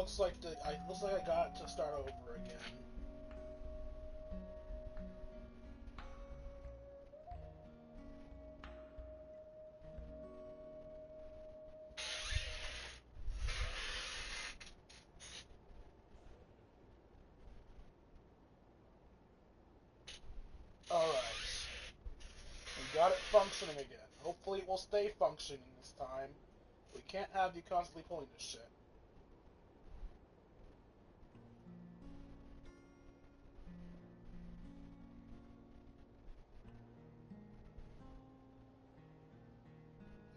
looks like I got it to start over again. Alright. We got it functioning again. Hopefully it will stay functioning this time. We can't have you constantly pulling this shit.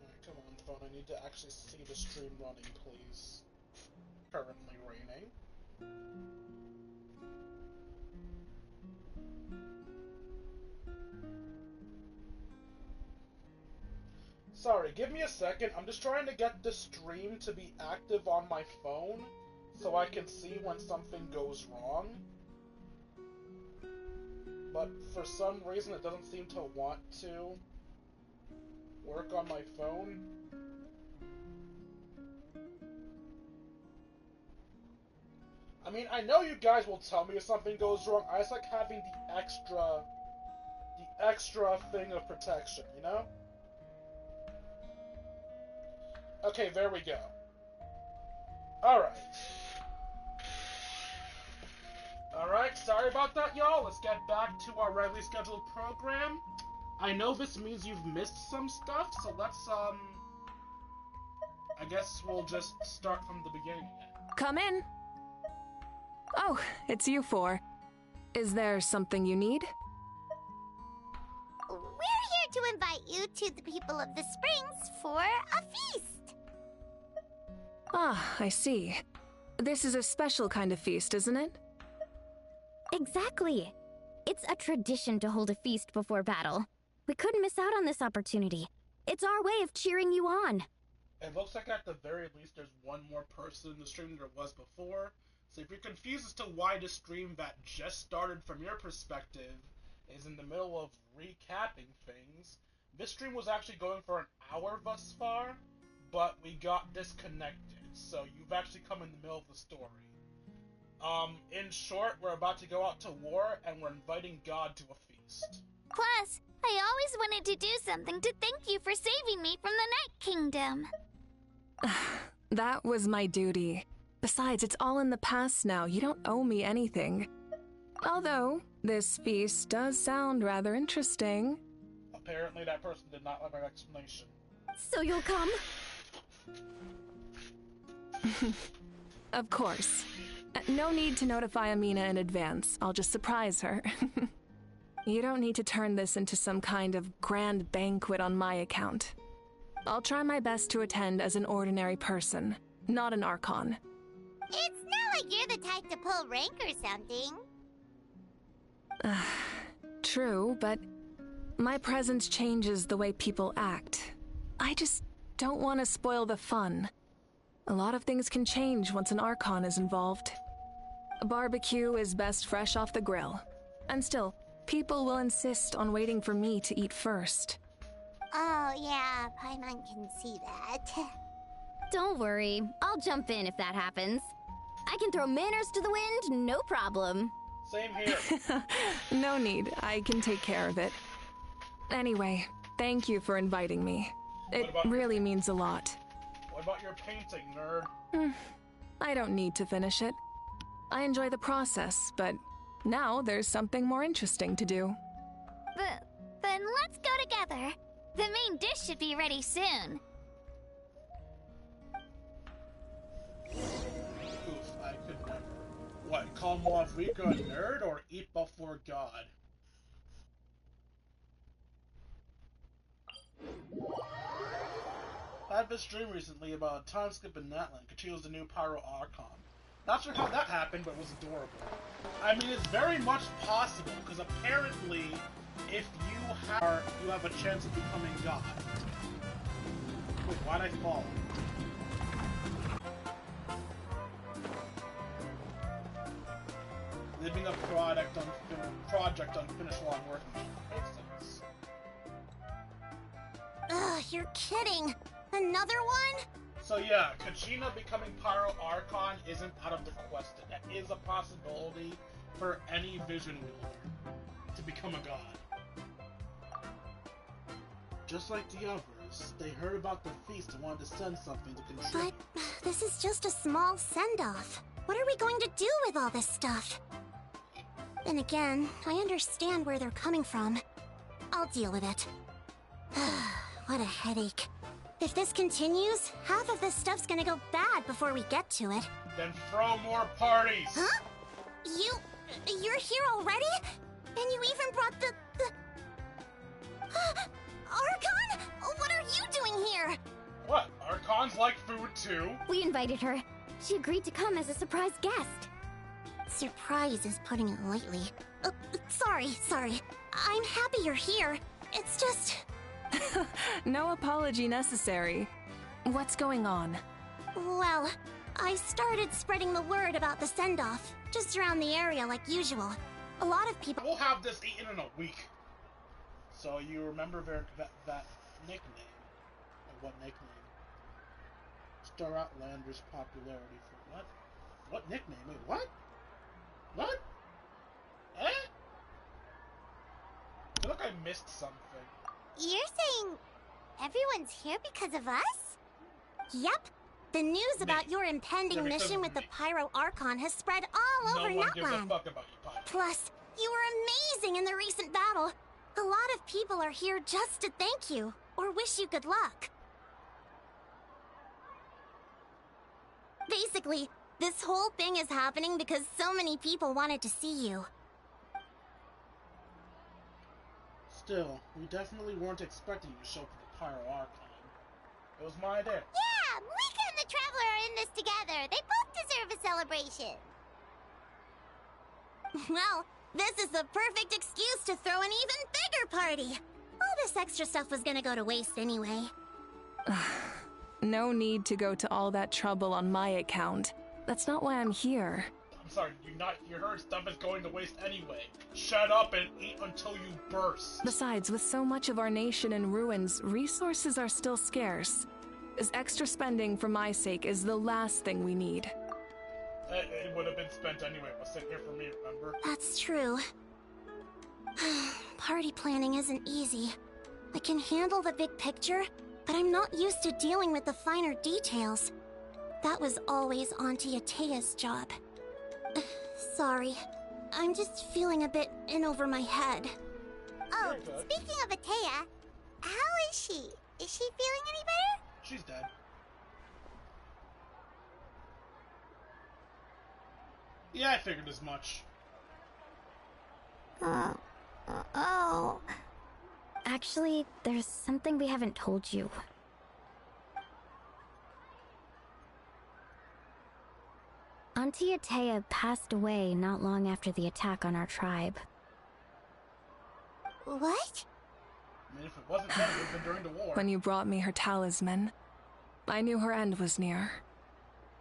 Alright, come on, phone. I need to actually see the stream running, please. Currently raining. Sorry, give me a second. I'm just trying to get the stream to be active on my phone so I can see when something goes wrong. But for some reason it doesn't seem to want to work on my phone. I mean, I know you guys will tell me if something goes wrong. I just like having the extra thing of protection, you know? Okay, there we go. Alright. Alright, sorry about that, y'all. Let's get back to our regularly scheduled program. I know this means you've missed some stuff, so let's, I guess we'll just start from the beginning again. Come in. Oh, it's you four. Is there something you need? We're here to invite you to the people of the Springs for a feast. Ah, I see. This is a special kind of feast, isn't it? Exactly. It's a tradition to hold a feast before battle. We couldn't miss out on this opportunity. It's our way of cheering you on. It looks like at the very least there's one more person in the stream than there was before. So if you're confused as to why the stream that just started from your perspective is in the middle of recapping things, this stream was actually going for an hour thus far, but we got disconnected. So you've actually come in the middle of the story. In short, we're about to go out to war, and we're inviting God to a feast. Plus, I always wanted to do something to thank you for saving me from the Night Kingdom. That was my duty. Besides, it's all in the past now. You don't owe me anything. Although, this feast does sound rather interesting. Apparently that person did not like our explanation. So you'll come? Of course. No need to notify Amina in advance. I'll just surprise her. You don't need to turn this into some kind of grand banquet on my account. I'll try my best to attend as an ordinary person, not an Archon. It's not like you're the type to pull rank or something. True, but my presence changes the way people act. I just don't want to spoil the fun. A lot of things can change once an Archon is involved. A barbecue is best fresh off the grill. And still, people will insist on waiting for me to eat first. Oh yeah, Paimon can see that. Don't worry, I'll jump in if that happens. I can throw manners to the wind, no problem. Same here. No need, I can take care of it. Anyway, thank you for inviting me. It really means a lot. What about your painting, nerd? I don't need to finish it. I enjoy the process, but now there's something more interesting to do. Then let's go together. The main dish should be ready soon. Oof, I could never. What, call Moafrika a nerd or eat before God? I had this dream recently about a time skip in Natlan. Kachiyo's the new Pyro Archon. Not sure how that happened, but it was adorable. I mean, it's very much possible, because apparently, if you have a chance of becoming God. Wait, why'd I fall? Living a project unfinished while I'm working on it. Makes sense. Ugh, you're kidding. Another one? So yeah, Kachina becoming Pyro Archon isn't out of the question. That is a possibility for any Vision wielder to become a god. Just like the others, they heard about the feast and wanted to send something to contribute. But this is just a small send-off. What are we going to do with all this stuff? Then again, I understand where they're coming from. I'll deal with it. What a headache. If this continues, half of this stuff's gonna go bad before we get to it. Then throw more parties! Huh? You're here already? And you even brought the... Archon? What are you doing here? What? Archons like food too? We invited her. She agreed to come as a surprise guest. Surprise is putting it lightly. Sorry. I'm happy you're here. It's just... No apology necessary. What's going on? Well, I started spreading the word about the send-off, just around the area like usual. A lot of people... We'll have this eaten in a week. So you remember that nickname? Or what nickname? Star Outlander's popularity for what? What nickname? Wait, what? What? Eh? I feel like I missed something. You're saying everyone's here because of us? Yep. The news about your impending mission with the Pyro Archon has spread all over Natlan. No one gives a Natlan. fuck about you, Pyro. Plus, you were amazing in the recent battle. A lot of people are here just to thank you, or wish you good luck. Basically, this whole thing is happening because so many people wanted to see you. Still, we definitely weren't expecting you to show up for the Pyro Archon. It was my idea. Yeah, Mika and the Traveler are in this together. They both deserve a celebration. Well, this is the perfect excuse to throw an even bigger party. All this extra stuff was gonna go to waste anyway. No need to go to all that trouble on my account. That's not why I'm here. I'm sorry, you not hear her? Stuff is going to waste anyway. Shut up and eat until you burst. Besides, with so much of our nation in ruins, resources are still scarce. This extra spending for my sake is the last thing we need. It would have been spent anyway. It was sitting here for me, remember? That's true. Party planning isn't easy. I can handle the big picture, but I'm not used to dealing with the finer details. That was always Auntie Atea's job. Sorry. I'm just feeling a bit in over my head. Oh, speaking of Atea, how is she? Is she feeling any better? She's dead. Yeah, I figured as much. Oh. Actually, there's something we haven't told you. Auntie Atea passed away not long after the attack on our tribe. What? I mean, if it wasn't then, it would have been during the war. When you brought me her talisman, I knew her end was near.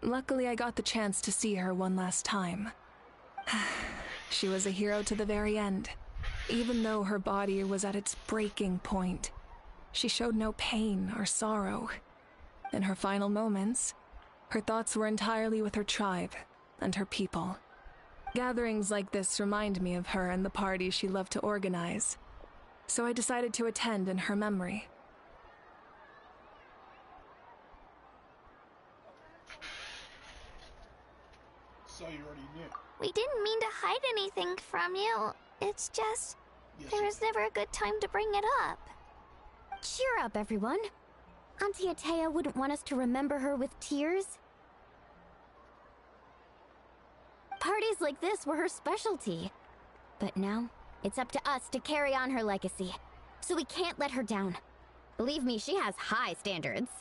Luckily, I got the chance to see her one last time. She was a hero to the very end. Even though her body was at its breaking point, she showed no pain or sorrow. In her final moments, her thoughts were entirely with her tribe and her people. Gatherings like this remind me of her and the parties she loved to organize, so I decided to attend in her memory. So you already knew. We didn't mean to hide anything from you. It's just... there is never a good time to bring it up. Cheer up, everyone. Auntie Atea wouldn't want us to remember her with tears. Parties like this were her specialty. But now, it's up to us to carry on her legacy. So we can't let her down. Believe me, she has high standards.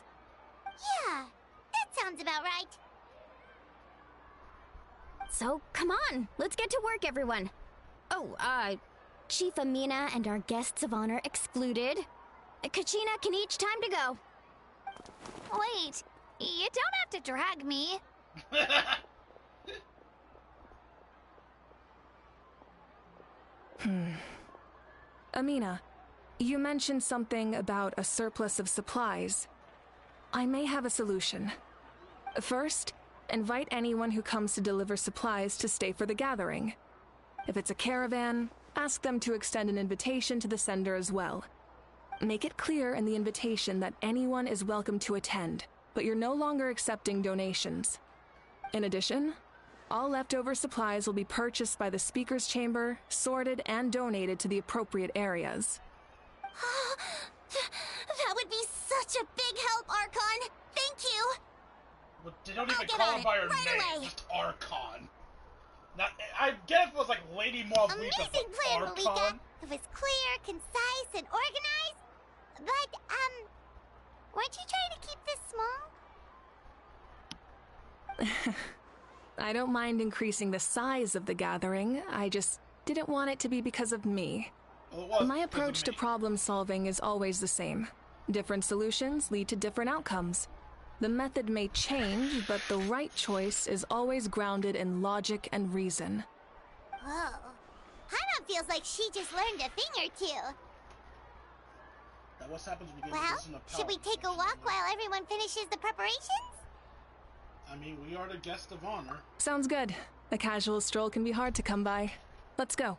Yeah, that sounds about right. So, come on, let's get to work, everyone. Oh, Chief Amina and our guests of honor excluded. Kachina can each time to go. Wait, you don't have to drag me. Amina, you mentioned something about a surplus of supplies. I may have a solution. First, invite anyone who comes to deliver supplies to stay for the gathering. If it's a caravan, ask them to extend an invitation to the sender as well. Make it clear in the invitation that anyone is welcome to attend, but you're no longer accepting donations. In addition, all leftover supplies will be purchased by the speaker's chamber, sorted, and donated to the appropriate areas. That would be such a big help, Archon! Thank you! Well, they don't even call her by her name, just Archon. Now, I get if it was like Lady Malvika, Amazing plan, Malika! It was clear, concise, and organized. But, weren't you trying to keep this small? I don't mind increasing the size of the gathering, I just didn't want it to be because of me. Well, My approach to problem solving is always the same. Different solutions lead to different outcomes. The method may change, but the right choice is always grounded in logic and reason. Whoa. Hana feels like she just learned a thing or two. Now what happens when we get Well, this in the power? should we take a walk while everyone finishes the preparations? I mean, we are the guest of honor. Sounds good. A casual stroll can be hard to come by. Let's go.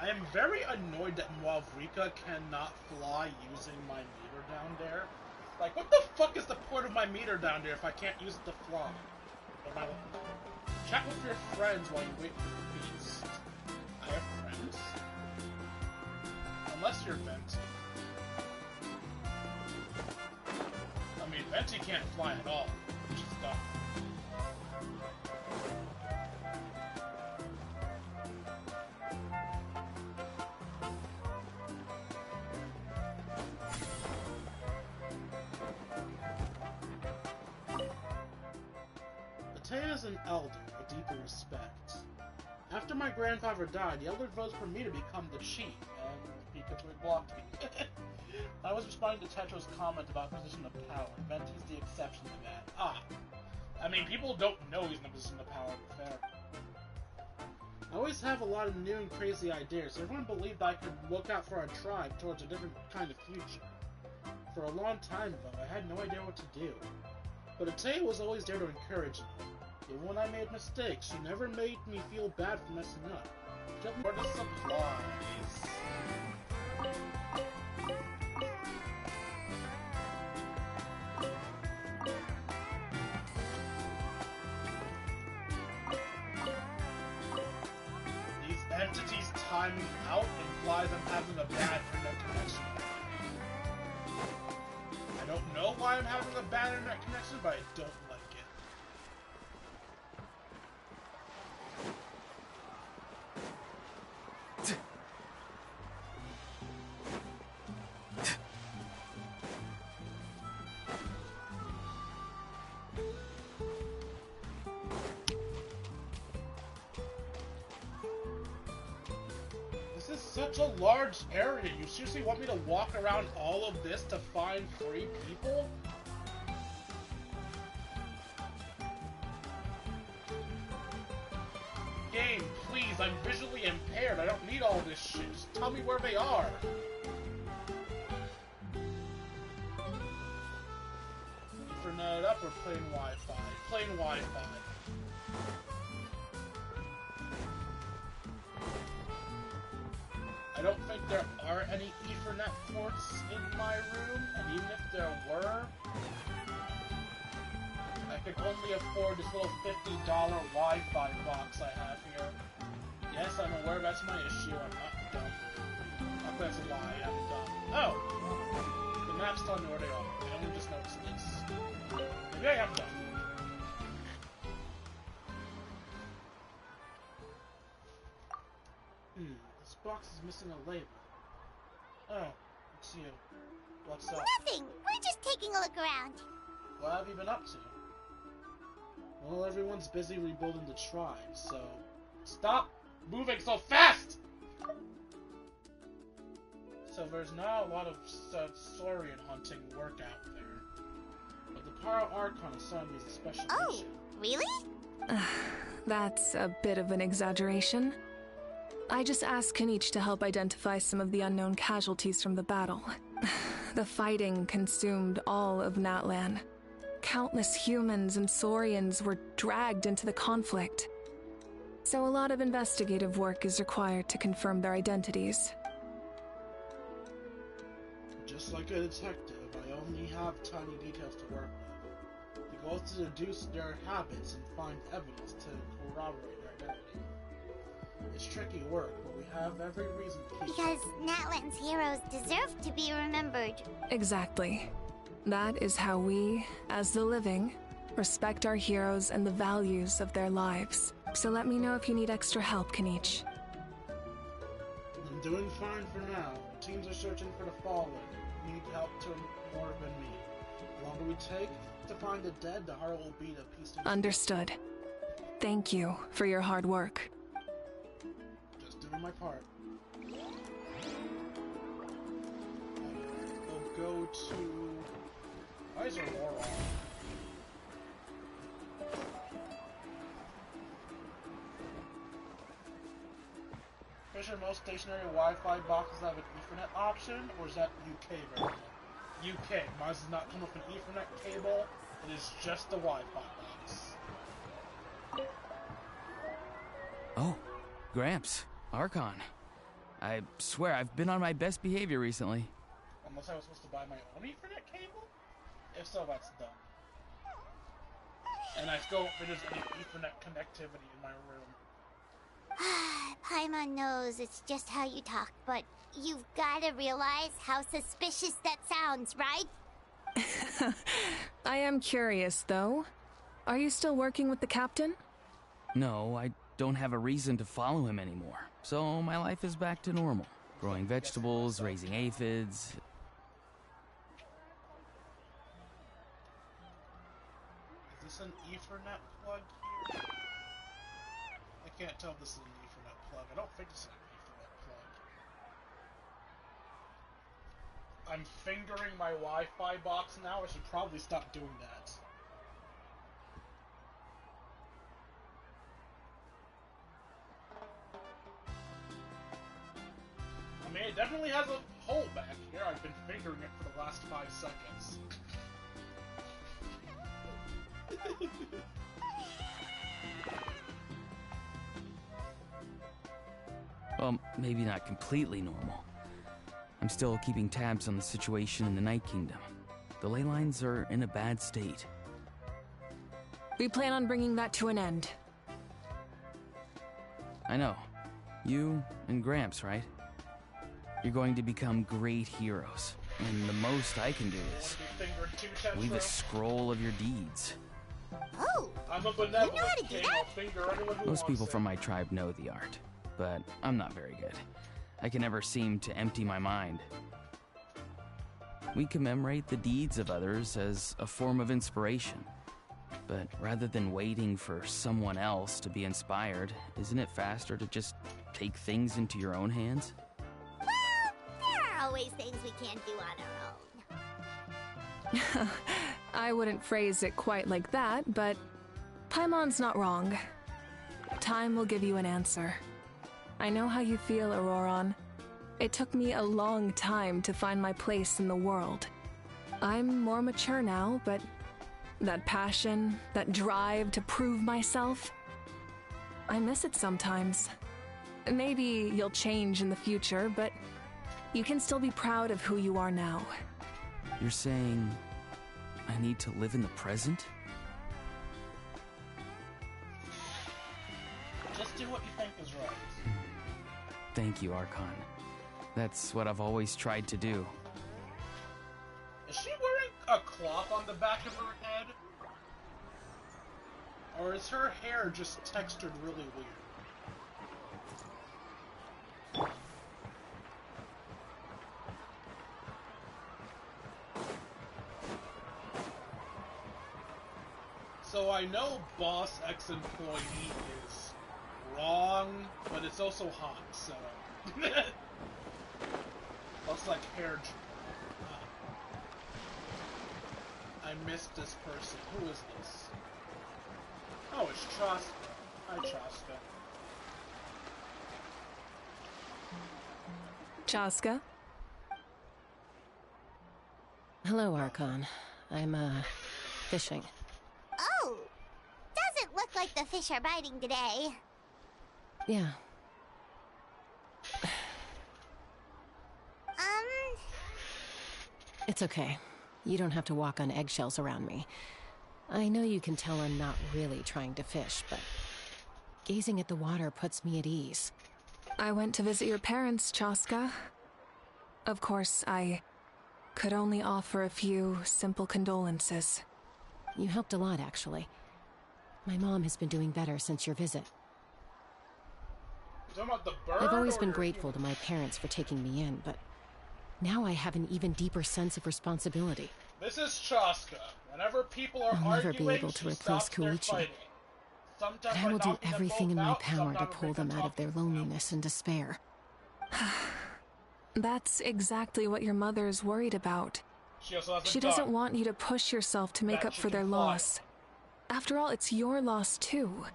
I am very annoyed that Malvrika cannot fly using my meter down there. Like, what the fuck is the point of my meter down there if I can't use it to fly? Chat with your friends while you wait for the beast. I have friends. Unless you're Venti. I mean, Venti can't fly at all, which is dumb. Atea is an elder I deeply respect. After my grandfather died, the elder voted for me to become the chief, and he completely blocked me. I was responding to Tetro's comment about position of power. Venti's the exception to that. I mean, people don't know he's in a position of power, but fair. I always have a lot of new and crazy ideas. Everyone believed I could look out for our tribe towards a different kind of future. For a long time, though, I had no idea what to do. But Atea was always there to encourage me. Even when I made mistakes, she never made me feel bad for messing up. She helped me for the supplies. These entities timing out implies I'm having a bad internet connection. I don't know why I'm having a bad internet connection, but I don't like it. This is such a large area. You seriously want me to walk around all of this to find 3 people? Game, please, I'm visually impaired. I don't need all this shit. Just tell me where they are. Ethernet up or plain Wi-Fi? Plain Wi-Fi. I don't think there are any Ethernet ports in my room, and even if there were, I could only afford this little $50 Wi-Fi box I have here. Yes, I'm aware that's my issue, I'm not dumb. Not that's a lie, I'm dumb. Oh! The map's telling me where they are. I only just noticed this. Maybe I am dumb. This box is missing a label. Oh, it's you. What's up? Nothing! We're just taking a look around. What have you been up to? Well, everyone's busy rebuilding the tribe, so... Stop moving so fast! So there's not a lot of Saurian hunting work out there. But the Para Archon assigned me as a special mission. Really? That's a bit of an exaggeration. I just asked Kanich to help identify some of the unknown casualties from the battle. The fighting consumed all of Natlan. Countless humans and Saurians were dragged into the conflict. So a lot of investigative work is required to confirm their identities. Just like a detective, I only have tiny details to work with. The goal is to deduce their habits and find evidence to corroborate their identity. It's tricky work, but we have every reason to keep Because Natlan's heroes deserve to be remembered. Exactly. That is how we, as the living, respect our heroes and the values of their lives. So let me know if you need extra help, Kenichi. I'm doing fine for now. The teams are searching for the fallen. We need help to more than me. The longer we take to find the dead, the harder it will be to piece things. Understood. Thank you for your hard work. Just doing my part. We'll go to... Why is Aurora? Pretty sure most stationary Wi-Fi boxes have an Ethernet option, or is that UK version? UK. Mine does not come with an Ethernet cable. It is just the Wi-Fi box. Oh, Gramps, Archon. I swear I've been on my best behavior recently. Unless I was supposed to buy my own Ethernet cable? If so, that's dumb. And I still don't think there's any Ethernet connectivity in my room. Paimon knows it's just how you talk, but you've gotta realize how suspicious that sounds, right? I am curious, though. Are you still working with the captain? No, I don't have a reason to follow him anymore. So my life is back to normal. Growing vegetables, raising aphids. Is this an Ethernet plug here? I can't tell if this is an Ethernet plug. I don't think this is an Ethernet plug. I'm fingering my Wi-Fi box now. I should probably stop doing that. I mean, it definitely has a hole back here. I've been fingering it for the last 5 seconds. Well, maybe not completely normal. I'm still keeping tabs on the situation in the Night Kingdom. The ley lines are in a bad state. We plan on bringing that to an end. I know. You and Gramps, right? You're going to become great heroes. And the most I can do is leave a scroll of your deeds. Oh, I'm a you know benevolent how to do king. that? I'll finger anyone who Most people wants from it. my tribe know the art, but I'm not very good. I can never seem to empty my mind. We commemorate the deeds of others as a form of inspiration. But rather than waiting for someone else to be inspired, isn't it faster to just take things into your own hands? Well, there are always things we can't do on our own. I wouldn't phrase it quite like that, but Paimon's not wrong. Time will give you an answer. I know how you feel, Auroron. It took me a long time to find my place in the world. I'm more mature now, but that passion, that drive to prove myself, I miss it sometimes. Maybe you'll change in the future, but you can still be proud of who you are now. You're saying I need to live in the present? Just do what you think is right. Thank you, Archon. That's what I've always tried to do. Is she wearing a cloth on the back of her head? Or is her hair just textured really weird? So I know Boss X employee is wrong, but it's also hot, so... Looks like hair... I missed this person. Who is this? Oh, it's Traska. Hi, Traska. Chaska? Hello, Archon. I'm, fishing. Oh! Doesn't look like the fish are biting today. Yeah. It's okay. You don't have to walk on eggshells around me. I know you can tell I'm not really trying to fish, but gazing at the water puts me at ease. I went to visit your parents, Chaska. Of course, I could only offer a few simple condolences. You helped a lot, actually. My mom has been doing better since your visit. You talking about the bird, I've always or been your grateful to my parents for taking me in, but now I have an even deeper sense of responsibility. This is Chaska. Whenever people are I'll never be arguing, able to she replace stops their Koichi. fighting. Sometimes But I by will do knocking them everything in both my out, power to sometimes pull make them out of their talk themselves. loneliness and despair. That's exactly what your mother's worried about. She also has a She duck. doesn't want you to push yourself to make That up she for can their fly. loss. After all, it's your loss too.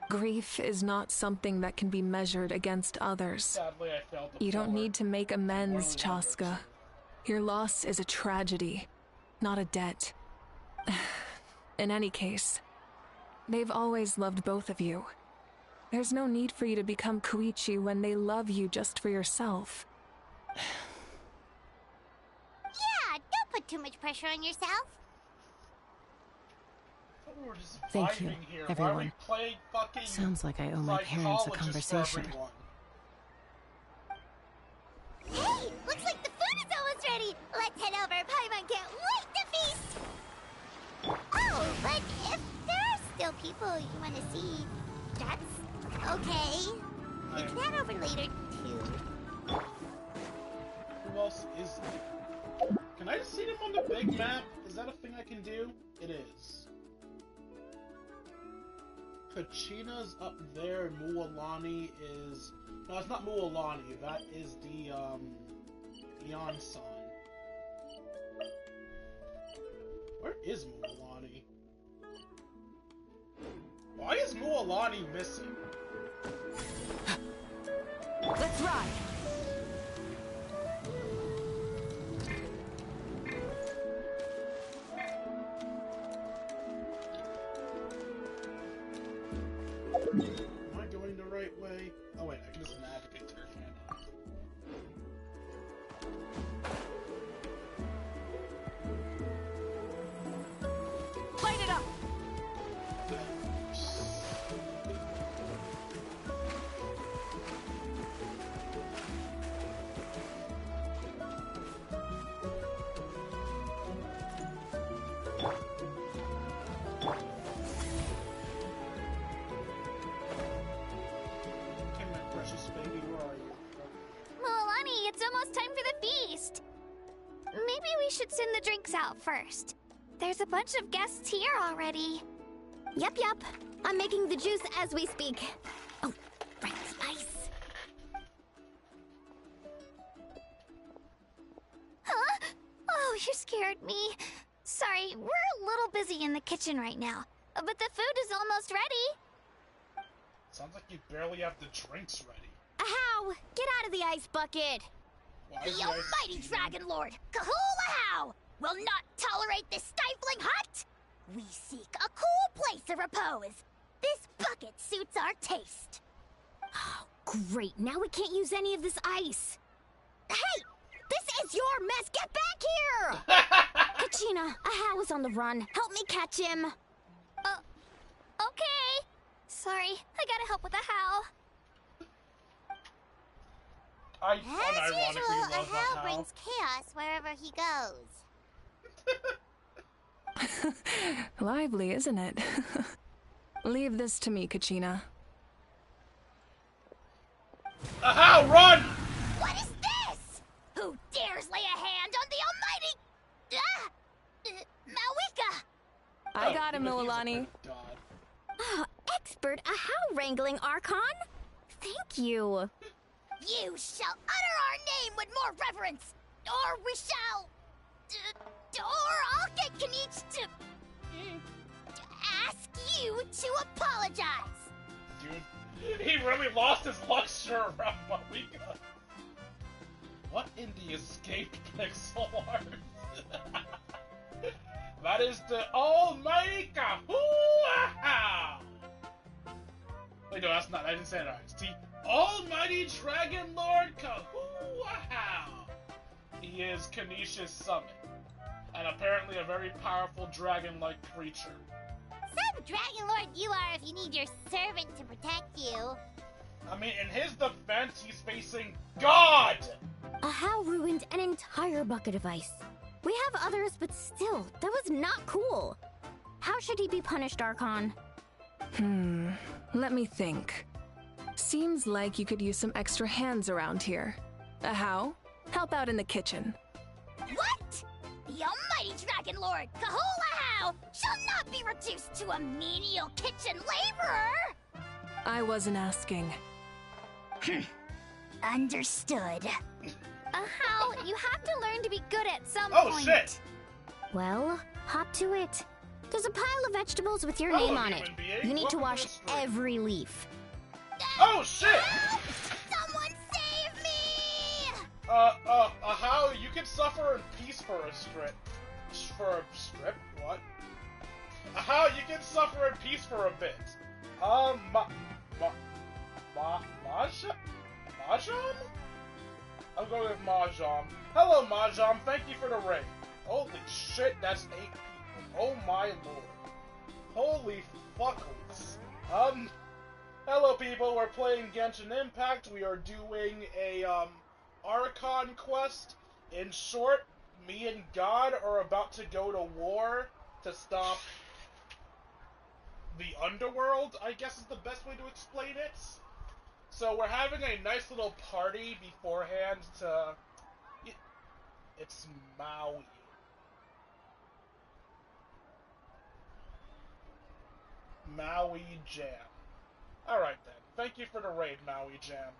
Grief is not something that can be measured against others. Sadly, I failed to You don't forward. need to make amends, One of the Chaska. numbers. Your loss is a tragedy, not a debt. In any case, they've always loved both of you. There's no need for you to become Koichi when they love you just for yourself. Yeah, don't put too much pressure on yourself. I thought we were just Thank you, vibing here. everyone. Why are we playing fucking Sounds like I owe my parents a psychologist for conversation. everyone? Hey, looks like the food is almost ready. Let's head over. Paimon can't wait to feast. Oh, but if there are still people you want to see, that's okay. You can head over later, too. Who else is there? Can I see them on the big map? Is that a thing I can do? It is. Kachina's up there, and Mualani is... No, it's not Mualani. That is the, Eon-san. Where is Mualani? Why is Mualani missing? Let's ride! Am I going the right way? Oh wait, I can just navigate to her, can't I? Light it up! Okay, my precious baby, where are you? Milani, it's almost time for the feast. Maybe we should send the drinks out first. There's a bunch of guests here already. Yup. I'm making the juice as we speak. Oh, right spice. Huh? Oh, you scared me. Sorry, we're a little busy in the kitchen right now. But the food is almost ready. Sounds like you barely have the drinks ready. Ahow! Get out of the ice bucket! Why The is ice almighty steaming? Dragon Lord, Kahulahow, will not tolerate this stifling hut! We seek a cool place of repose. This bucket suits our taste. Oh, great. Now we can't use any of this ice. Hey! This is your mess! Get back here! Kachina, Ahow is on the run. Help me catch him. Okay. Sorry, I gotta help with the how. I As unironically usual, love Ahow that brings chaos wherever he goes. Lively, isn't it? Leave this to me, Kachina. Aha, run! What is this? Who dares lay a hand on the almighty... Malika! I got him, Even he's a Milani. good god. Expert Ahow wrangling, Archon. Thank you. You shall utter our name with more reverence, or we shall... or I'll get Kanich to ask you to apologize. Dude, he really lost his luster around Malika. What in the escaped pixel art? That is the almighty Kahua! Wait, no, that's not. I didn't say it right. It's the almighty Dragon Lord Kahua! He is Kanisha's summon, and apparently a very powerful dragon-like creature. Some Dragon Lord you are if you need your servant to protect you. I mean, in his defense, he's facing God! Ahau ruined an entire bucket of ice. We have others, but still, that was not cool. How should he be punished, Archon? Let me think. Seems like you could use some extra hands around here. Ahau, help out in the kitchen. What? The almighty Dragon Lord, Kahulahau, shall not be reduced to a menial kitchen laborer! I wasn't asking. Understood. Ahau, you have to learn to be good at some Oh, point. shit! Well, hop to it. There's a pile of vegetables with your Hello, name on it. human being. You need to Welcome wash to the stream. every leaf. Oh, shit! Help! Someone save me! How you can suffer in peace for a strip. For a strip? What? How you can suffer in peace for a bit. Mahjong? I'm going with Mahjong. Hello, Mahjong. Thank you for the raid. Holy shit, that's 8 people. Oh my lord. Holy fuckles. Hello people, we're playing Genshin Impact. We are doing a, Archon quest. In short, me and God are about to go to war to stop the underworld, I guess is the best way to explain it. So we're having a nice little party beforehand to... It's Maui. Maui Jam. Alright then. Thank you for the raid, Maui Jam.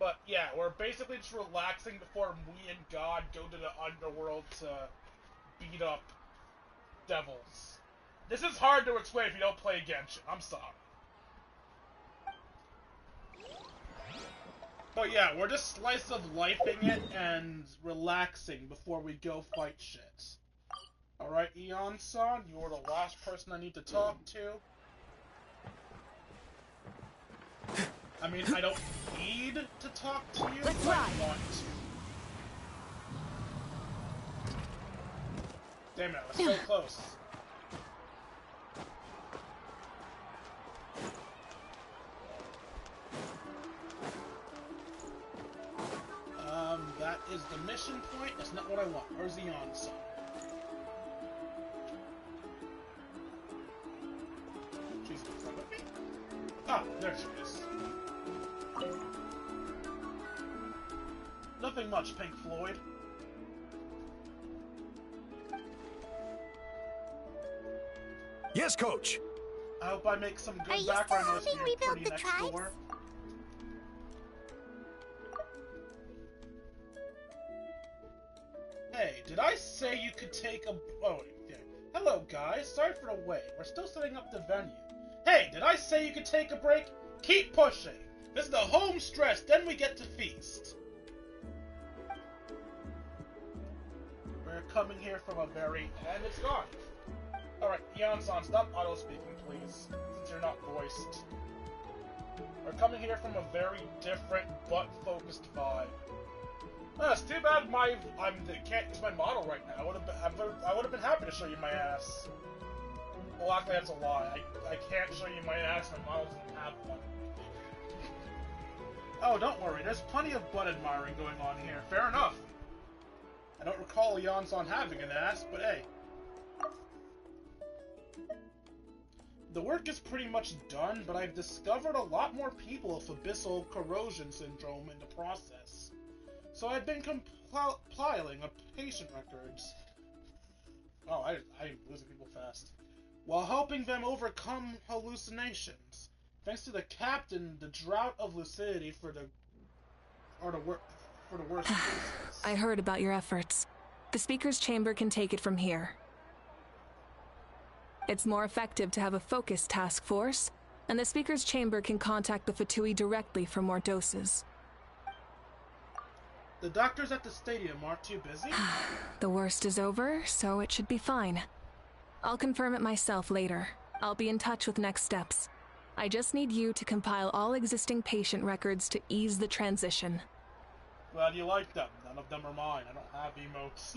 But yeah, we're basically just relaxing before we and God go to the underworld to beat up devils. This is hard to explain if you don't play Genshin. I'm sorry. But yeah, we're just slice of lifing it and relaxing before we go fight shit. Alright, Eon-san, you are the last person I need to talk to. I mean, I don't need to talk to you, Let's but ride. I want to. Damn it, I was so close. That is the mission point. That's not what I want. Where's the on-side? She's in front of me. Ah, there she is. Nothing much, Pink Floyd. Yes, Coach. I hope I make some Are good you still background noise helping for your rebuild pretty the next tribes? door. Hey, did I say you could take a... Oh, yeah. Hello, guys. Sorry for the wait. We're still setting up the venue. Hey, did I say you could take a break? Keep pushing. This is the home stretch, then we get to feast. We're coming here from a very... And it's gone. Alright, Eon-san, stop auto-speaking, please. Since you're not voiced. We're coming here from a very different, butt-focused vibe. It's too bad can't use my model right now. I would have been happy to show you my ass. Well, actually, that's a lie. I can't show you my ass. My model doesn't have one. Oh, don't worry. There's plenty of butt admiring going on here. Fair enough. I don't recall Eon-san having an ass, but hey. The work is pretty much done, but I've discovered a lot more people with abyssal corrosion syndrome in the process. So I've been compiling a patient records. Oh, I'm losing people fast. While helping them overcome hallucinations. Thanks to the captain, the drought of lucidity for the worst cases. I heard about your efforts. The Speaker's Chamber can take it from here. It's more effective to have a focused task force, and the Speaker's Chamber can contact the Fatui directly for more doses. The doctors at the stadium aren't too busy? The worst is over, so it should be fine. I'll confirm it myself later. I'll be in touch with next steps. I just need you to compile all existing patient records to ease the transition. Glad you like them. None of them are mine. I don't have emotes.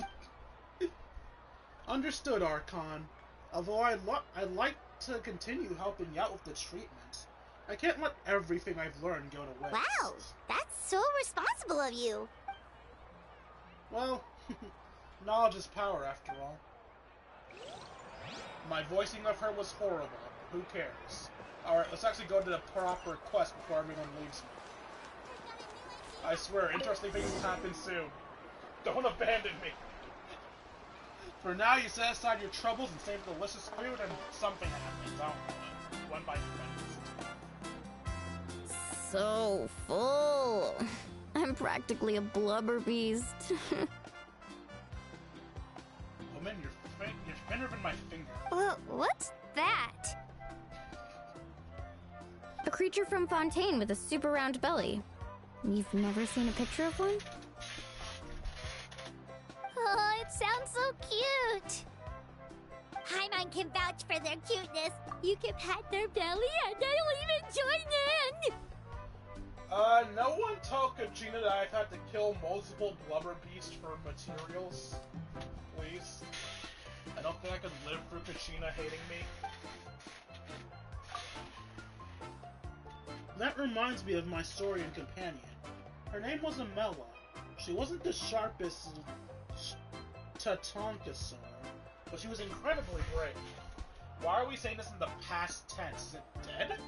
Understood, Archon. Although I'd like to continue helping you out with the treatment, I can't let everything I've learned go to waste. Wow, that's so responsible of you. Well, knowledge is power after all. My voicing of her was horrible. Who cares? Alright, let's actually go to the proper quest before everyone leaves me. I swear, interesting things will happen soon. Don't abandon me. For now, you set aside your troubles and save delicious food, and something happens. I don't know. One by friends. So full. I'm practically a blubber beast. Woman, you're thinner than my finger. Well, what's that? A creature from Fontaine with a super round belly. You've never seen a picture of one? Oh, it sounds so cute. Paimon can vouch for their cuteness. You can pat their belly and I'll even join in. No one tell Kachina that I've had to kill multiple blubber beasts for materials. Please. I don't think I could live through Kachina hating me. That reminds me of my Saurian companion. Her name was Amela. She wasn't the sharpest Tatonkasaur, but she was incredibly brave. Why are we saying this in the past tense? Is it dead?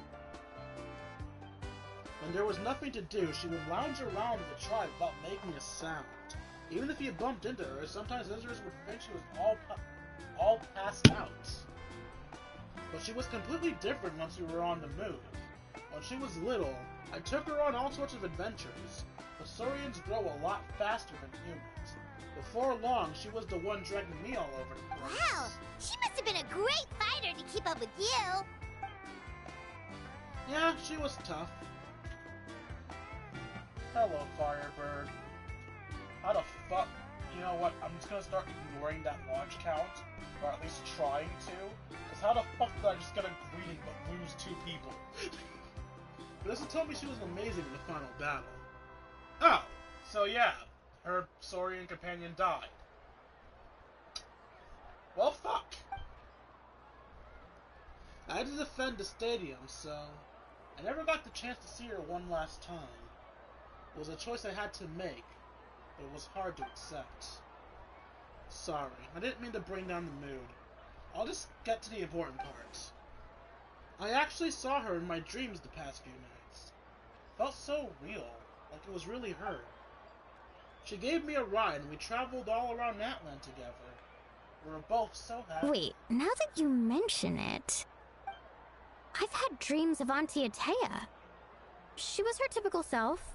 When there was nothing to do, she would lounge around the tribe without making a sound. Even if you bumped into her, sometimes visitors would think she was all passed out. But she was completely different once we were on the move. When she was little, I took her on all sorts of adventures. The Saurians grow a lot faster than humans. Before long, she was the one dragging me all over the place. Wow, she must have been a great fighter to keep up with you. Yeah, she was tough. Hello, Firebird. How the fuck? You know what? I'm just gonna start ignoring that launch count, or at least trying to. Cause how the fuck did I just get a greeting but lose 2 people? This told me she was amazing in the final battle. Oh, so yeah, her Saurian companion died. Well, fuck. I had to defend the stadium, so I never got the chance to see her one last time. It was a choice I had to make, but it was hard to accept. Sorry, I didn't mean to bring down the mood. I'll just get to the important parts. I actually saw her in my dreams the past few nights. Felt so real, like it was really her. She gave me a ride and we traveled all around Natlan together. We were both so happy. Wait, now that you mention it, I've had dreams of Auntie Atea. She was her typical self.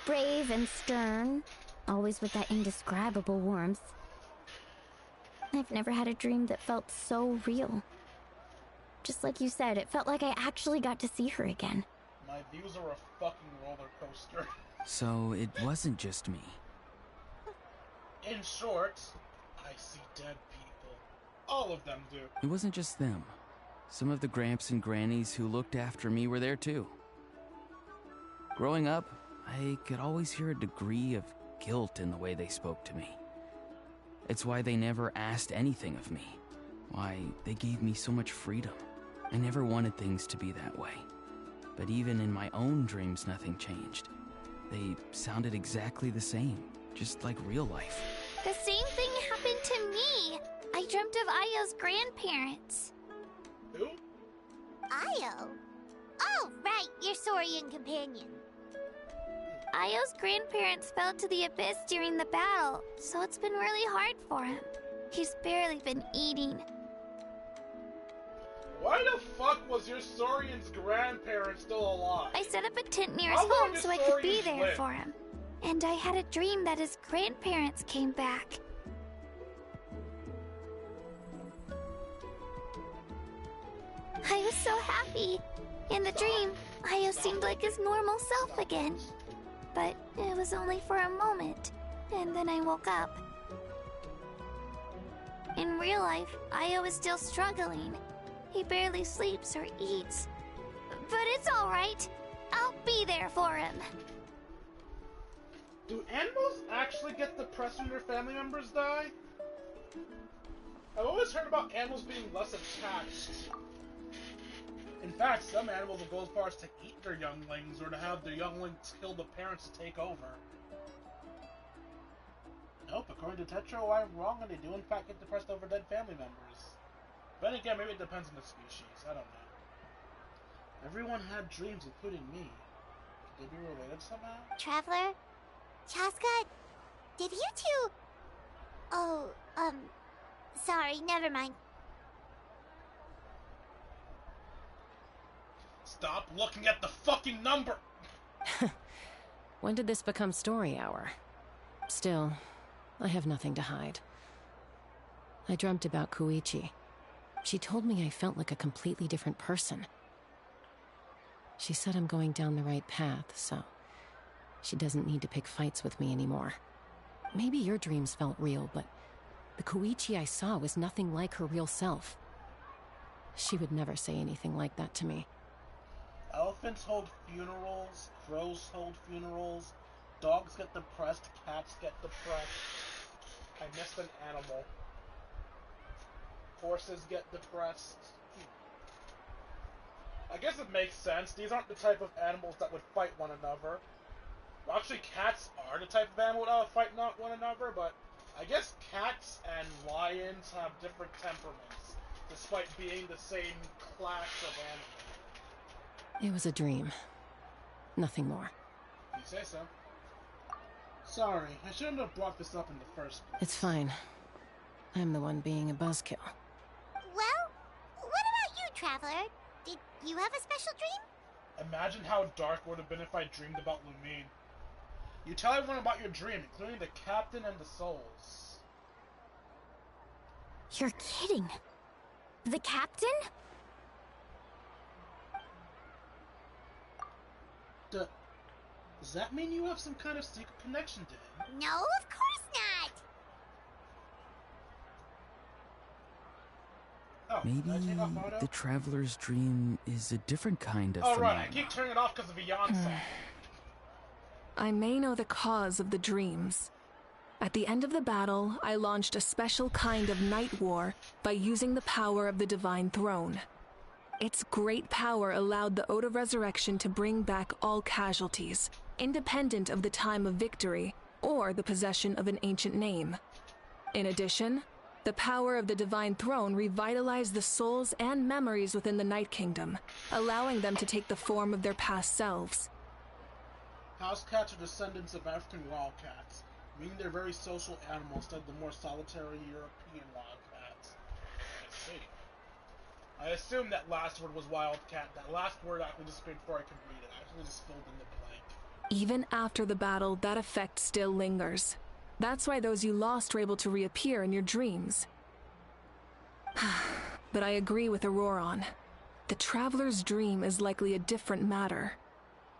Brave and stern, always with that indescribable warmth. I've never had a dream that felt so real. Just like you said, it felt like I actually got to see her again. My views are a fucking roller coaster. So it wasn't just me. In short, I see dead people. All of them do. It wasn't just them. Some of the Gramps and Grannies who looked after me were there too. Growing up, I could always hear a degree of guilt in the way they spoke to me. It's why they never asked anything of me. Why they gave me so much freedom. I never wanted things to be that way. But even in my own dreams, nothing changed. They sounded exactly the same, just like real life. The same thing happened to me. I dreamt of Ayo's grandparents. Who? Ayo? Oh, right, your Saurian companion. Ayo's grandparents fell to the abyss during the battle, so it's been really hard for him. He's barely been eating. Why the fuck was your Saurian's grandparent still alive? I set up a tent near his How long home does so I could be Saurians there live? for him. And I had a dream that his grandparents came back. I was so happy. In the dream, Ayo seemed like his normal self again. But it was only for a moment, and then I woke up. In real life, Io is still struggling. He barely sleeps or eats. But it's alright. I'll be there for him. Do animals actually get depressed when their family members die? I've always heard about animals being less attached. In fact, some animals will go as far as to eat their younglings or to have their younglings kill the parents to take over. Nope, according to Tetro, I'm wrong and they do in fact get depressed over dead family members. But again, maybe it depends on the species, I don't know. Everyone had dreams, including me. Could they be related somehow? Traveler? Chaska? Did you two... Oh, sorry, never mind. Stop looking at the fucking number! When did this become story hour? Still, I have nothing to hide. I dreamt about Koichi. She told me I felt like a completely different person. She said I'm going down the right path, so she doesn't need to pick fights with me anymore. Maybe your dreams felt real, but the Koichi I saw was nothing like her real self. She would never say anything like that to me. Elephants hold funerals, crows hold funerals, dogs get depressed, cats get depressed. I missed an animal. Horses get depressed. I guess it makes sense. These aren't the type of animals that would fight one another. Well, actually, cats are the type of animal that would fight not one another, but I guess cats and lions have different temperaments, despite being the same class of animal. It was a dream. Nothing more. You say so. Sorry, I shouldn't have brought this up in the first place. It's fine. I'm the one being a buzzkill. Well, what about you, Traveler? Did you have a special dream? Imagine how dark it would have been if I dreamed about Lumine. You tell everyone about your dream, including the captain and the souls. You're kidding. The captain? Does that mean you have some kind of secret connection to him? No, of course not! Oh, Maybe did I take off auto? the traveler's dream is a different kind of Oh, phenomenon. right, I keep turning it off because of Beyonce. I may know the cause of the dreams. At the end of the battle, I launched a special kind of night war by using the power of the Divine Throne. Its great power allowed the Ode of Resurrection to bring back all casualties, independent of the time of victory or the possession of an ancient name. In addition, the power of the Divine Throne revitalized the souls and memories within the Night Kingdom, allowing them to take the form of their past selves. House cats are descendants of African wildcats, meaning they're very social animals instead of the more solitary European wildcats. I see. I assume that last word was wildcat. That last word actually disappeared before I could read it. I actually just filled in the blank. Even after the battle, that effect still lingers. That's why those you lost were able to reappear in your dreams. But I agree with Auroron. The traveler's dream is likely a different matter.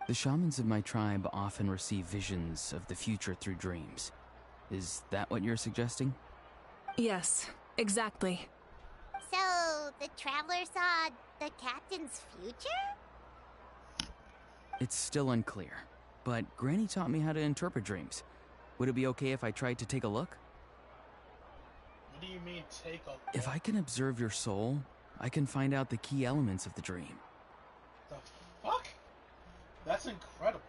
The shamans of my tribe often receive visions of the future through dreams. Is that what you're suggesting? Yes, exactly. So, the Traveler saw the captain's future? It's still unclear, but Granny taught me how to interpret dreams. Would it be okay if I tried to take a look? What do you mean, take a look? If I can observe your soul, I can find out the key elements of the dream. The fuck? That's incredible.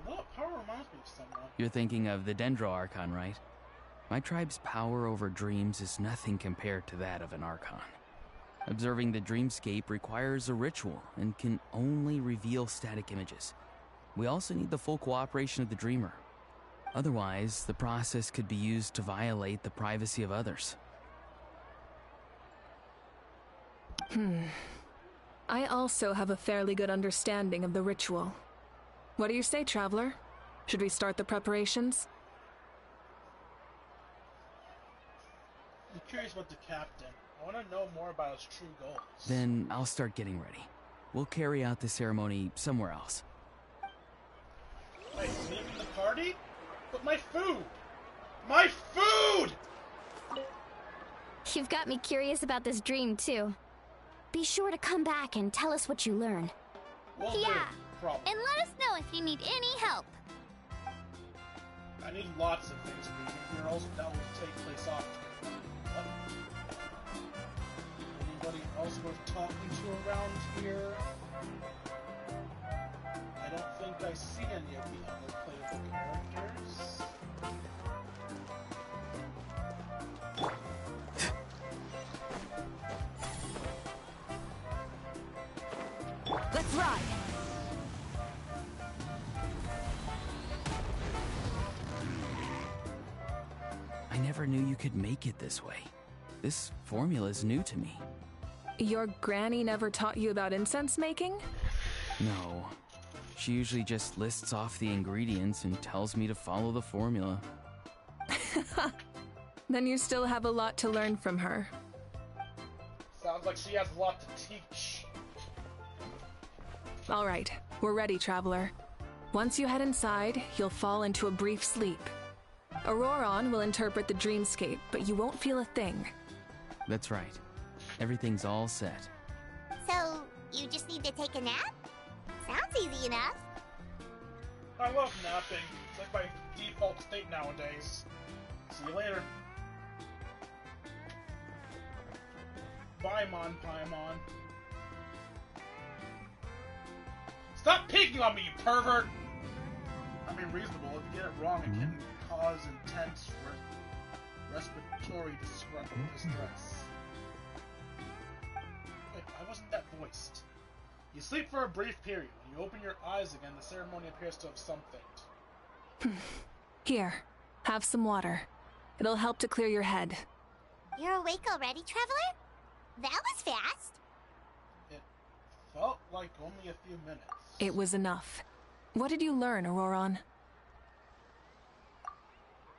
Although that power reminds me of someone. You're thinking of the Dendro Archon, right? My tribe's power over dreams is nothing compared to that of an Archon. Observing the dreamscape requires a ritual and can only reveal static images. We also need the full cooperation of the dreamer. Otherwise, the process could be used to violate the privacy of others. I also have a fairly good understanding of the ritual. What do you say, Traveler? Should we start the preparations? I'm curious about the captain. I want to know more about his true goals. Then I'll start getting ready. We'll carry out the ceremony somewhere else. Wait, leaving the party? But my food! My food! You've got me curious about this dream, too. Be sure to come back and tell us what you learn. Will do. Yeah. Problem. And let us know if you need any help. I need lots of things from you. Girls, that will take place off. What? Anybody else worth talking to around here? I don't think I see any of the other playable characters. Let's ride! I never knew you could make it this way. This formula is new to me. Your granny never taught you about incense making? No. She usually just lists off the ingredients and tells me to follow the formula. Then you still have a lot to learn from her. Sounds like she has a lot to teach. All right, we're ready, Traveler. Once you head inside, you'll fall into a brief sleep. Auroron will interpret the dreamscape, but you won't feel a thing. That's right. Everything's all set. So, you just need to take a nap? Sounds easy enough. I love napping. It's like my default state nowadays. See you later. Bye, Mon Paimon. Stop peeking on me, you pervert! I mean, reasonable. If you get it wrong, it can cause intense respiratory distress. Wait, why wasn't that voiced? You sleep for a brief period. When you open your eyes again, the ceremony appears to have something. Here, have some water. It'll help to clear your head. You're awake already, Traveler? That was fast. It felt like only a few minutes. It was enough. What did you learn, Auroron?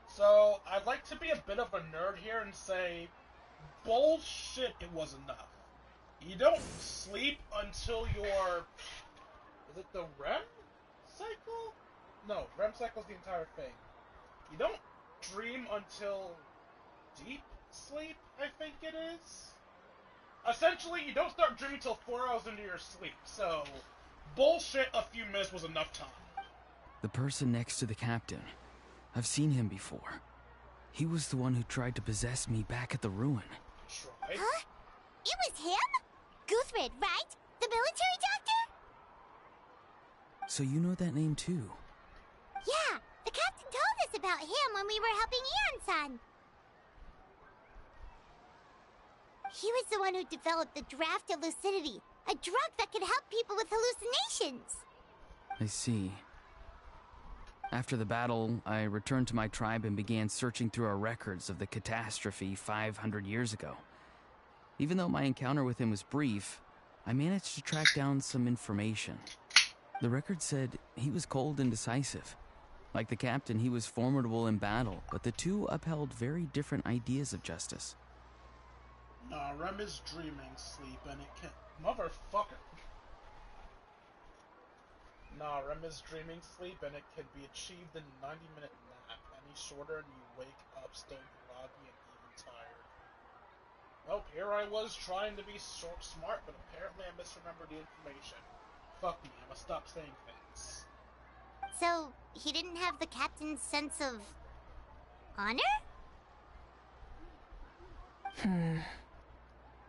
So, I'd like to be a bit of a nerd here and say, bullshit, it was enough. You don't sleep until your... Is it the REM cycle? No, REM cycle's the entire thing. You don't dream until deep sleep, I think it is. Essentially, you don't start dreaming until 4 hours into your sleep, so... Bullshit, a few minutes was enough time. The person next to the captain. I've seen him before. He was the one who tried to possess me back at the ruin. Tried? Huh? It was him? Guthred, right? The military doctor? So you know that name too? Yeah, the captain told us about him when we were helping Ian-san. He was the one who developed the draft of lucidity, a drug that could help people with hallucinations. I see. After the battle, I returned to my tribe and began searching through our records of the catastrophe 500 years ago. Even though my encounter with him was brief, I managed to track down some information. The record said he was cold and decisive. Like the captain, he was formidable in battle, but the two upheld very different ideas of justice. Nah, REM is dreaming sleep, and it can... Motherfucker. Nah, REM is dreaming sleep, and it can be achieved in a 90-minute nap. Any shorter, and you wake up still groggy and even tired. Well, here I was trying to be smart, but apparently I misremembered the information. Fuck me, I must stop saying things. So, he didn't have the captain's sense of... honor?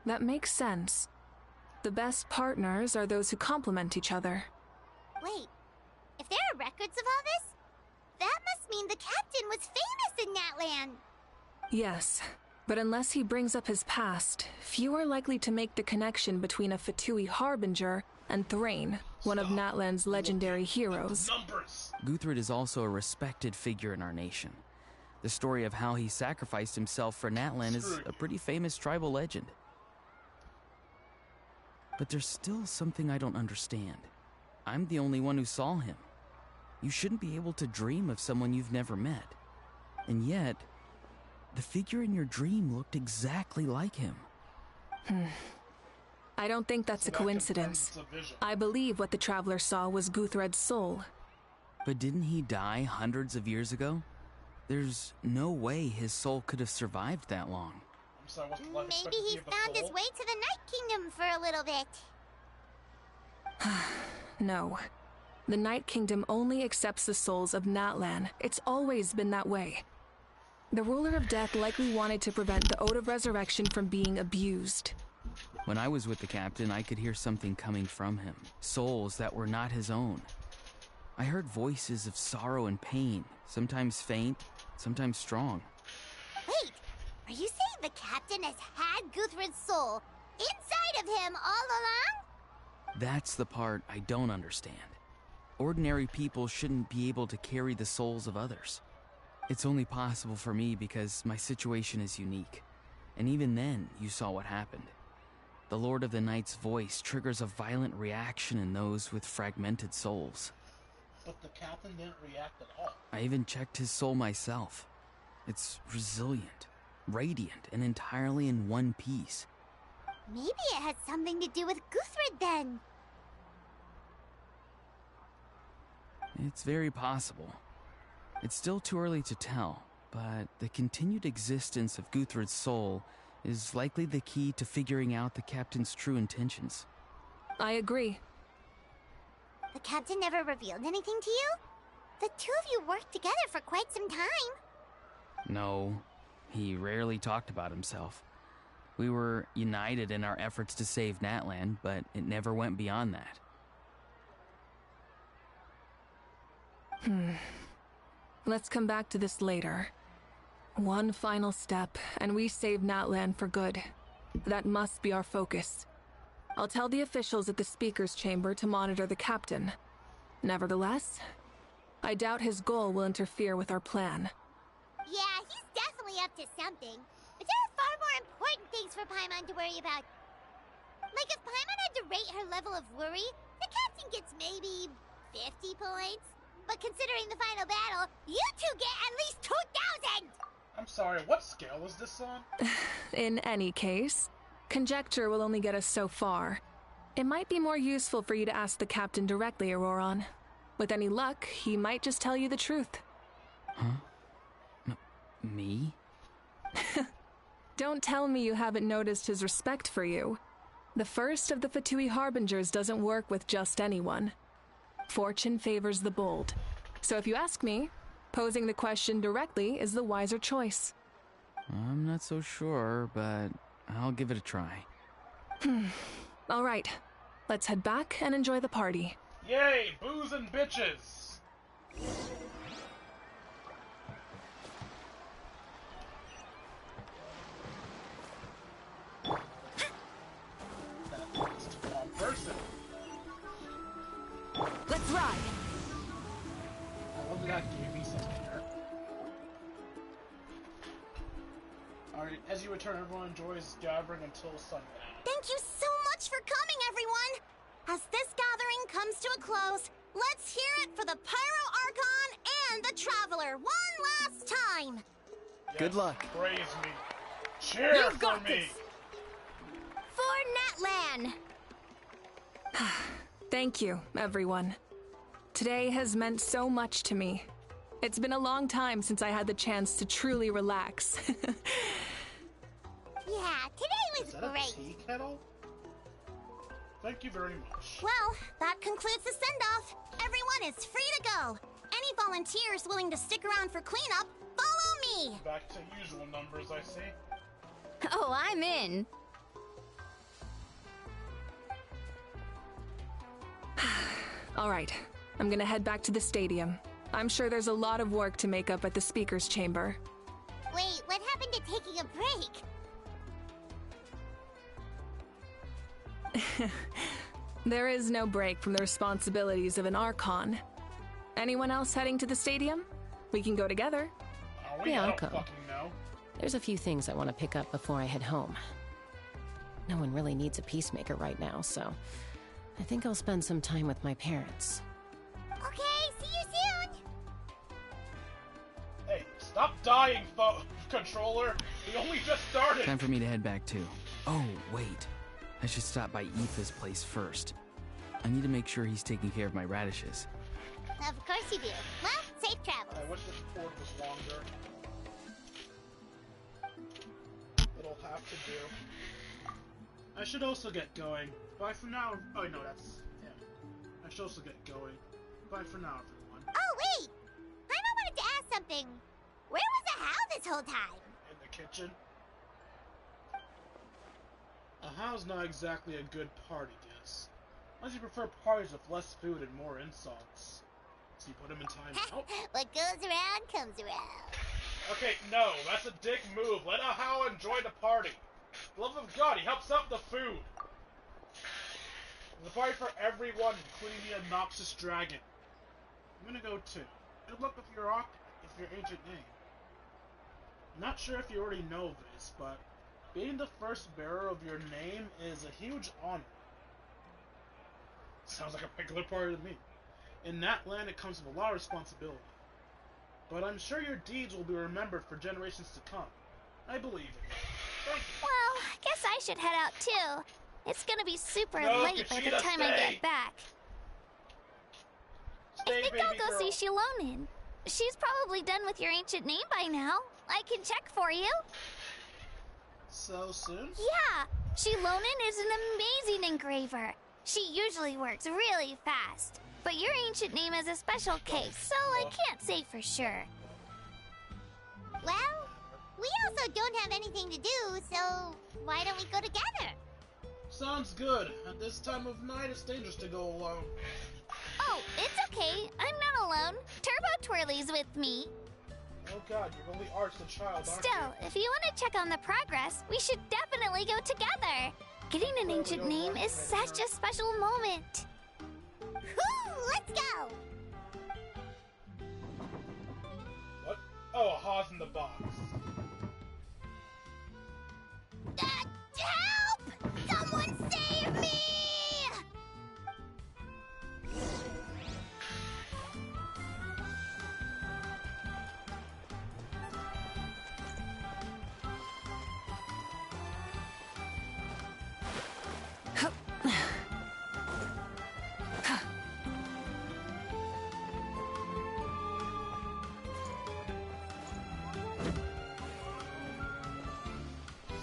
That makes sense. The best partners are those who complement each other. Wait, if there are records of all this, that must mean the captain was famous in Natlan. Yes, but unless he brings up his past, few are likely to make the connection between a Fatui harbinger and Thrain, one of Natlan's legendary heroes. Numbers! Guthred is also a respected figure in our nation. The story of how he sacrificed himself for Natlan is a pretty famous tribal legend. But there's still something I don't understand. I'm the only one who saw him. You shouldn't be able to dream of someone you've never met. And yet, the figure in your dream looked exactly like him. I don't think that's a coincidence. I believe what the Traveler saw was Guthred's soul. But didn't he die hundreds of years ago? There's no way his soul could have survived that long. I'm So what's the life Maybe expectancy he of a found his soul? way to the Night Kingdom for a little bit. No. The Night Kingdom only accepts the souls of Natlan. It's always been that way. The ruler of death likely wanted to prevent the Ode of Resurrection from being abused. When I was with the captain, I could hear something coming from him. Souls that were not his own. I heard voices of sorrow and pain, sometimes faint, sometimes strong. Wait, are you saying the captain has had Guthred's soul inside of him all along? That's the part I don't understand. Ordinary people shouldn't be able to carry the souls of others. It's only possible for me because my situation is unique. And even then, you saw what happened. The Lord of the Night's voice triggers a violent reaction in those with fragmented souls. But the captain didn't react at all. I even checked his soul myself. It's resilient, radiant, and entirely in one piece. Maybe it has something to do with Guthred then. It's very possible. It's still too early to tell, but the continued existence of Guthred's soul is likely the key to figuring out the captain's true intentions. I agree. The captain never revealed anything to you? The two of you worked together for quite some time. No, he rarely talked about himself. We were united in our efforts to save Natlan, but it never went beyond that. Let's come back to this later. One final step, and we save Natlan for good. That must be our focus. I'll tell the officials at the speaker's chamber to monitor the captain. Nevertheless, I doubt his goal will interfere with our plan. Yeah, he's definitely up to something. But there are far more important things for Paimon to worry about. Like if Paimon had to rate her level of worry, the captain gets maybe 50 points. But considering the final battle, you two get at least 2,000! I'm sorry, what scale is this on? In any case, conjecture will only get us so far. It might be more useful for you to ask the captain directly, Auroron. With any luck, he might just tell you the truth. Huh? Me? Don't tell me you haven't noticed his respect for you. The first of the Fatui Harbingers doesn't work with just anyone. Fortune favors the bold. So if you ask me, posing the question directly is the wiser choice. I'm not so sure, but I'll give it a try. All right, let's head back and enjoy the party. Yay, booze and bitches! That's the wrong person. Let's ride! I love that gave me some dinner. Alright, as you return, everyone enjoys gathering until sundown. Thank you so much for coming, everyone! As this gathering comes to a close, let's hear it for the Pyro Archon and the Traveler one last time! Yes, Good luck. Praise me. Cheer You've for got me! this. For Natlan! Thank you, everyone. Today has meant so much to me. It's been a long time since I had the chance to truly relax. Yeah, today was Is that a great! tea kettle? Thank you very much. Well, that concludes the send-off. Everyone is free to go. Any volunteers willing to stick around for cleanup, follow me! Back to usual numbers, I see. Oh, I'm in. All right, I'm gonna head back to the stadium. I'm sure there's a lot of work to make up at the speaker's chamber. Wait, what happened to taking a break? There is no break from the responsibilities of an Archon. Anyone else heading to the stadium? We can go together. Are we? Yeah, I I'll don't come. fucking know. There's a few things I want to pick up before I head home. No one really needs a peacemaker right now, so I think I'll spend some time with my parents. Okay, see you soon! Hey, stop dying, controller! We only just started! Time for me to head back too. Oh, wait. I should stop by Aoife's place first. I need to make sure he's taking care of my radishes. Of course you do. Well, safe travels. I wish this cord was longer. It'll have I should also get going. Bye for now. Oh, no, that's him. I should also get going. Bye for now, everyone. Oh, wait! I wanted to ask something. Where was the How this whole time? In the kitchen. A How's not exactly a good party guest. Unless you prefer parties with less food and more insults. So you put him in timeout. What goes around comes around. Okay, no, that's a dick move. Let a How enjoy the party. For the love of God, he helps out the food. There's a party for everyone, including the obnoxious dragon. I'm gonna go too. Good luck with your ancient name. I'm not sure if you already know this, but being the first bearer of your name is a huge honor. Sounds like a regular party to me. In Natlan, it comes with a lot of responsibility. But I'm sure your deeds will be remembered for generations to come. I believe in you. Thank you. Well, I guess I should head out too. It's gonna be super No, late by the Kuchina, time I stay. get back. Stay, I think baby I'll go girl. see Shilonin. She's probably done with your ancient name by now. I can check for you. So soon? Yeah, Shilonin is an amazing engraver. She usually works really fast. But your ancient name is a special case, so I can't say for sure. Well, we also don't have anything to do, so why don't we go together? Sounds good. At this time of night, it's dangerous to go alone. Oh, it's okay. I'm not alone. Turbo Twirly's with me. Oh God, you really are just a child, aren't Still, if you want to check on the progress, we should definitely go together. Getting an ancient name is such a special moment. Whoo, let's go! What? Oh, a Haw's in the box. Help! Someone save me!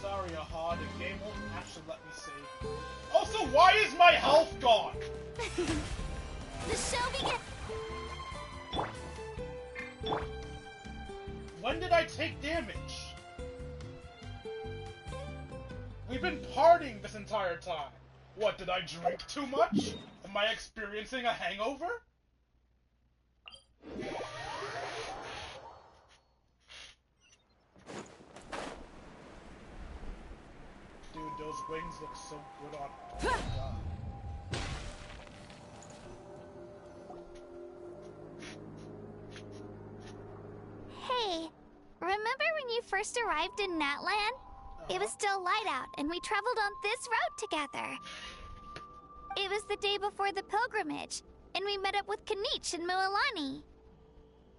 Sorry, Aha, the game won't actually let me save you. Also, why is my health gone? The show begins. When did I take damage? We've been partying this entire time. What, did I drink too much? Am I experiencing a hangover? Dude, those wings look so good on oh my God. Hey, remember when you first arrived in Natlan? It was still light out, and we traveled on this road together. It was the day before the pilgrimage, and we met up with Kanich and Mualani.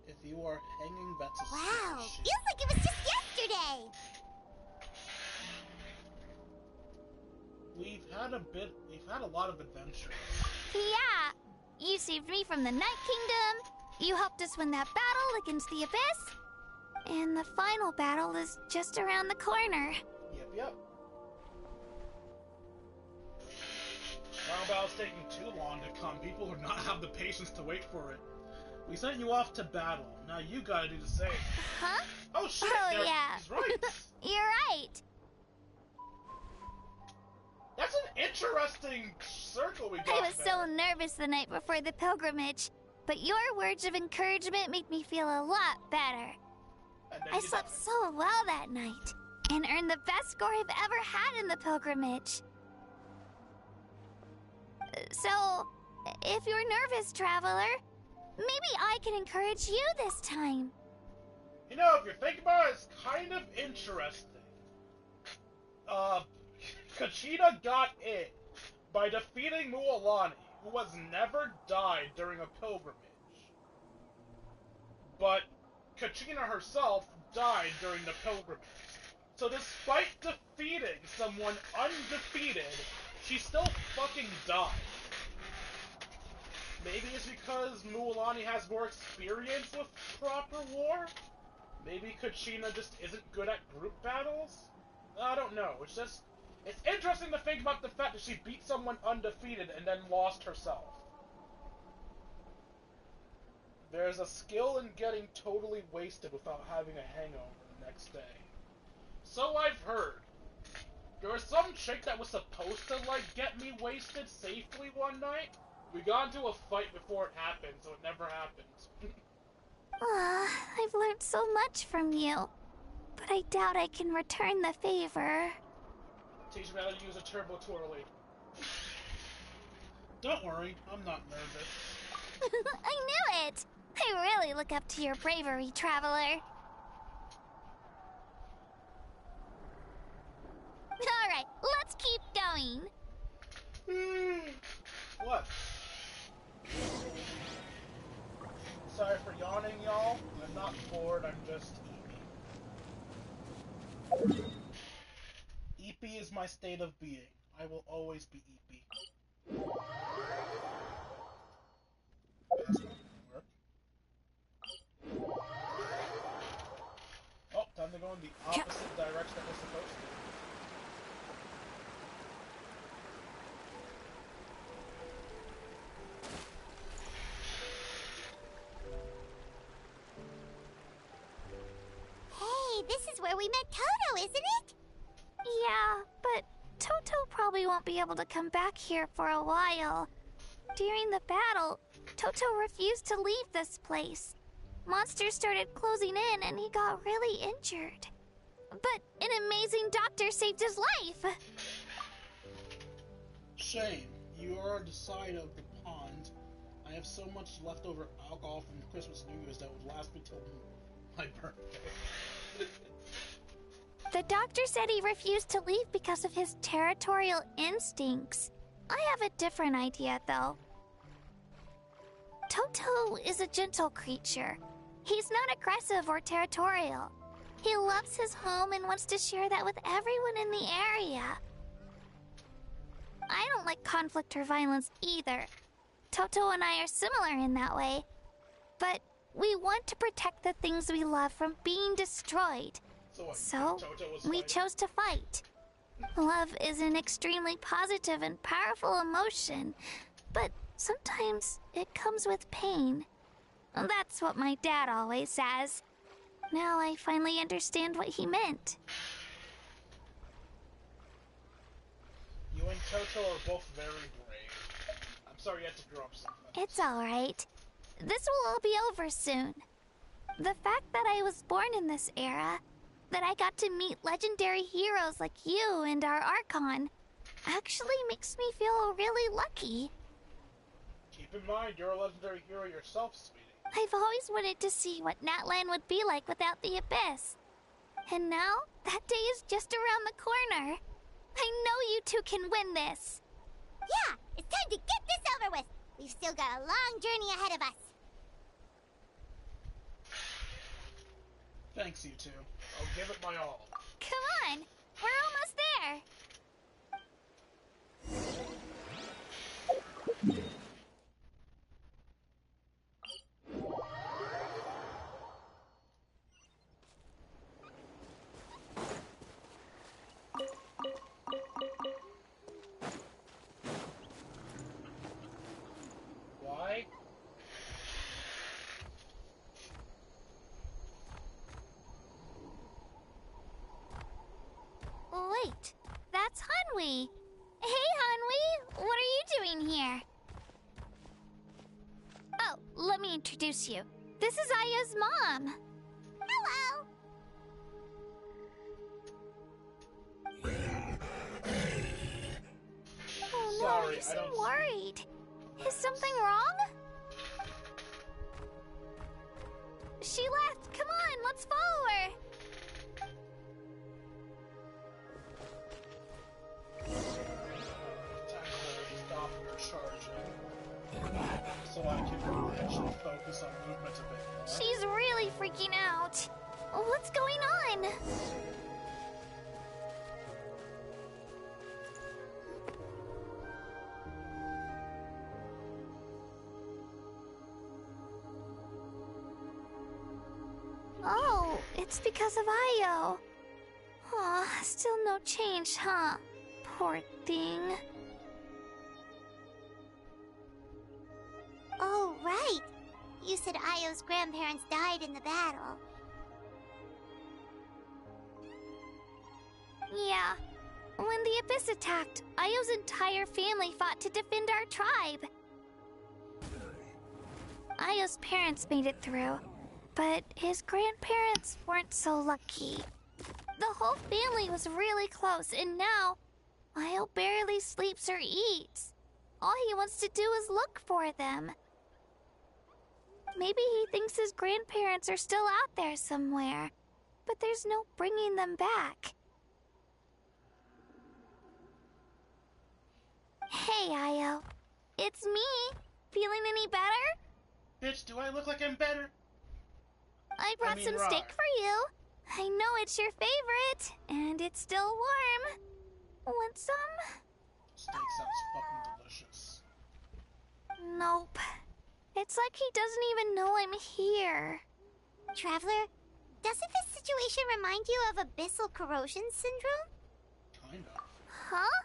If you are hanging, that's a Wow, secret shit. feels like it was just yesterday. We've had a lot of adventures. Yeah, you saved me from the Night Kingdom, you helped us win that battle against the Abyss, and the final battle is just around the corner. Yep. Final battle's taking too long to come. People would not have the patience to wait for it. We sent you off to battle. Now you gotta do the same. Huh? Oh shit! Oh, yeah. He's right. You're right. That's an interesting circle we got I was there. so nervous the night before the pilgrimage, but your words of encouragement made me feel a lot better. And then I you slept died. so well that night, and earned the best score I've ever had in the pilgrimage. So, if you're nervous, traveler, maybe I can encourage you this time. You know, if you think about it, it's kind of interesting. Kachina got in by defeating Mualani, who has never died during a pilgrimage. But Kachina herself died during the pilgrimage. So despite defeating someone undefeated, she still fucking died. Maybe it's because Mualani has more experience with proper war? Maybe Kachina just isn't good at group battles? I don't know. It's just... It's interesting to think about the fact that she beat someone undefeated and then lost herself. There's a skill in getting totally wasted without having a hangover the next day. So I've heard. There was some chick that was supposed to, like, get me wasted safely one night. We got into a fight before it happened, so it never happened. I've learned so much from you, but I doubt I can return the favor. Teach me how to use a turbo twirly. Don't worry, I'm not nervous. I knew it! I really look up to your bravery, Traveler. Alright, let's keep going. What? Sorry for yawning, y'all. I'm not bored, I'm just eepy. Eepy is my state of being. I will always be eepy. That's not gonna work. Oh, time to go in the opposite direction that we're supposed to. Hey, this is where we met Toto, isn't it? Yeah, but Toto probably won't be able to come back here for a while. During the battle, Toto refused to leave this place. Monsters started closing in and he got really injured. But an amazing doctor saved his life! Shame. You are on the side of the pond. I have so much leftover alcohol from Christmas and New Year's that would last me till my birthday. The doctor said he refused to leave because of his territorial instincts. I have a different idea, though. Toto is a gentle creature. He's not aggressive or territorial. He loves his home and wants to share that with everyone in the area. I don't like conflict or violence either. Toto and I are similar in that way. But we want to protect the things we love from being destroyed. So we chose to fight. Love is an extremely positive and powerful emotion, but sometimes it comes with pain. That's what my dad always says. Now I finally understand what he meant. You and Toto are both very brave. I'm sorry you had to grow up so fast. It's alright. This will all be over soon. The fact that I was born in this era, that I got to meet legendary heroes like you and our Archon, actually makes me feel really lucky. Keep in mind, you're a legendary hero yourself, sweetie. I've always wanted to see what Natlan would be like without the Abyss. And now, that day is just around the corner. I know you two can win this. Yeah, it's time to get this over with. We've still got a long journey ahead of us. Thanks, you two. I'll give it my all. Come on, we're almost there. Why? Wait, that's Hanwi. Hey, Hanwi, what are you doing here? Oh, let me introduce you. This is Aya's mom. Hello. Oh no, Sorry, you I seem don't see- worried. Is something wrong? She left. Come on, let's follow her. Time to stop your charging. So I can actually focus on movement a bit more. She's really freaking out. What's going on? Oh, it's because of Io. Aw, Still no change, huh? Poor thing. Oh, right. You said Io's grandparents died in the battle. Yeah. When the Abyss attacked, Io's entire family fought to defend our tribe. Io's parents made it through, but his grandparents weren't so lucky. The whole family was really close, and now Io barely sleeps or eats. All he wants to do is look for them. Maybe he thinks his grandparents are still out there somewhere, but there's no bringing them back. Hey, Io. It's me. Feeling any better? Bitch, do I look like I'm better? I brought some steak for you. I know it's your favorite, and it's still warm. Want some? Steak sounds fucking delicious. Nope. It's like he doesn't even know I'm here. Traveler, doesn't this situation remind you of abyssal corrosion syndrome? Kinda. Huh?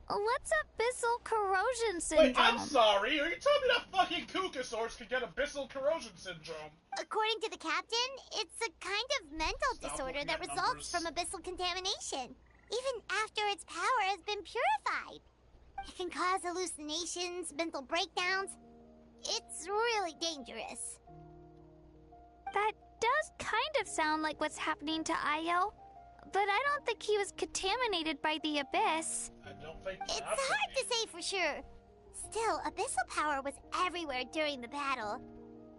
What's abyssal corrosion syndrome? Wait, I'm sorry. Are you telling me that fucking Kukasaurs could get abyssal corrosion syndrome? According to the captain, it's a kind of mental disorder that results from abyssal contamination. Even after its power has been purified. It can cause hallucinations, mental breakdowns. It's really dangerous. That does kind of sound like what's happening to Io. But I don't think he was contaminated by the Abyss. I don't think it's hard to say for sure. Still, abyssal power was everywhere during the battle.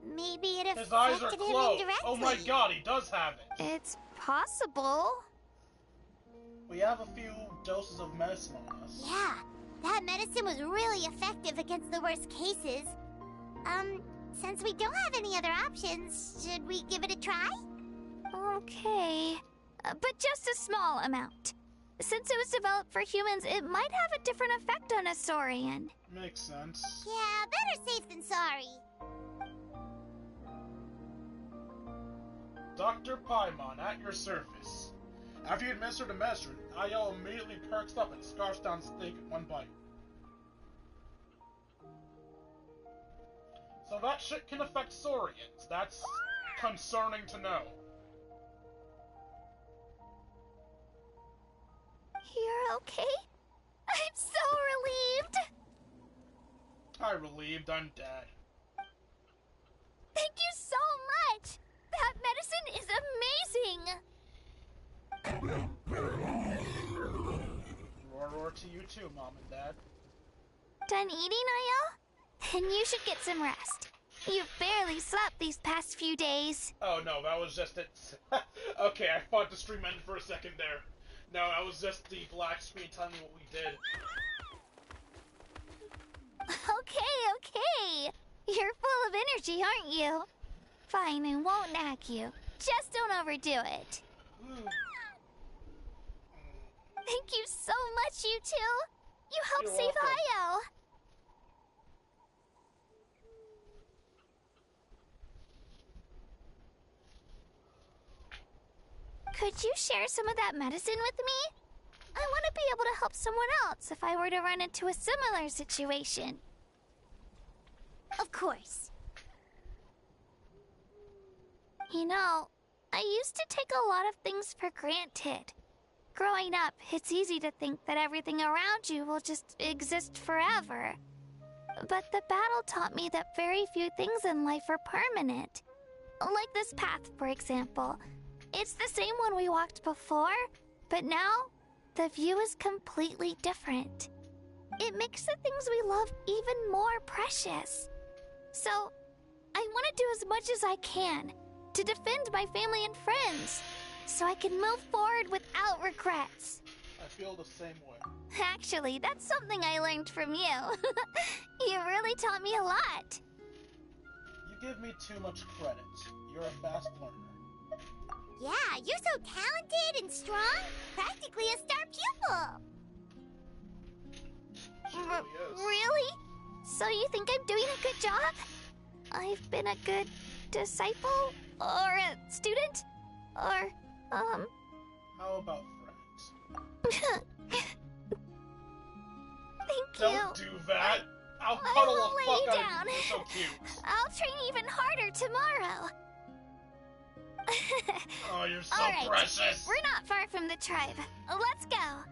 Maybe it affected his eyes are him closed. indirectly. Oh my god, he does have it. It's possible. We have a few doses of medicine on us. Yeah, that medicine was really effective against the worst cases. Since we don't have any other options, should we give it a try? Okay. But just a small amount. Since it was developed for humans, it might have a different effect on a Saurian. Makes sense. Yeah, better safe than sorry. Dr. Paimon, at your service. After you administer the medicine, Io immediately perks up and scarfs down steak in one bite. So that shit can affect Saurians. That's concerning to know. You're okay? I'm so relieved! I'm relieved I'm dead. Thank you so much! That medicine is amazing! Roar to you too, Mom and Dad. Done eating, Io? Then you should get some rest. You've barely slept these past few days. Oh no, that was just it. Okay, I thought the stream ended for a second there. No, that was just the black screen telling me what we did. Okay. You're full of energy, aren't you? Fine, I won't nag you. Just don't overdo it. Thank you so much, you two. You helped You're save welcome. Io. Could you share some of that medicine with me? I want to be able to help someone else if I were to run into a similar situation. Of course. You know, I used to take a lot of things for granted. Growing up, it's easy to think that everything around you will just exist forever. But the battle taught me that very few things in life are permanent. Like this path, for example. It's the same one we walked before, but now the view is completely different. It makes the things we love even more precious. So, I want to do as much as I can to defend my family and friends, so I can move forward without regrets. I feel the same way. Actually, that's something I learned from you. You really taught me a lot. You give me too much credit. You're a fast learner. Yeah, you're so talented and strong. Practically a star pupil. She really is. Really? So you think I'm doing a good job? I've been a good disciple? Or a student? Or, How about friend? Thank you. Don't do that. I'll I cuddle will the lay fuck you out down. of you. You're so cute. I'll train even harder tomorrow. Oh, you're so All right. precious. We're not far from the tribe. Let's go.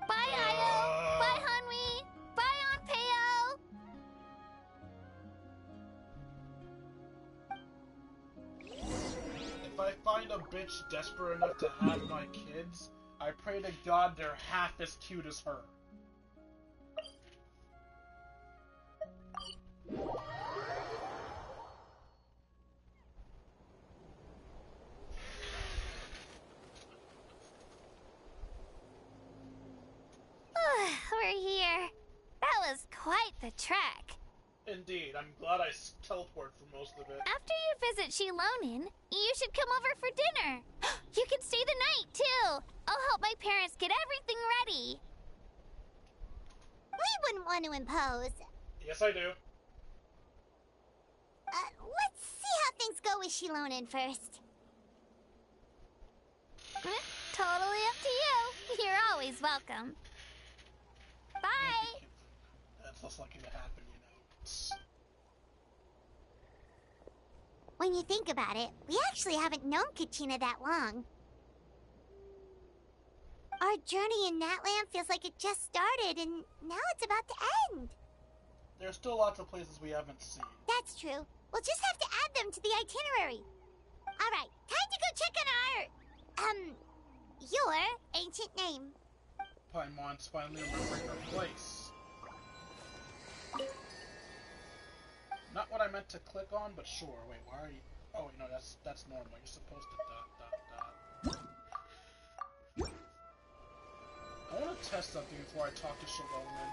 Bye, Io. Bye, Hanwi. Bye, Anpeo. If I find a bitch desperate enough to have my kids, I pray to God they're half as cute as her. We're here. That was quite the trek. Indeed, I'm glad I teleported for most of it. After you visit Shilonin, you should come over for dinner. You can stay the night, too. I'll help my parents get everything ready. We wouldn't want to impose. Yes, I do. Let's see how things go with Shilonin first. Totally up to you. You're always welcome. Bye. That's less likely to happen, you know. When you think about it, we actually haven't known Kachina that long. Our journey in Natlan feels like it just started, and now it's about to end. There's still lots of places we haven't seen. That's true. We'll just have to add them to the itinerary. Alright, time to go check on our... your ancient name. Paimon's finally remembering her place. Not what I meant to click on, but sure. Wait, why are you... Oh, wait, no, that's normal. You're supposed to dot. I want to test something before I talk to Shilonin.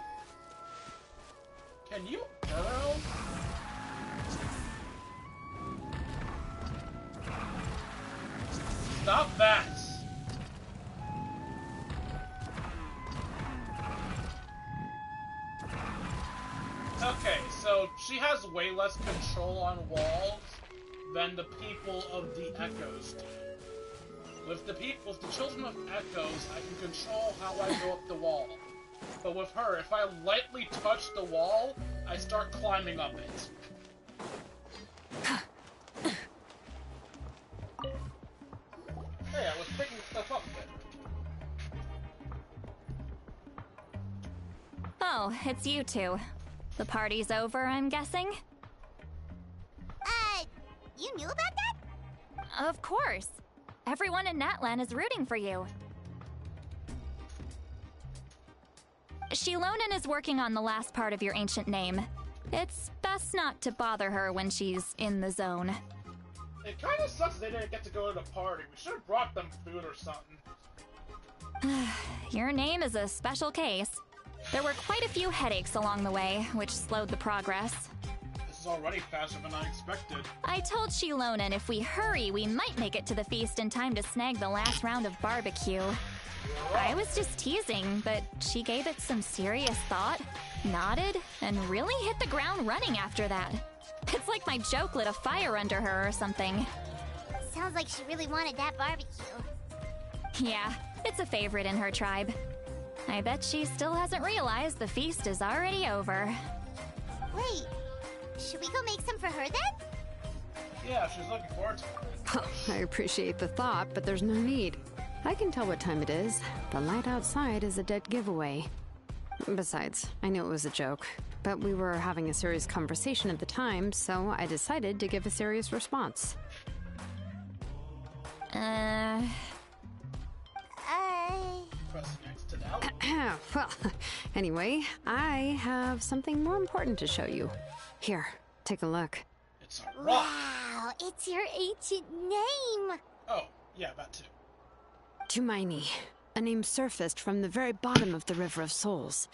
Can you burrow? Stop that! Okay, so she has way less control on walls than the people of the Echoes do. With the children of Echoes, I can control how I go up the wall. But with her, if I lightly touch the wall, I start climbing up it. Hey, I was picking stuff up there. Oh, it's you two. The party's over, I'm guessing? You knew about that? Of course. Everyone in Natlan is rooting for you. Shilonin is working on the last part of your ancient name. It's best not to bother her when she's in the zone. It kind of sucks they didn't get to go to the party. We should have brought them food or something. Your name is a special case. There were quite a few headaches along the way, which slowed the progress. This is already faster than I expected. I told Shilonin if we hurry, we might make it to the feast in time to snag the last round of barbecue. I was just teasing, but she gave it some serious thought, nodded, and really hit the ground running after that. It's like my joke lit a fire under her or something. Sounds like she really wanted that barbecue. Yeah, it's a favorite in her tribe. I bet she still hasn't realized the feast is already over. Wait, should we go make some for her then? Yeah, she's looking forward to it. Oh, I appreciate the thought, but there's no need. I can tell what time it is. The light outside is a dead giveaway. Besides, I knew it was a joke, but we were having a serious conversation at the time, so I decided to give a serious response. Press next to that. Well, anyway, I have something more important to show you. Here, take a look. It's a rock. Wow, it's your ancient name. Oh, yeah, that too. Tumaini, a name surfaced from the very bottom of the River of Souls.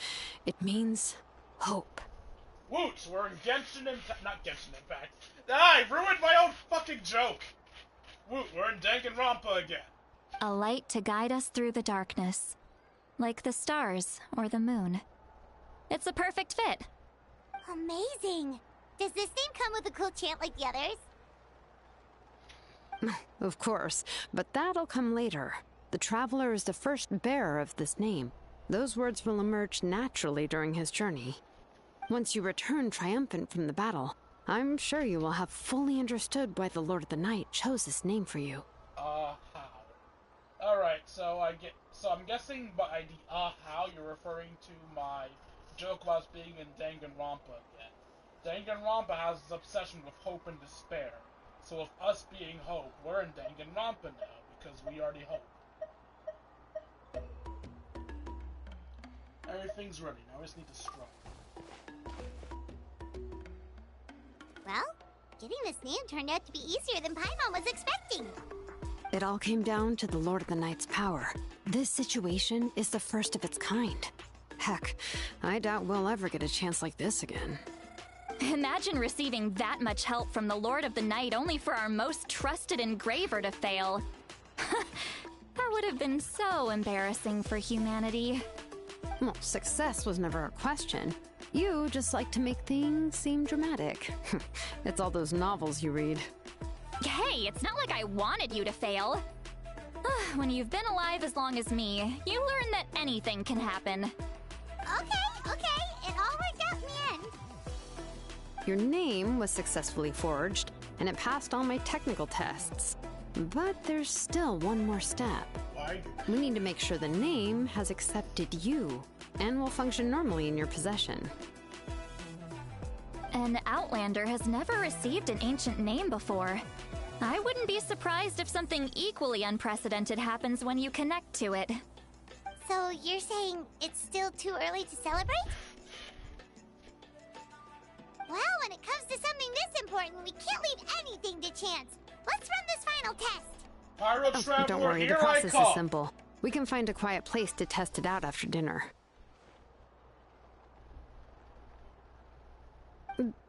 It means hope. Woot, we're in Genshin not Genshin Impact. I ruined my own fucking joke. Woot, we're in Danganronpa again. A light to guide us through the darkness. Like the stars or the moon. It's a perfect fit. Amazing. Does this name come with a cool chant like the others? Of course, but that'll come later. The Traveler is the first bearer of this name. Those words will emerge naturally during his journey. Once you return triumphant from the battle, I'm sure you will have fully understood why the Lord of the Night chose this name for you. How? Alright, so I'm guessing by the how you're referring to my joke about us being in Danganronpa again. Danganronpa has this obsession with hope and despair. So with us being hope, we're in Danganronpa now, because we already hope. Everything's ready, now we just need to struggle. Well, getting this name turned out to be easier than Paimon was expecting. It all came down to the Lord of the Night's power. This situation is the first of its kind. Heck, I doubt we'll ever get a chance like this again. Imagine receiving that much help from the Lord of the Night only for our most trusted engraver to fail. That would have been so embarrassing for humanity. Well, success was never a question. You just like to make things seem dramatic. It's all those novels you read. Hey, it's not like I wanted you to fail. When you've been alive as long as me, you learn that anything can happen. Okay, it all worked out in the end. Your name was successfully forged, and it passed all my technical tests. But there's still one more step. Why? We need to make sure the name has accepted you, and will function normally in your possession. An Outlander has never received an ancient name before. I wouldn't be surprised if something equally unprecedented happens when you connect to it. So you're saying it's still too early to celebrate? Well, when it comes to something this important, we can't leave anything to chance. Let's run this final test. Pyro Traveler, Don't worry, the here I process come. is simple. We can find a quiet place to test it out after dinner.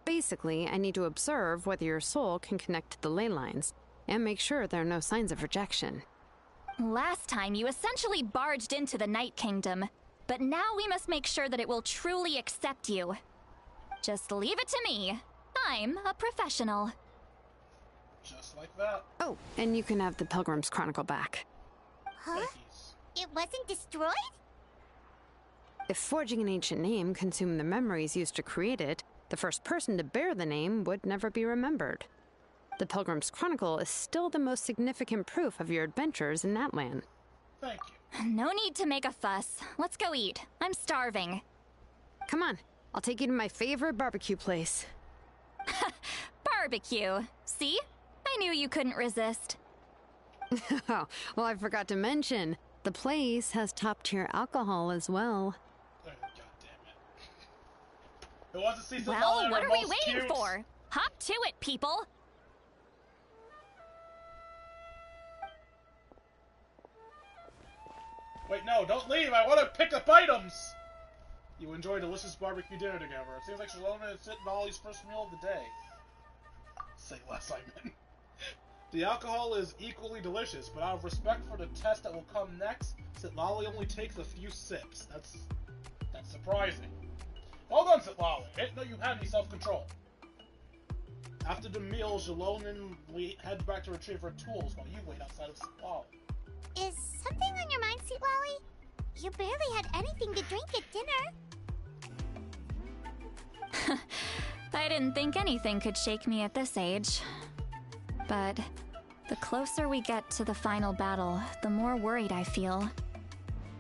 Basically, I need to observe whether your soul can connect to the ley lines, and make sure there are no signs of rejection. Last time, you essentially barged into the Night Kingdom, but now we must make sure that it will truly accept you. Just leave it to me. I'm a professional. Just like that. Oh, and you can have the Pilgrim's Chronicle back. Huh? Thankies. It wasn't destroyed? If forging an ancient name consumed the memories used to create it, the first person to bear the name would never be remembered. The Pilgrim's Chronicle is still the most significant proof of your adventures in Natlan. Thank you. No need to make a fuss. Let's go eat. I'm starving. Come on, I'll take you to my favorite barbecue place. Barbecue. See? I knew you couldn't resist. Oh, well, I forgot to mention, the place has top-tier alcohol as well. God damn it. Who wants to see some Well, what are we waiting for? Hop to it, people! Wait, no, don't leave. I want to pick up items. You enjoy a delicious barbecue dinner together. It seems like Shalona is sitting Ollie's first meal of the day. Say less, I meant. The alcohol is equally delicious, but out of respect for the test that will come next, Sitlali only takes a few sips. That's surprising. Well done, Sitlali. I didn't know you had any self-control. After the meal, Jalonin heads back to retrieve her tools while you wait outside of Sitlali. Is something on your mind, Sweet Lolly? You barely had anything to drink at dinner. I didn't think anything could shake me at this age. But the closer we get to the final battle, the more worried I feel.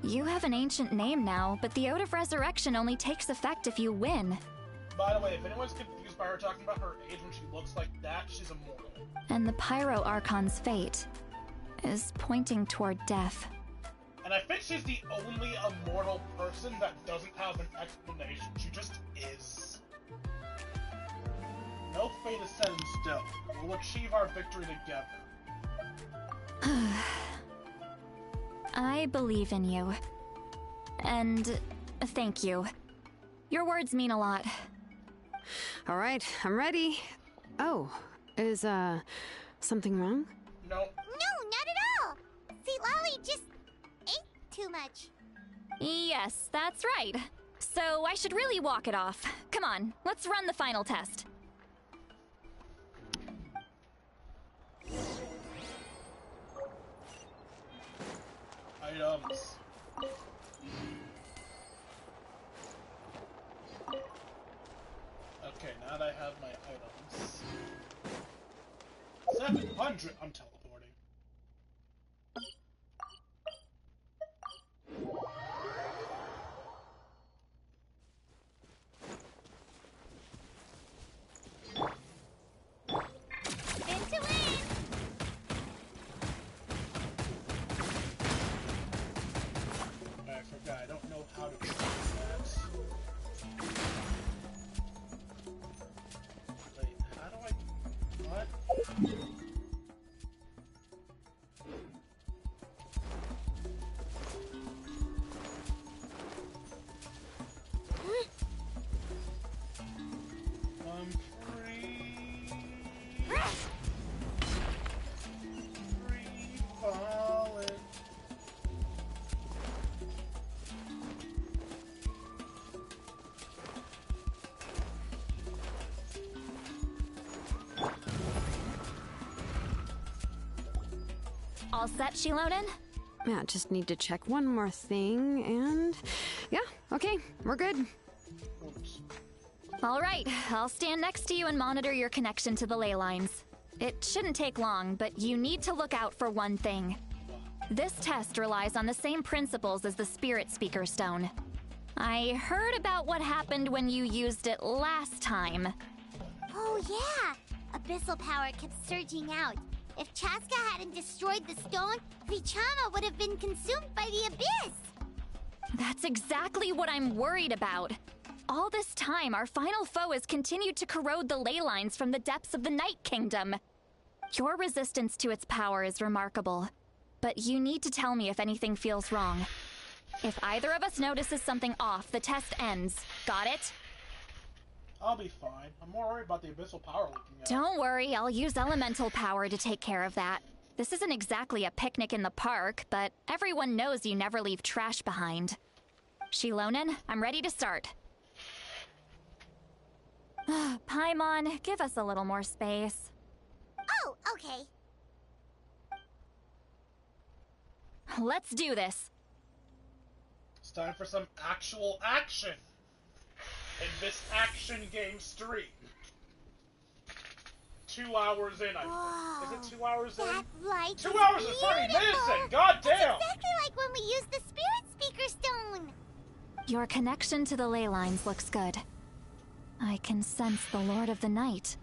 You have an ancient name now, but the Oath of Resurrection only takes effect if you win. By the way, if anyone's confused by her talking about her age when she looks like that, she's immortal. And the Pyro Archon's fate is pointing toward death. And I think she's the only immortal person that doesn't have an explanation. She just is. No fate is set in stone. We'll achieve our victory together. I believe in you. And thank you. Your words mean a lot. All right, I'm ready. Oh, is, something wrong? No. No, not at all. Sweet Lolly just ate too much. Yes, that's right. So I should really walk it off. Come on, let's run the final test. items. Okay, now that I have my items. 700! I'm teleporting. I forgot, I don't know how to do that. Wait, how do I... What? I'm free. Free falling. All set, Shilonen? Yeah, just need to check one more thing, and... Yeah, okay, we're good. Oops. All right, I'll stand next to you and monitor your connection to the ley lines. It shouldn't take long, but you need to look out for one thing. This test relies on the same principles as the Spirit Speaker Stone. I heard about what happened when you used it last time. Oh yeah! Abyssal power kept surging out. If Chaska hadn't destroyed the stone, Vichama would have been consumed by the abyss! That's exactly what I'm worried about. All this time, our final foe has continued to corrode the ley lines from the depths of the Night Kingdom. Your resistance to its power is remarkable, but you need to tell me if anything feels wrong. If either of us notices something off, the test ends. Got it? I'll be fine. I'm more worried about the abyssal power leaking out. Don't worry, I'll use elemental power to take care of that. This isn't exactly a picnic in the park, but everyone knows you never leave trash behind. Shilonen, I'm ready to start. Paimon, give us a little more space. Oh, okay. Let's do this. It's time for some actual action in this action game stream. 2 hours in, I think. Is it 2 hours in? That light 2 is hours and 30 minutes beautiful. in! God damn! It's exactly like when we used the Spirit Speaker Stone! Your connection to the ley lines looks good. I can sense the Lord of the Night.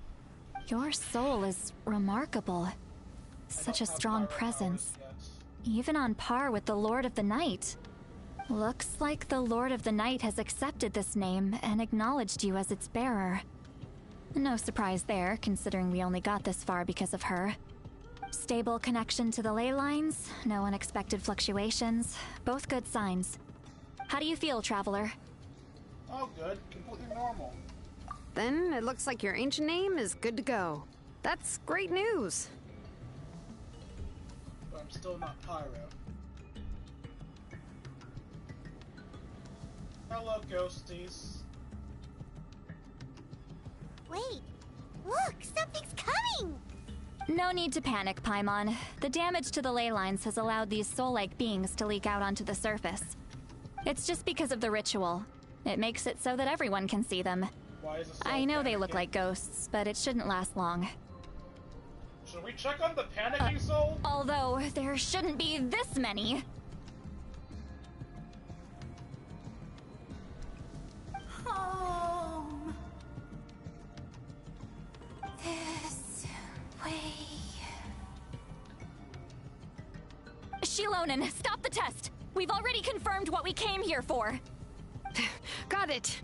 Your soul is remarkable. Such a strong presence. Even on par with the Lord of the Night. Looks like the Lord of the Night has accepted this name and acknowledged you as its bearer. No surprise there, considering we only got this far because of her. Stable connection to the ley lines, no unexpected fluctuations, both good signs. How do you feel, Traveler? Oh, good. Completely normal. Then it looks like your ancient name is good to go. That's great news. But I'm still not Pyro. Hello, ghosties. Wait, look, something's coming! No need to panic, Paimon. The damage to the ley lines has allowed these soul-like beings to leak out onto the surface. It's just because of the ritual. It makes it so that everyone can see them. Why is the soul I know they panicking? look like ghosts, but it shouldn't last long. Should we check on the panicking soul? Although, there shouldn't be this many. Home. This way. Shilonen, stop the test! We've already confirmed what we came here for. Got it.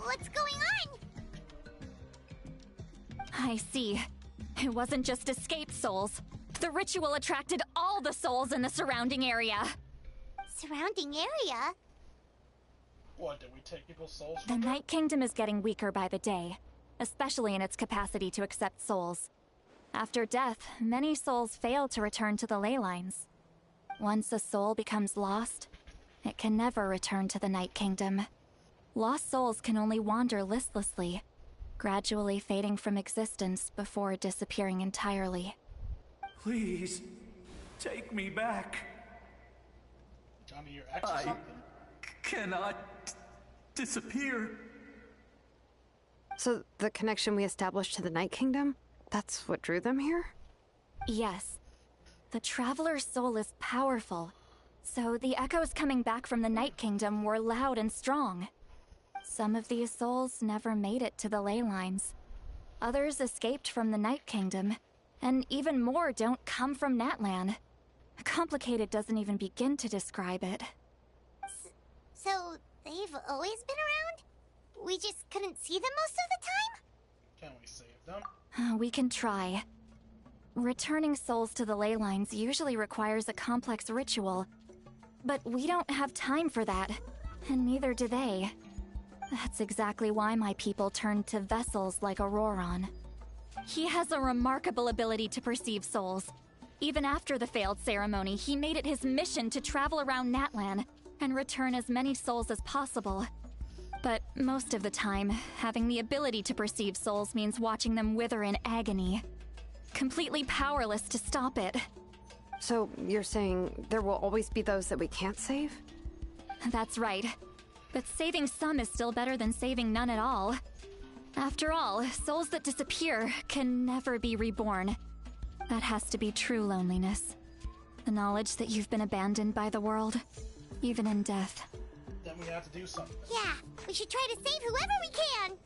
What's going on? I see. It wasn't just escaped souls. The ritual attracted all the souls in the surrounding area. Surrounding area? What, did we take people's souls The from them? Night Kingdom is getting weaker by the day, especially in its capacity to accept souls. After death, many souls fail to return to the ley lines. Once a soul becomes lost, it can never return to the Night Kingdom. Lost souls can only wander listlessly, gradually fading from existence before disappearing entirely. Please, Take me back. Johnny, your ex or something? Cannot disappear. So, the connection we established to the Night Kingdom? That's what drew them here? Yes. The Traveler's soul is powerful, so the echoes coming back from the Night Kingdom were loud and strong. Some of these souls never made it to the ley lines. Others escaped from the Night Kingdom, and even more don't come from Natlan. Complicated doesn't even begin to describe it. So, they've always been around? We just couldn't see them most of the time? Can we save them? We can try. Returning souls to the ley lines usually requires a complex ritual, but we don't have time for that, and neither do they. That's exactly why my people turned to vessels like Auroron. He has a remarkable ability to perceive souls. Even after the failed ceremony, he made it his mission to travel around Natlan and return as many souls as possible. But most of the time, having the ability to perceive souls means watching them wither in agony. Completely powerless to stop it. So, you're saying there will always be those that we can't save? That's right. But saving some is still better than saving none at all. After all, souls that disappear can never be reborn. That has to be true loneliness. The knowledge that you've been abandoned by the world, even in death. Then we have to do something. Yeah, we should try to save whoever we can!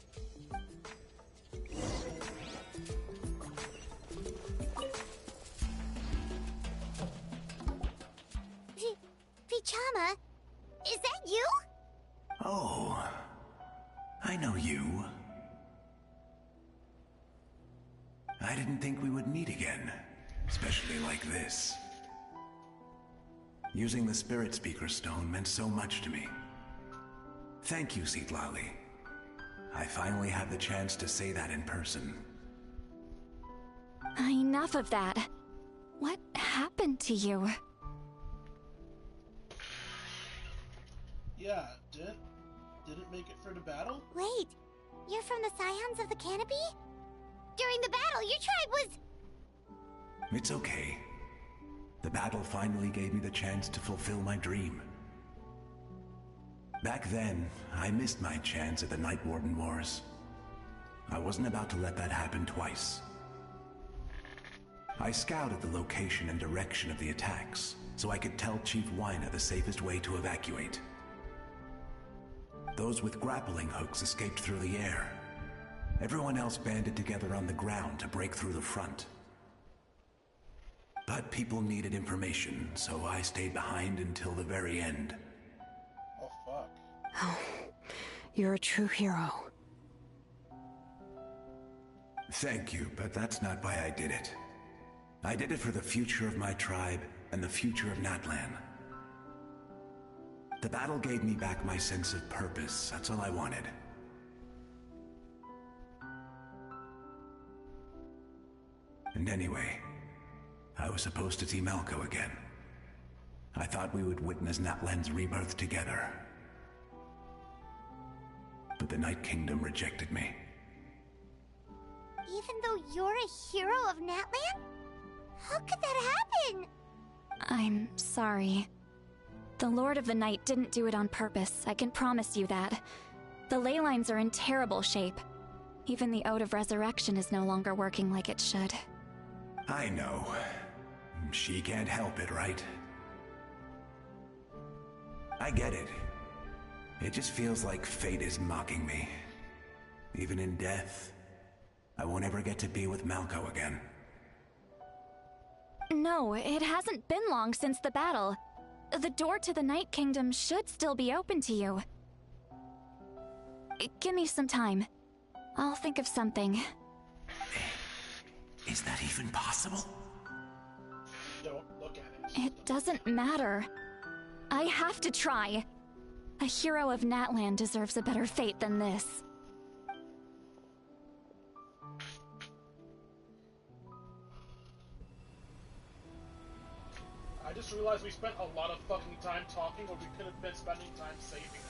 Vichama, is that you? Oh, I know you. I didn't think we would meet again, especially like this. Using the Spirit Speaker Stone meant so much to me. Thank you, Citlali. I finally had the chance to say that in person. Enough of that. What happened to you? Yeah, didn't make it for the battle? Wait, you're from the Scions of the Canopy? During the battle, your tribe was... It's okay. The battle finally gave me the chance to fulfill my dream. Back then, I missed my chance at the Night Warden Wars. I wasn't about to let that happen twice. I scouted the location and direction of the attacks, so I could tell Chief Wyna the safest way to evacuate. Those with grappling hooks escaped through the air. Everyone else banded together on the ground to break through the front. But people needed information, so I stayed behind until the very end. Oh, fuck. Oh, you're a true hero. Thank you, but that's not why I did it. I did it for the future of my tribe and the future of Natlan. The battle gave me back my sense of purpose. That's all I wanted. And anyway, I was supposed to see Malco again. I thought we would witness Natlan's rebirth together. But the Night Kingdom rejected me. Even though you're a hero of Natlan? How could that happen? I'm sorry. The Lord of the Night didn't do it on purpose, I can promise you that. The ley lines are in terrible shape. Even the Ode of Resurrection is no longer working like it should. I know. She can't help it, right? I get it. It just feels like fate is mocking me. Even in death, I won't ever get to be with Malco again. No, it hasn't been long since the battle. The door to the Night Kingdom should still be open to you. Give me some time. I'll think of something. Is that even possible? Don't look at it. It doesn't matter. I have to try. A hero of Natlan deserves a better fate than this. I just realized we spent a lot of fucking time talking when we could have been spending time saving them.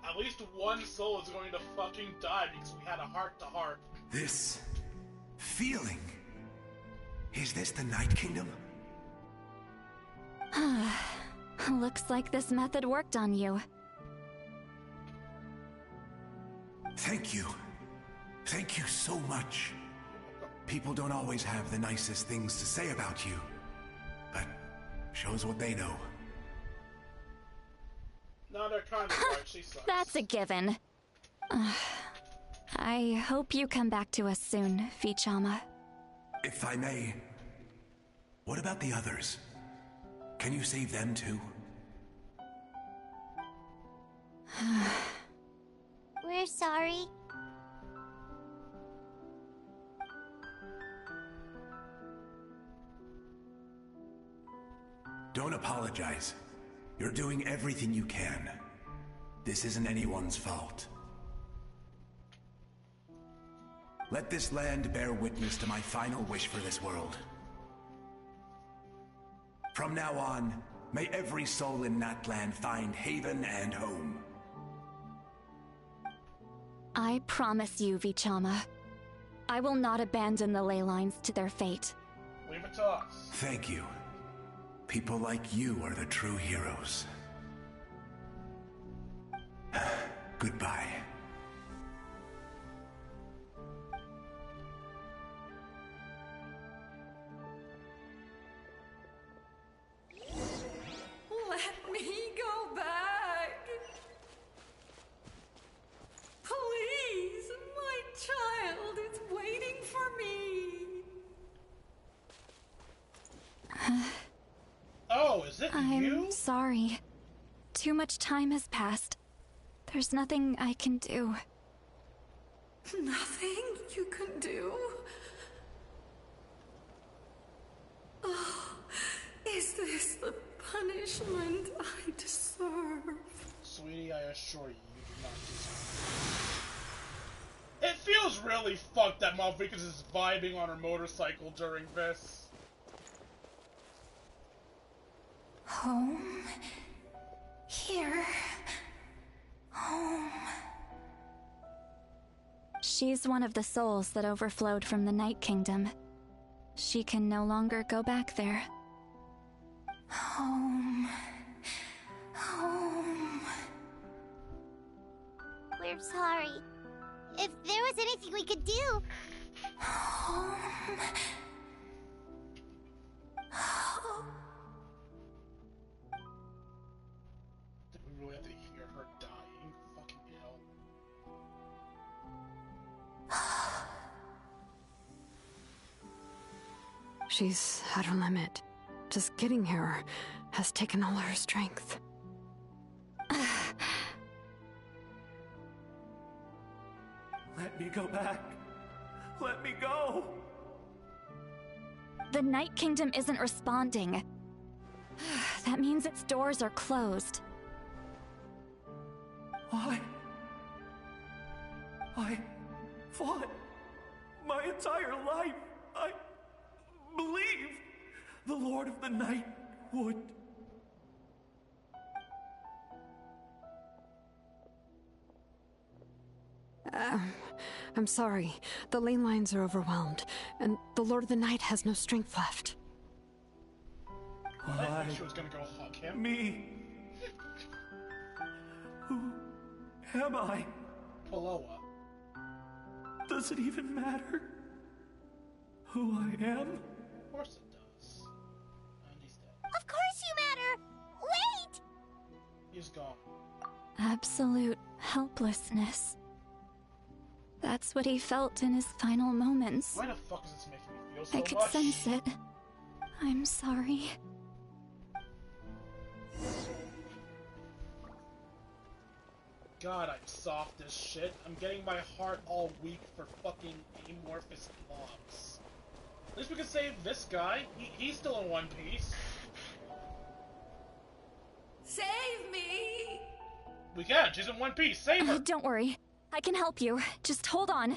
At least one soul is going to fucking die because we had a heart-to-heart. This feeling. Is this the Night Kingdom? Looks like this method worked on you. Thank you. Thank you so much. People don't always have the nicest things to say about you, but shows what they know. No, they're kind of right. She sucks. That's a given. I hope you come back to us soon, Vichama. If I may, what about the others? Can you save them too? We're sorry. Don't apologize. You're doing everything you can. This isn't anyone's fault. Let this land bear witness to my final wish for this world. From now on, may every soul in Natlan find haven and home. I promise you, Vichama. I will not abandon the ley lines to their fate. Leave it to us. Thank you. People like you are the true heroes. Goodbye. Let me go back. Please, my child is waiting for me. Oh, is it you? I'm sorry. Too much time has passed. There's nothing I can do. Nothing you can do? Oh, is this the punishment I deserve? Sweetie, I assure you, you do not deserve it. It feels really fucked that Malvikas is vibing on her motorcycle during this. Home. Here. Home. She's one of the souls that overflowed from the Night Kingdom. She can no longer go back there. Home. Home. We're sorry. If there was anything we could do... Home. Did we really have to hear her dying? Fucking hell. She's at her limit. Just getting here has taken all her strength. Let me go back. Let me go. The Night Kingdom isn't responding. That means its doors are closed. I fought my entire life. I believed the Lord of the Night would. I'm sorry. The ley lines are overwhelmed, and the Lord of the Night has no strength left. I think she was gonna go hug him. Me. Who am I? Paloa. Does it even matter who I am? Of course it does. And he's dead. Of course you matter! Wait! He's gone. Absolute helplessness. That's what he felt in his final moments. Why the fuck is this making me feel so I could much? sense it. I'm sorry. God, I'm soft as shit. I'm getting my heart all weak for fucking amorphous blobs. At least we can save this guy. He's still in one piece. Save me! We can. She's in one piece. Save her. Don't worry. I can help you. Just hold on.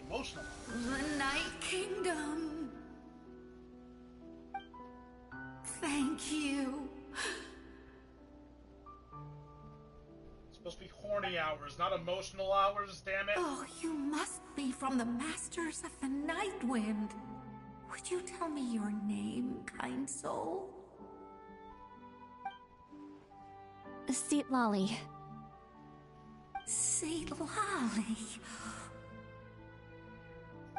Emotional. The Night Kingdom. Thank you. Supposed to be horny hours, not emotional hours, damn it. Oh, you must be from the Masters of the Night Wind. Would you tell me your name, kind soul? Seatlolly. Seatlolly.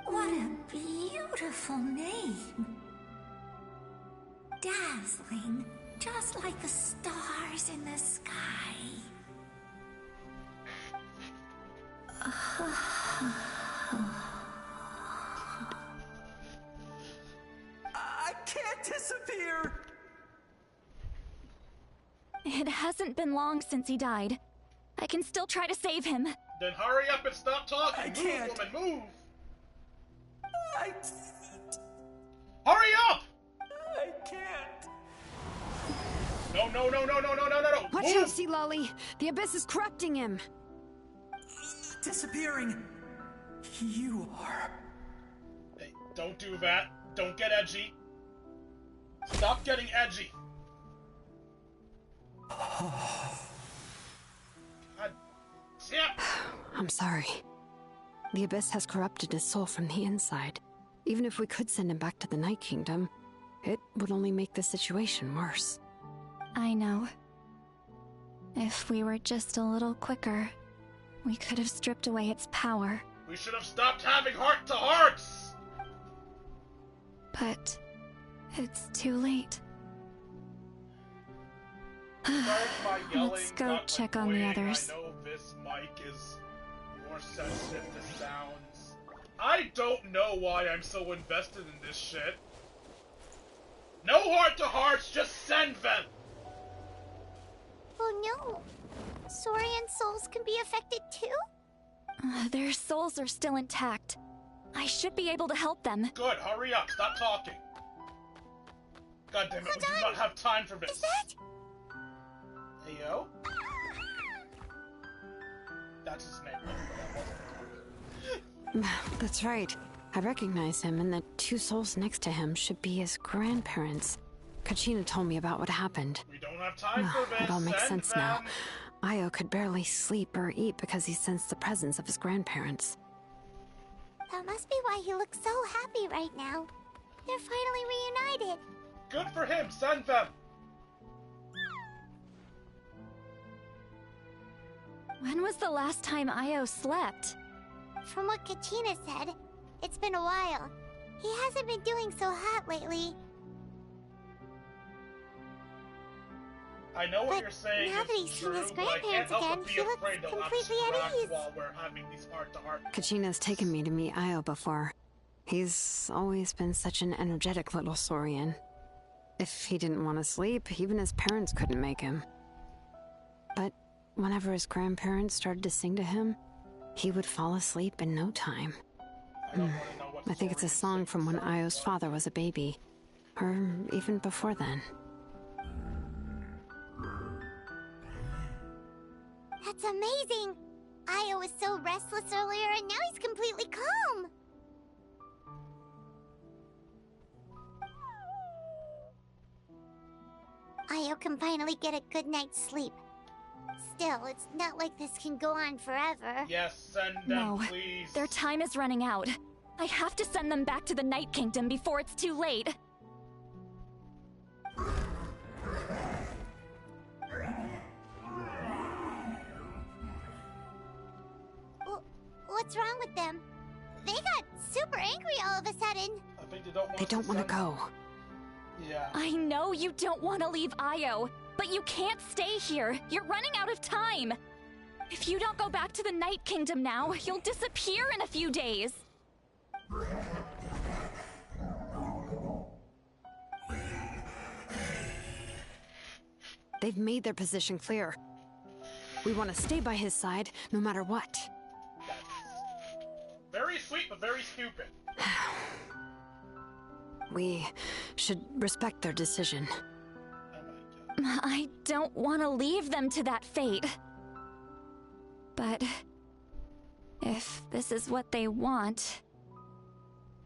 What a beautiful name. Dazzling, just like the stars in the sky. I can't disappear! It hasn't been long since he died. I can still try to save him. Then hurry up and stop talking. I can't. Move, woman, move. I Hurry up! can't. No. Watch Move. out, Seatlolly! The Abyss is corrupting him! Disappearing. You are. Hey, don't do that. Don't get edgy. Stop getting edgy. God damn. I'm sorry. The Abyss has corrupted his soul from the inside. Even if we could send him back to the Night Kingdom, it would only make the situation worse. I know. If we were just a little quicker, we could have stripped away its power. We should have stopped having heart-to-hearts! But it's too late. Sorry for my yelling, Let's go not check my on the annoying. others. I know this mic is more sensitive to sounds. I don't know why I'm so invested in this shit. No heart-to-hearts, just send them! Oh no. Saurian souls can be affected too? Their souls are still intact. I should be able to help them. Good, hurry up, stop talking. God damn it, we do not have time for this. Is that? Hey, yo? That's his name. That wasn't. That's right. I recognize him, and the two souls next to him should be his grandparents. Kachina told me about what happened. We don't have time for this. It all makes Send sense now. them. Io could barely sleep or eat because he sensed the presence of his grandparents. That must be why he looks so happy right now. They're finally reunited. Good for him, send them. When was the last time Io slept? From what Kachina said, it's been a while. He hasn't been doing so hot lately. I know what But you're saying now that is he's seen true, his but I can't grandparents help again, but be he looks afraid they'll have completely at scraps ease. while we're having these heart-to-heart. Kachina's taken me to meet Io before. He's always been such an energetic little Saurian. If he didn't want to sleep, even his parents couldn't make him. But whenever his grandparents started to sing to him, he would fall asleep in no time. I think it's a song from when Io's father was a baby. Or even before then. That's amazing! Io was so restless earlier and now he's completely calm! Io can finally get a good night's sleep. Still, it's not like this can go on forever. Yes, send them, No, please. their time is running out. I have to send them back to the Night Kingdom before it's too late. What's wrong with them? They got super angry all of a sudden. I think they They don't want to go. Yeah. I know you don't want to leave Io, but you can't stay here. You're running out of time. If you don't go back to the Night Kingdom now, you'll disappear in a few days. They've made their position clear. We want to stay by his side, no matter what. Very sweet, but very stupid. We should respect their decision. I don't want to leave them to that fate. But if this is what they want,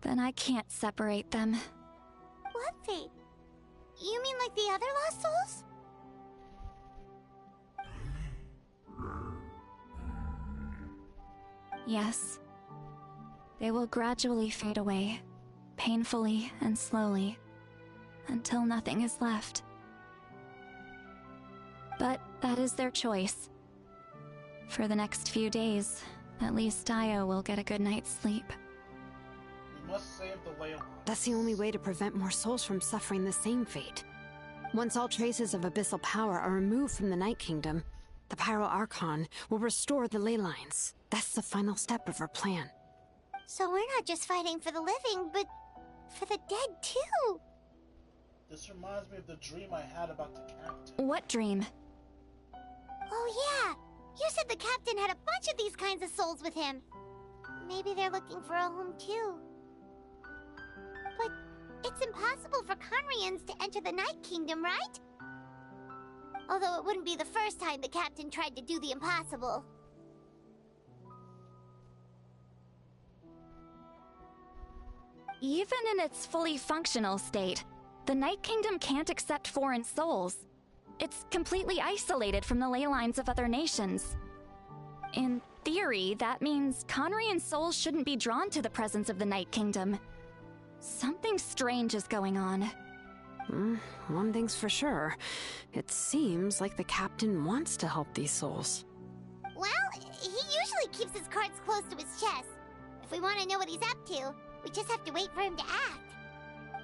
then I can't separate them. What fate? You mean like the other lost souls? Yes. They will gradually fade away, painfully and slowly, until nothing is left. But that is their choice. For the next few days, at least Io will get a good night's sleep. We must save the ley lines. That's the only way to prevent more souls from suffering the same fate. Once all traces of abyssal power are removed from the Night Kingdom, the Pyro Archon will restore the ley lines. That's the final step of our plan. So we're not just fighting for the living, but for the dead too. This reminds me of the dream I had about the captain. What dream? Oh yeah, you said the captain had a bunch of these kinds of souls with him. Maybe they're looking for a home too. But it's impossible for Conrians to enter the Night Kingdom, right? Although it wouldn't be the first time the captain tried to do the impossible. Even in its fully functional state, the Night Kingdom can't accept foreign souls. It's completely isolated from the ley lines of other nations. In theory, that means Conrian souls shouldn't be drawn to the presence of the Night Kingdom. Something strange is going on. One thing's for sure. It seems like the captain wants to help these souls. Well, he usually keeps his cards close to his chest. If we want to know what he's up to, we just have to wait for him to act.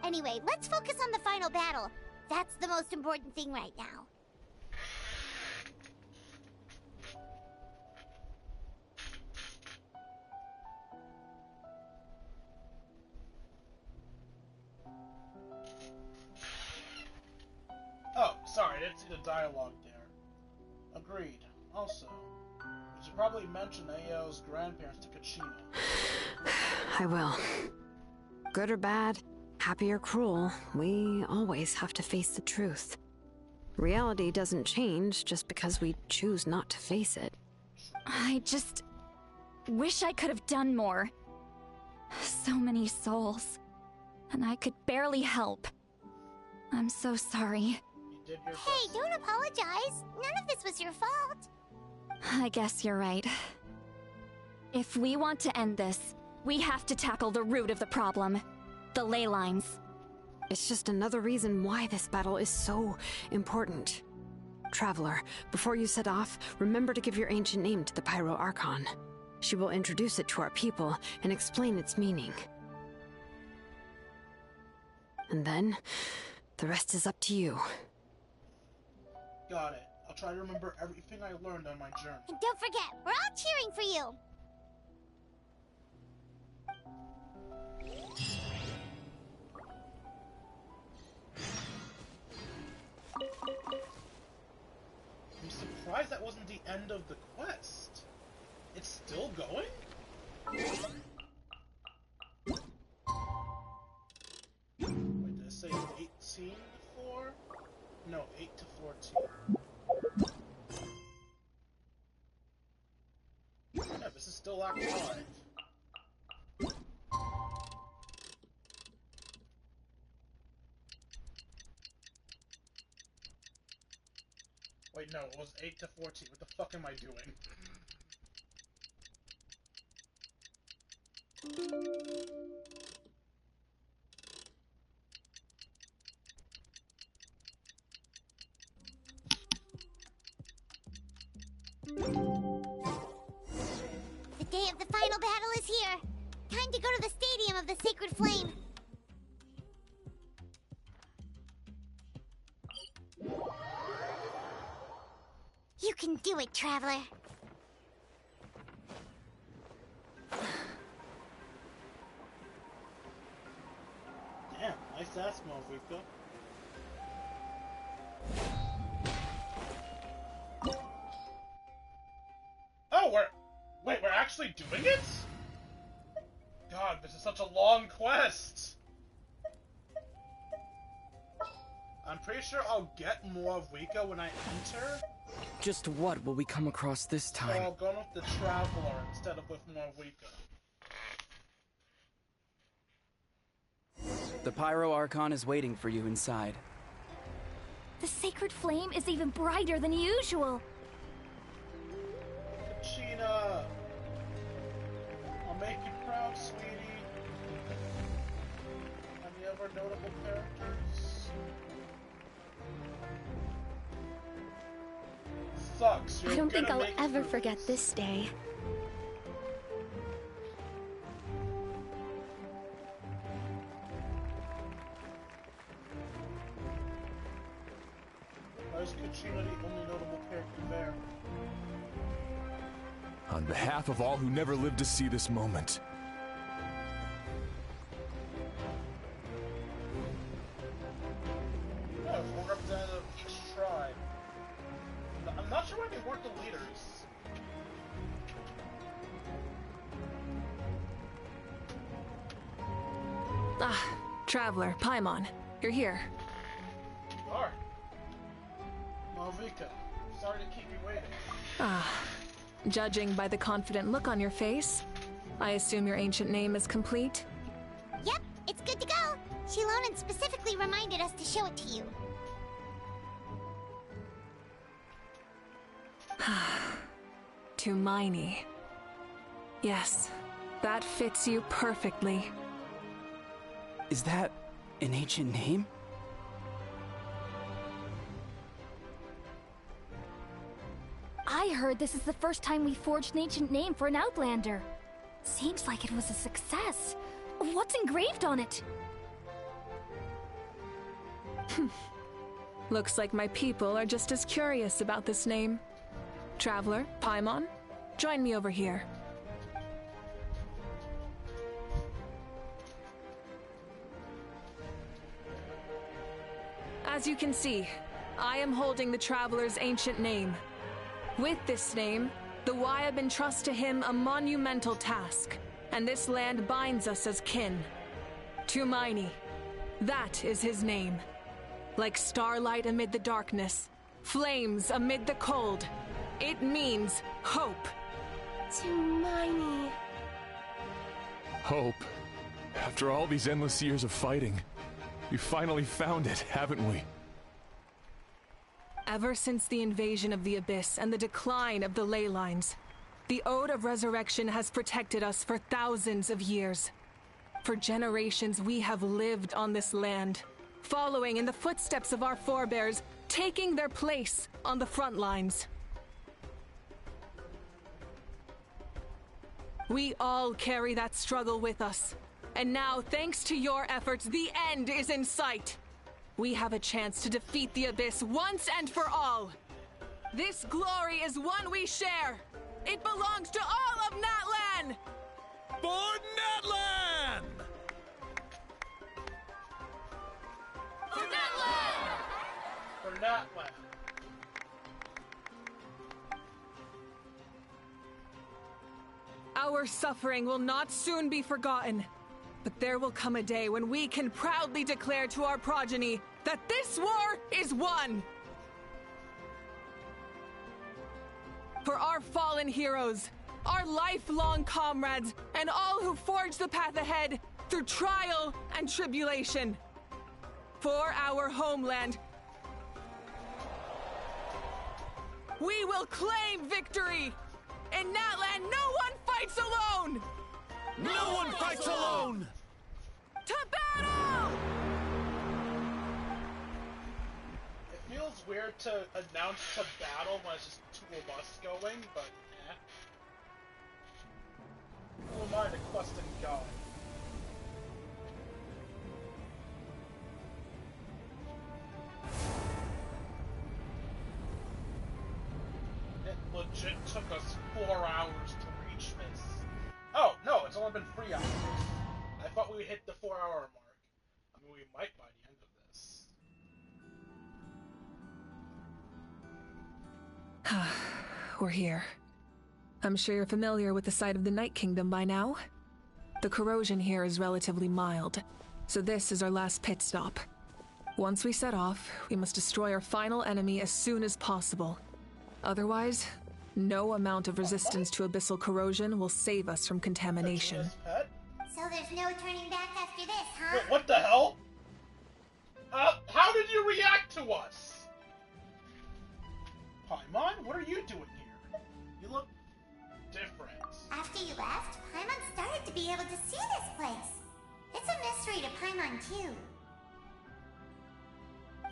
Anyway, let's focus on the final battle. That's the most important thing right now. Oh, sorry, I didn't see the dialogue there. Agreed. Also, we should probably mention Ao's grandparents to Kachina. I will. Good or bad, happy or cruel, we always have to face the truth. Reality doesn't change just because we choose not to face it. I just wish I could have done more. So many souls, and I could barely help. I'm so sorry. Hey, don't apologize. None of this was your fault. I guess you're right. If we want to end this, we have to tackle the root of the problem. The ley lines. It's just another reason why this battle is so important. Traveler, before you set off, remember to give your ancient name to the Pyro Archon. She will introduce it to our people and explain its meaning. And then, the rest is up to you. Got it. I'll try to remember everything I learned on my journey. And don't forget, we're all cheering for you. I'm surprised that wasn't the end of the quest. It's still going? Wait, did I say 18 before? No, 8 to 14. Yeah, this is still Act 5. Wait, no, it was 8 to 14. What the fuck am I doing? The day of the final battle is here. Time to go to the Stadium of the Sacred Flame. You can do it, Traveler. Damn, nice ass move, Rika. Oh, wait, we're actually doing it? God, this is such a long quest! I'm pretty sure I'll get more of Rika when I enter. Just what will we come across this So time? I'll go with the Traveler instead of with more Rika. The Pyro Archon is waiting for you inside. The sacred flame is even brighter than usual. Kachina! sucks. I don't think I'll ever forget this day. Why is Katrina the only notable character there? On behalf of all who never lived to see this moment. Yeah, one representative of each tribe. I'm not sure why they weren't the leaders. Ah, Traveler, Paimon, you're here. You are. Malvika, sorry to keep you waiting. Ah, judging by the confident look on your face, I assume your ancient name is complete? Yep, it's good to go. Shilonan specifically reminded us to show it to you. Tumaini. Yes, that fits you perfectly. Is that an ancient name? I heard this is the first time we forged an ancient name for an Outlander. Seems like it was a success. What's engraved on it? Looks like my people are just as curious about this name. Traveler, Paimon, join me over here. As you can see, I am holding the Traveler's ancient name. With this name, the Wyab entrust to him a monumental task, and this land binds us as kin. Tumaini, that is his name. Like starlight amid the darkness, flames amid the cold, it means hope. Tumaini. Hope. After all these endless years of fighting, we finally found it, haven't we? Ever since the invasion of the Abyss and the decline of the ley lines, the Ode of Resurrection has protected us for thousands of years. For generations we have lived on this land, following in the footsteps of our forebears, taking their place on the front lines. We all carry that struggle with us, and now, thanks to your efforts, the end is in sight. We have a chance to defeat the Abyss once and for all. This glory is one we share. It belongs to all of Natlan! For Natlan! For Natlan! For Natlan. Our suffering will not soon be forgotten. But there will come a day when we can proudly declare to our progeny that this war is won! For our fallen heroes, our lifelong comrades, and all who forge the path ahead through trial and tribulation. For our homeland, we will claim victory! In Natlan, no one fights alone! No one fights alone! To battle! It feels weird to announce to battle when it's just two of us going, but eh. Who am I to question God? It legit took us 4 hours to reach this. Oh, no, it's only been 3 hours. I thought we would hit the 4-hour mark. I mean, we might by the end of this. We're here. I'm sure you're familiar with the site of the Night Kingdom by now. The corrosion here is relatively mild, so this is our last pit stop. Once we set off, we must destroy our final enemy as soon as possible. Otherwise, no amount of resistance to abyssal corrosion will save us from contamination. So there's no turning back after this, huh? Wait, what the hell? How did you react to us? Paimon, what are you doing here? You look different. After you left, Paimon started to be able to see this place. It's a mystery to Paimon, too.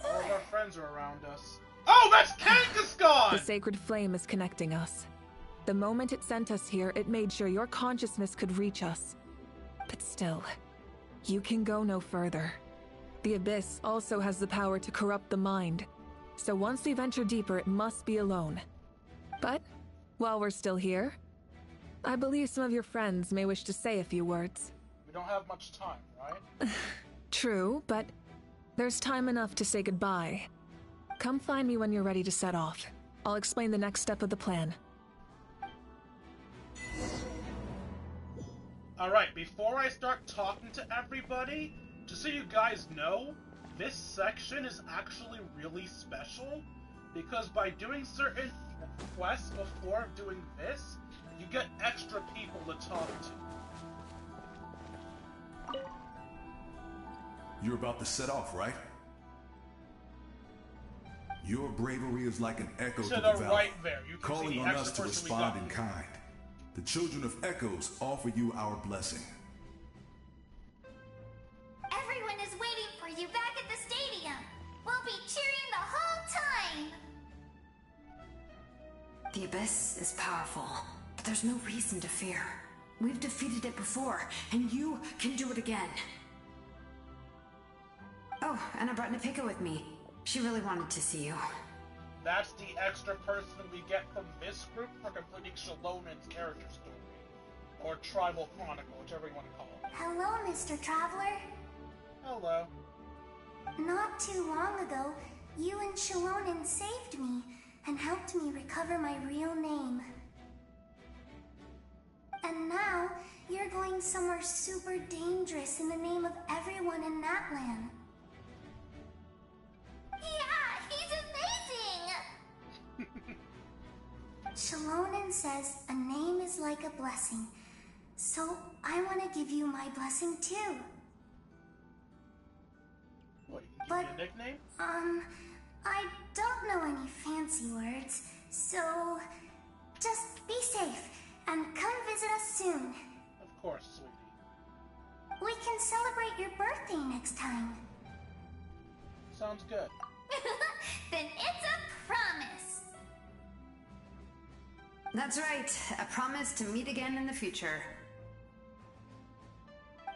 All of our friends are around us. Oh, that's Kangaskhan! The sacred flame is connecting us. The moment it sent us here, it made sure your consciousness could reach us. But still, you can go no further. The Abyss also has the power to corrupt the mind, so once we venture deeper, it must be alone. But, while we're still here, I believe some of your friends may wish to say a few words. We don't have much time, right? True, but there's time enough to say goodbye. Come find me when you're ready to set off. I'll explain the next step of the plan. Alright, before I start talking to everybody, just so you guys know, this section is actually really special, because by doing certain quests before doing this, you get extra people to talk to. You're about to set off, right? Your bravery is like an echo to the valley, right there. You can calling see the on us extra to person respond in kind. The children of Echoes offer you our blessing. Everyone is waiting for you back at the stadium. We'll be cheering the whole time. The Abyss is powerful, but there's no reason to fear. We've defeated it before, and you can do it again. Oh, and I brought Napika with me. She really wanted to see you. That's the extra person we get from this group for completing Shalonen's character story. Or Tribal Chronicle, whichever you want to call it. Hello, Mr. Traveler. Hello. Not too long ago, you and Shalonen saved me and helped me recover my real name. And now, you're going somewhere super dangerous in the name of everyone in Natlan. Yeah, he's amazing! Shalonen says a name is like a blessing, so I want to give you my blessing too. What, you give me a nickname? I don't know any fancy words, so just be safe and come visit us soon. Of course, sweetie. We can celebrate your birthday next time. Sounds good. Then it's a promise. That's right, a promise to meet again in the future.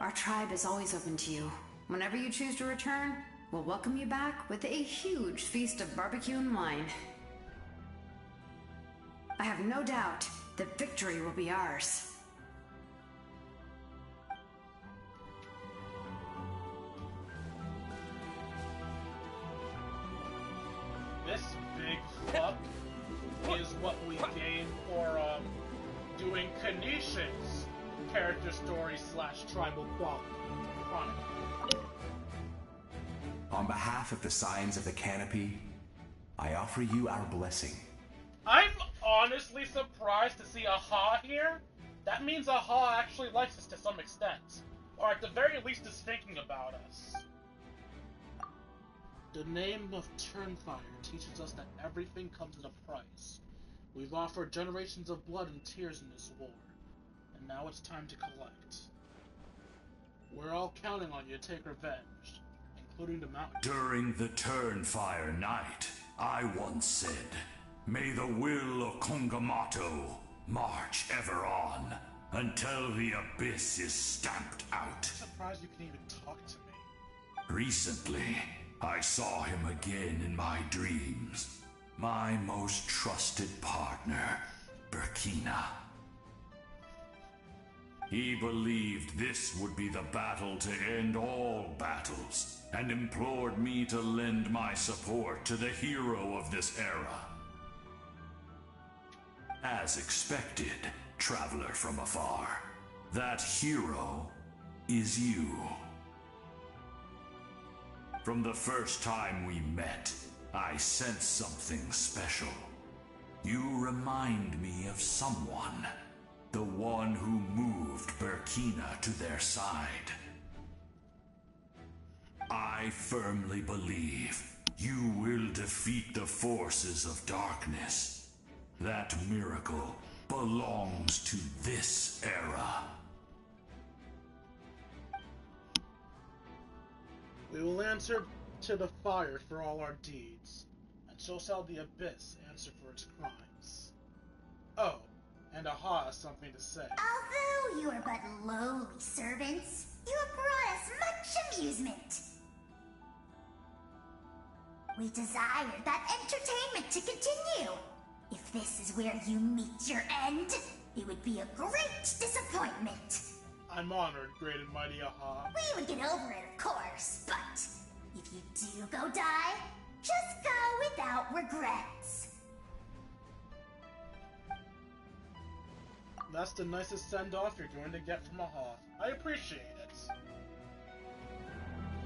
Our tribe is always open to you. Whenever you choose to return, we'll welcome you back with a huge feast of barbecue and wine. I have no doubt that victory will be ours. This big fuck is what we gain for doing Kanishin's character story / tribal chronicle. On behalf of the Signs of the Canopy, I offer you our blessing. I'm honestly surprised to see Aha here. That means Aha actually likes us to some extent. Or at the very least is thinking about us. The name of Turnfire teaches us that everything comes at a price. We've offered generations of blood and tears in this war, and now it's time to collect. We're all counting on you to take revenge, including the mountain. During the Turnfire night, I once said, "May the will of Kongamato march ever on, until the Abyss is stamped out." I'm surprised you can even talk to me. Recently, I saw him again in my dreams. My most trusted partner, Burkina. He believed this would be the battle to end all battles, and implored me to lend my support to the hero of this era. As expected, traveler from afar, that hero is you. From the first time we met, I sensed something special. You remind me of someone. The one who moved Burkina to their side. I firmly believe you will defeat the forces of darkness. That miracle belongs to this era. We will answer to the fire for all our deeds, and So shall the Abyss answer for its crimes. Oh, and Aha has something to say. Although you are but lowly servants, you have brought us much amusement. We desire that entertainment to continue. If this is where you meet your end, it would be a great disappointment. I'm honored, great and mighty Aha. We would get over it, of course, but if you do go die, just go without regrets. That's the nicest send-off you're going to get from Aha. I appreciate it.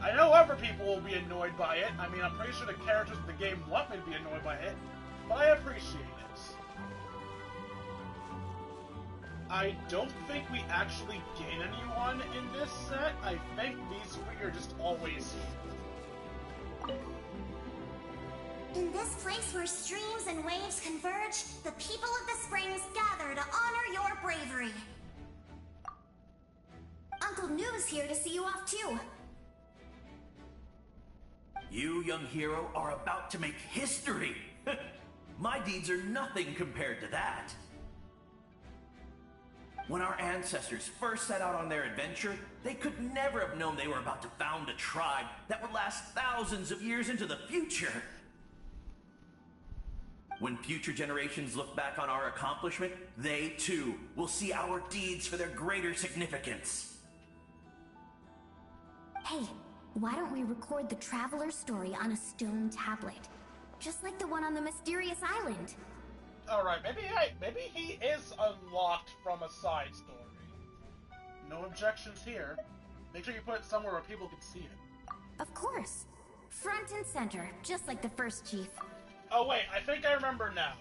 I know other people will be annoyed by it. I mean, I'm pretty sure the characters in the game want me to be annoyed by it, but I appreciate it. I don't think we actually gain anyone in this set. I think these three are just always here. In this place where streams and waves converge, the people of the springs gather to honor your bravery. Uncle Noo's here to see you off too. You, young hero, are about to make history! My deeds are nothing compared to that. When our ancestors first set out on their adventure, they could never have known they were about to found a tribe that would last thousands of years into the future. When future generations look back on our accomplishment, they too will see our deeds for their greater significance. Hey, why don't we record the traveler's story on a stone tablet? Just like the one on the mysterious island. Alright, maybe he is unlocked from a side story. No objections here. Make sure you put it somewhere where people can see it. Of course. Front and center, just like the first chief. Oh wait, I think I remember now.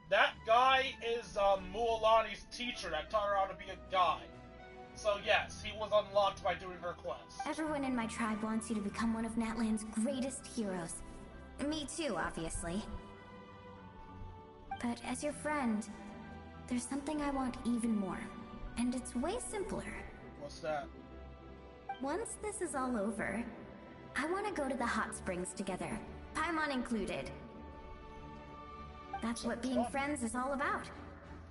That guy is Mualani's teacher that taught her how to be a guy. So yes, he was unlocked by doing her quest. Everyone in my tribe wants you to become one of Natlan's greatest heroes. Me too, obviously. But as your friend, there's something I want even more. And it's way simpler. What's that? Once this is all over, I want to go to the hot springs together. Paimon included. That's what being friends is all about.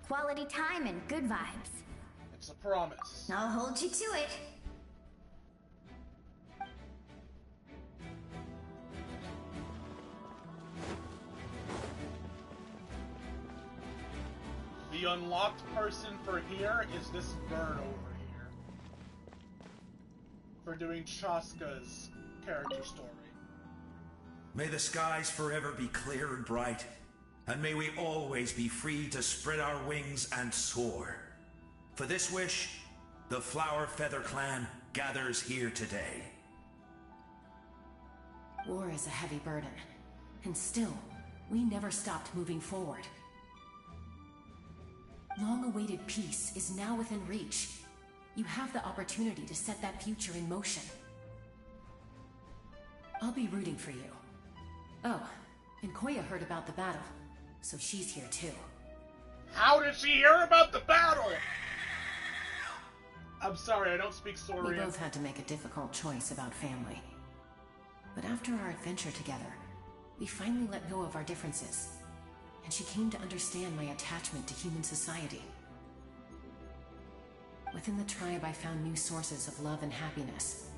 Quality time and good vibes. It's a promise. I'll hold you to it. The unlocked person for here is this bird over here. For doing Chaska's character story. May the skies forever be clear and bright, and may we always be free to spread our wings and soar. For this wish, the Flower Feather Clan gathers here today. War is a heavy burden, and still, we never stopped moving forward. Long-awaited peace is now within reach. You have the opportunity to set that future in motion. I'll be rooting for you. Oh, and Koya heard about the battle, so she's here too. How did she hear about the battle? I'm sorry, I don't speak Saurian. We both had to make a difficult choice about family. But after our adventure together, we finally let go of our differences, and she came to understand my attachment to human society. Within the tribe, I found new sources of love and happiness.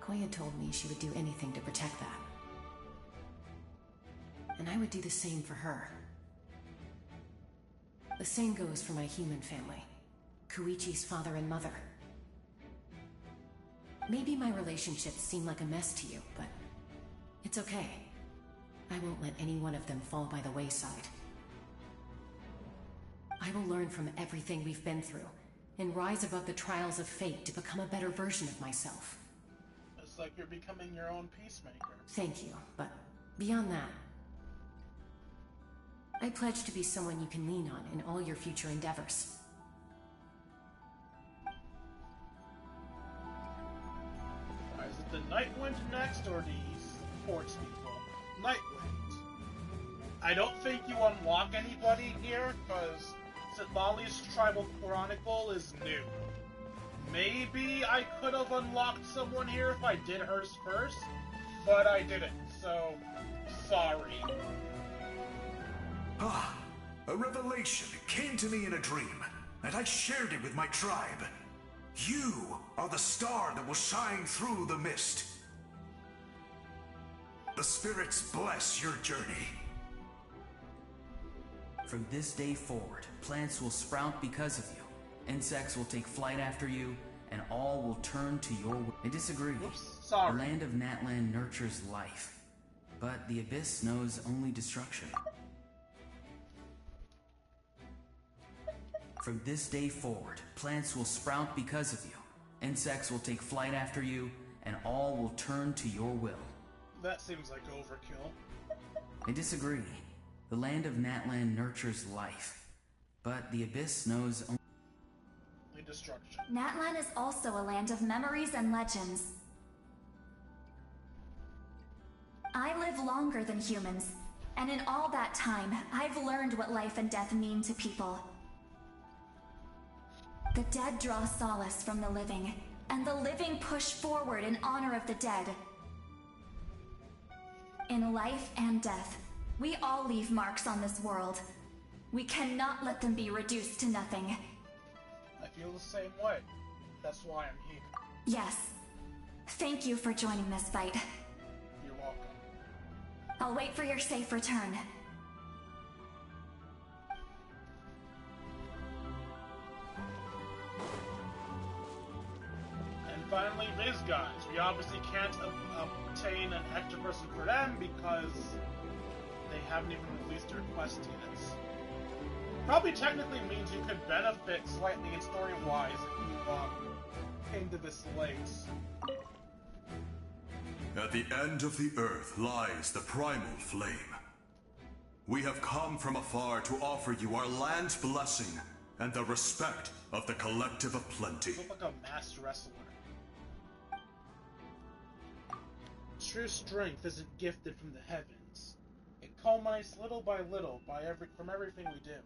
Koya told me she would do anything to protect that. And I would do the same for her. The same goes for my human family, Koichi's father and mother. Maybe my relationships seem like a mess to you, but it's okay. I won't let any one of them fall by the wayside. I will learn from everything we've been through, and rise above the trials of fate to become a better version of myself. It's like you're becoming your own peacemaker. Thank you, but beyond that, I pledge to be someone you can lean on in all your future endeavors. Is it the Nightwind next, or the sports people? Nightwind. I don't think you unlock anybody here, because Sitlali's Tribal Chronicle is new. Maybe I could have unlocked someone here if I did hers first, but I didn't, so sorry. Ah, a revelation came to me in a dream, and I shared it with my tribe. You are the star that will shine through the mist. The spirits bless your journey. From this day forward, plants will sprout because of you. Insects will take flight after you, and all will turn to your will. I disagree. Oops, sorry. The land of Natlan nurtures life, but the abyss knows only destruction. From this day forward, plants will sprout because of you. Insects will take flight after you, and all will turn to your will. That seems like overkill. I disagree. The land of Natlan nurtures life, but the abyss knows only destruction. Natlan is also a land of memories and legends. I live longer than humans, and in all that time, I've learned what life and death mean to people. The dead draw solace from the living, and the living push forward in honor of the dead. In life and death, we all leave marks on this world. We cannot let them be reduced to nothing. I feel the same way. That's why I'm here. Yes. Thank you for joining this fight. You're welcome. I'll wait for your safe return. And finally, these guys. We obviously can't obtain an extra person for them because they haven't even released their quest yet. Probably technically means you could benefit slightly in story-wise if you came to this late. At the end of the earth lies the primal flame. We have come from afar to offer you our land's blessing and the respect of the collective of plenty. You look like a masked wrestler. True strength isn't gifted from the heavens. It culminates little by little from everything we do.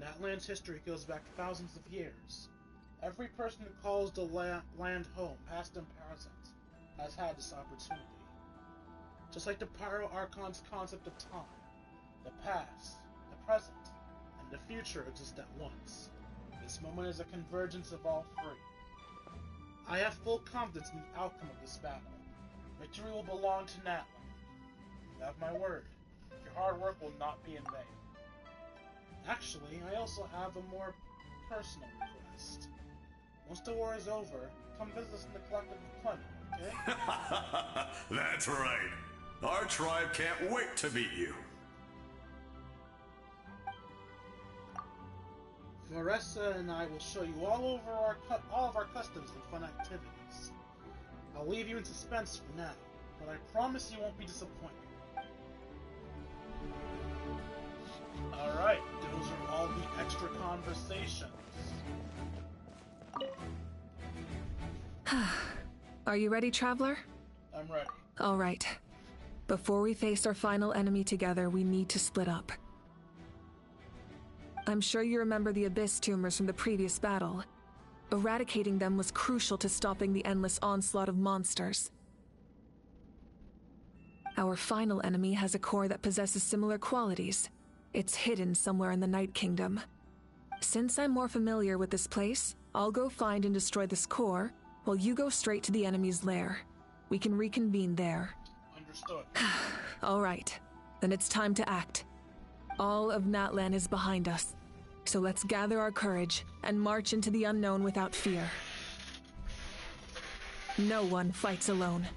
Natlan's history goes back thousands of years. Every person who calls the land home, past and present, has had this opportunity. Just like the Pyro Archon's concept of time, the past, the present, and the future exist at once. This moment is a convergence of all three. I have full confidence in the outcome of this battle. Victory will belong to Natlan. You have my word. Your hard work will not be in vain. Actually, I also have a more personal request. Once the war is over, come visit us in the Collective of Plenty, okay? That's right. Our tribe can't wait to meet you. Floressa and I will show you all of our customs and fun activities. I'll leave you in suspense for now, but I promise you won't be disappointed. Alright, those are all the extra conversations. Are you ready, Traveler? I'm ready. All right. Before we face our final enemy together, we need to split up. I'm sure you remember the Abyss tumors from the previous battle. Eradicating them was crucial to stopping the endless onslaught of monsters. Our final enemy has a core that possesses similar qualities. It's hidden somewhere in the Night Kingdom. Since I'm more familiar with this place, I'll go find and destroy this core, while you go straight to the enemy's lair. We can reconvene there. Understood. All right. Then it's time to act. All of Natlan is behind us. So let's gather our courage and march into the unknown without fear. No one fights alone.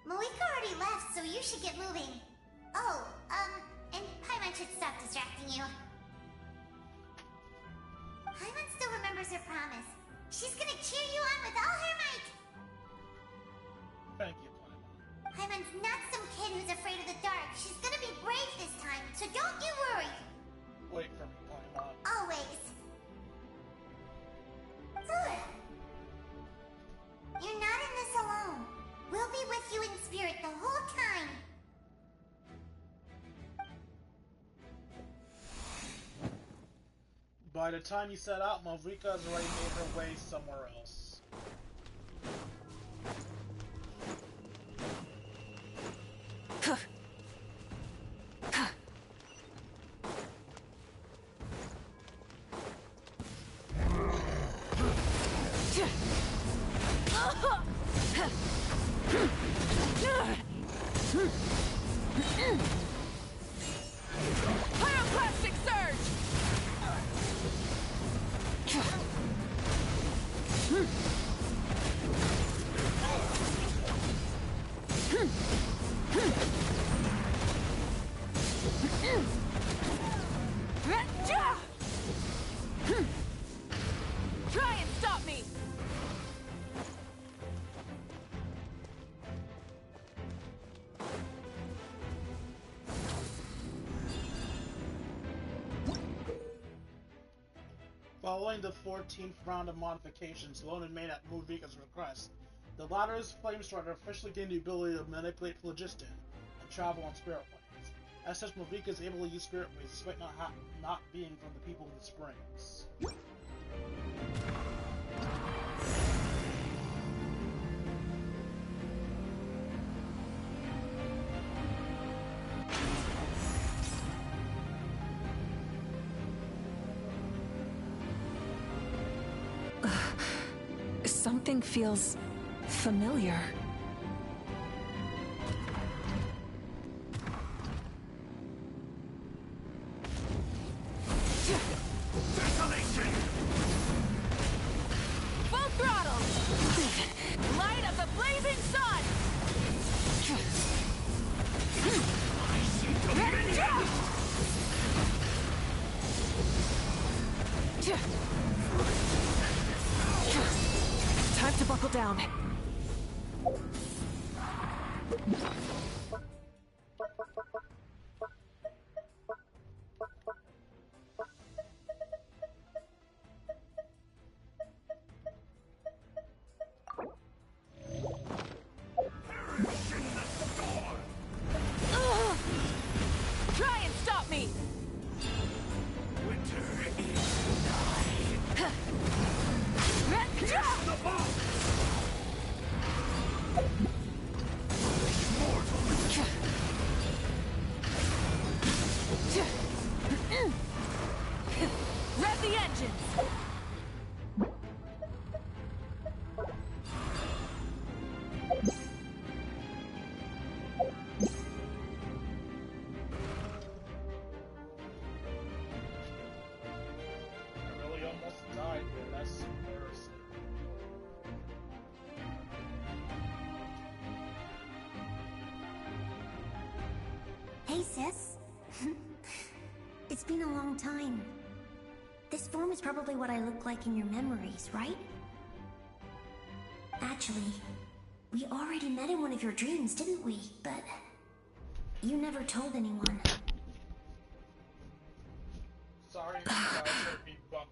Malika already left, so you should get moving. Oh, and Paimon should stop distracting you. Paimon still remembers her promise. She's gonna cheer you on with all her might. Thank you, Paimon. Paimon's not some kid who's afraid of the dark. She's gonna be brave this time, so don't you worry. Wait for me, Paimon. Always. Good. You're not in this alone. We'll be with you in spirit the whole time. By the time you set out, Malvika has already made her way somewhere else. Following the 14th round of modifications, Lone and made at Muvika's request, the latter's Flamestarter officially gained the ability to manipulate phlogiston and travel on spirit waves. As such, Muvika is able to use spirit waves despite not being from the people of the springs. Something feels familiar. Desolation! Full throttle! Light of the blazing sun! I see dominion! Time to buckle down. Try and stop me! Winter is nigh. Kiss the bomb! Rev the engines! I really almost died there. That's embarrassing. Hey, sis. It's been a long time. This form is probably what I look like in your memories, right? Actually, we already met in one of your dreams, didn't we? But you never told anyone. Sorry, you guys heard me bump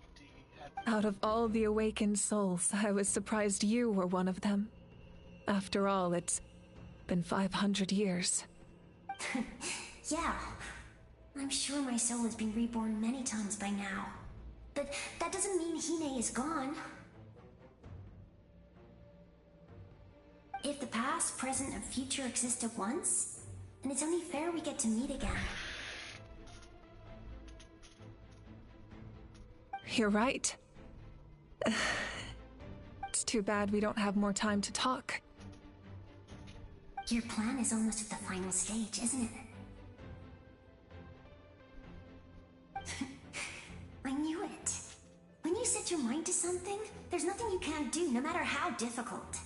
the Out of all the awakened souls, I was surprised you were one of them. After all, it's been 500 years. Yeah. I'm sure my soul has been reborn many times by now. But that doesn't mean Hine is gone. If the past, present, and future exist at once, then it's only fair we get to meet again. You're right. It's too bad we don't have more time to talk. Your plan is almost at the final stage, isn't it? I knew it. When you set your mind to something, there's nothing you can't do, no matter how difficult.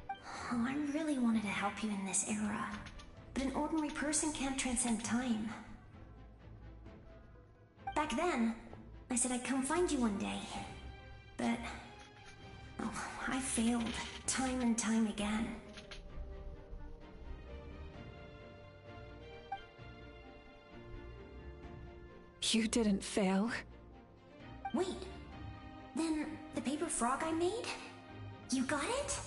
Oh, I really wanted to help you in this era, but an ordinary person can't transcend time. Back then, I said I'd come find you one day, but oh, I failed time and time again. You didn't fail. Wait, then the paper frog I made? You got it?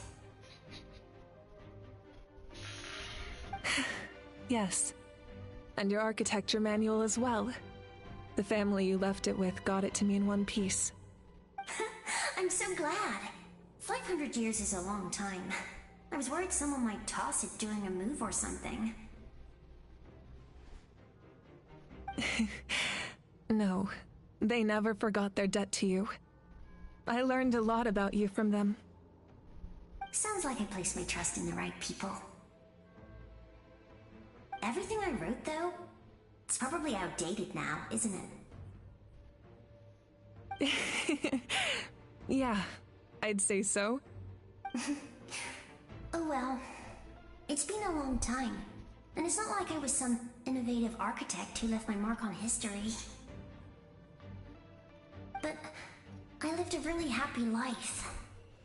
Yes. And your architecture manual as well. The family you left it with got it to me in one piece. I'm so glad. 500 years is a long time. I was worried someone might toss it during a move or something. No, they never forgot their debt to you. I learned a lot about you from them. Sounds like I placed my trust in the right people. Everything I wrote, though, it's probably outdated now, isn't it? Yeah, I'd say so. Oh well. It's been a long time, and it's not like I was some innovative architect who left my mark on history. But I lived a really happy life.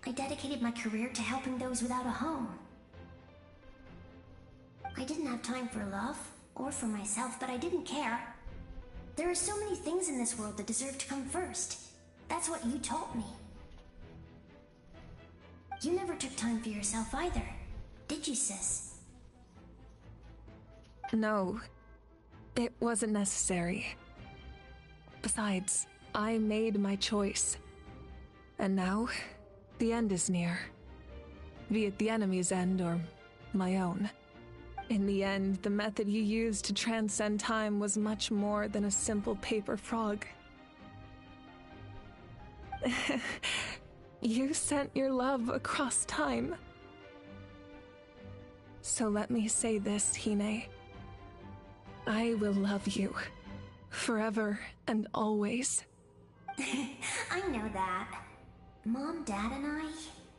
I dedicated my career to helping those without a home. I didn't have time for love, or for myself, but I didn't care. There are so many things in this world that deserve to come first. That's what you told me. You never took time for yourself either, did you, sis? No, it wasn't necessary. Besides, I made my choice. And now, the end is near. Be it the enemy's end or my own. In the end, the method you used to transcend time was much more than a simple paper frog. You sent your love across time. So let me say this, Hine. I will love you. Forever and always. I know that. Mom, Dad, and I,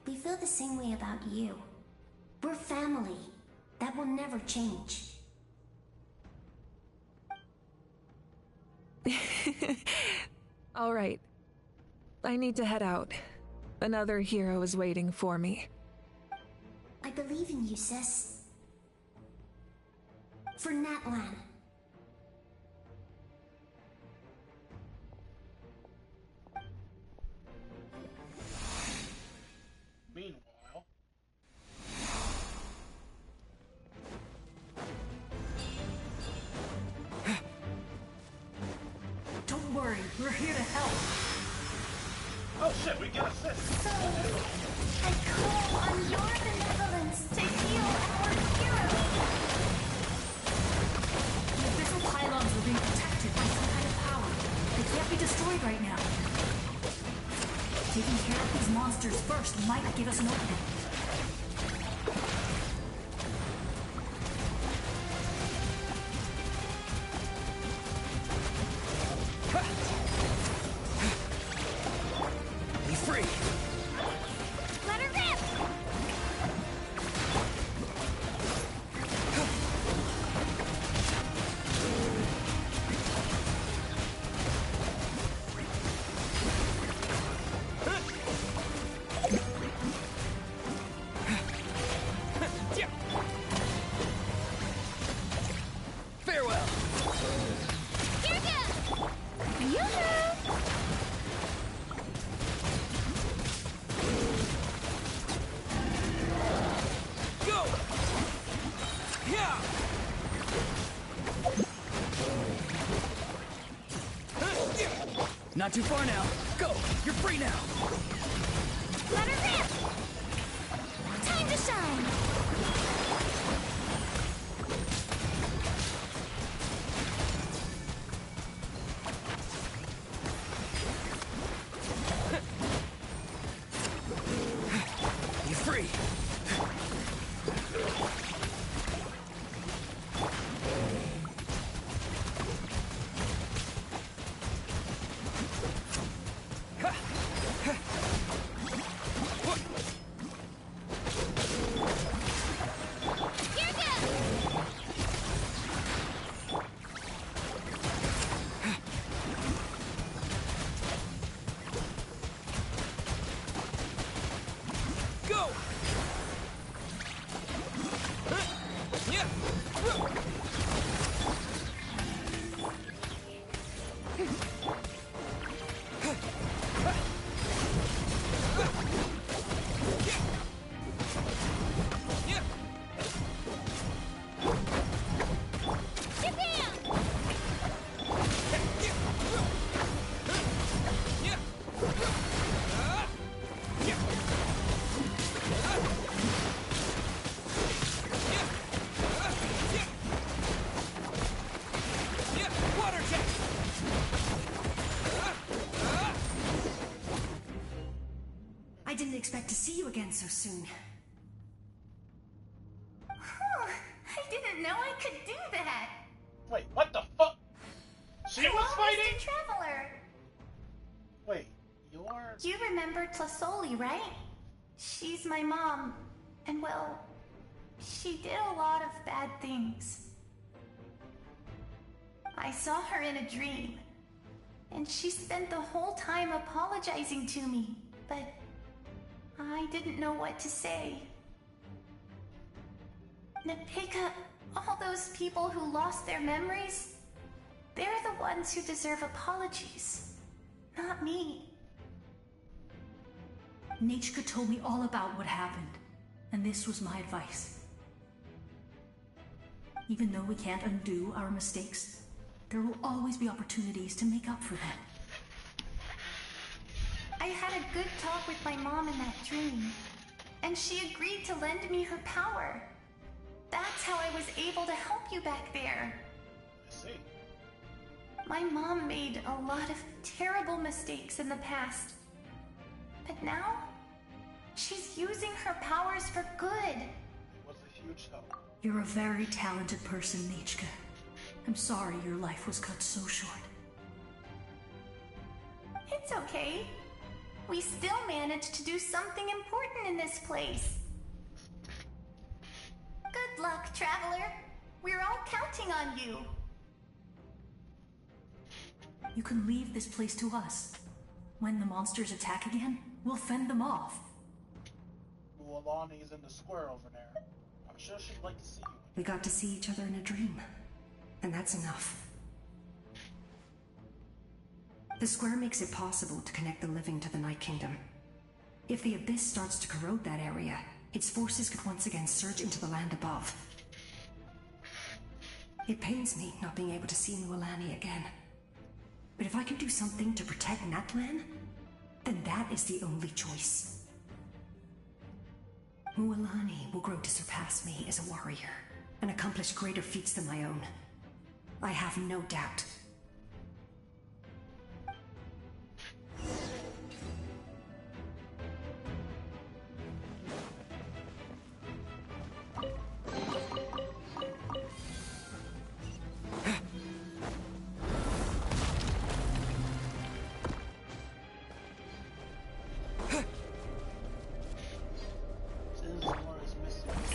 we feel the same way about you. We're family. That will never change. All right. I need to head out. Another hero is waiting for me. I believe in you, sis. For Natlan. Meanwhile... Don't worry, we're here to help. Oh shit, we get assist. So, I call on your benevolence to heal our hero. The abyssal pylons are being protected by some kind of power. They can't be destroyed right now. Taking care of these monsters first might give us an opening. Not too far now. Go! You're free now! Let her rip! Time to shine! You're free! I didn't expect to see you again so soon. I didn't know I could do that. Wait, what the fuck? She was fighting? Mr. Traveler. Wait, you're... You remember Tlasoli, right? She's my mom. And well, she did a lot of bad things. I saw her in a dream. And she spent the whole time apologizing to me. But I didn't know what to say. Napika, all those people who lost their memories, They're the ones who deserve apologies, not me. Nachka told me all about what happened, and this was my advice. Even though we can't undo our mistakes, there will always be opportunities to make up for them. I had a good talk with my mom in that dream, and she agreed to lend me her power. That's how I was able to help you back there. I see. My mom made a lot of terrible mistakes in the past. But now, she's using her powers for good. It was a huge help. You're a very talented person, Nachka. I'm sorry your life was cut so short. It's okay. We still managed to do something important in this place. Good luck, Traveler. We're all counting on you. You can leave this place to us. When the monsters attack again, we'll fend them off. Mualani's in the square over there. I'm sure she'd like to see you. We got to see each other in a dream, and that's enough. The square makes it possible to connect the living to the Night Kingdom. If the Abyss starts to corrode that area, its forces could once again surge into the land above. It pains me not being able to see Mualani again. But if I can do something to protect Natlan, then that is the only choice. Mualani will grow to surpass me as a warrior, and accomplish greater feats than my own. I have no doubt.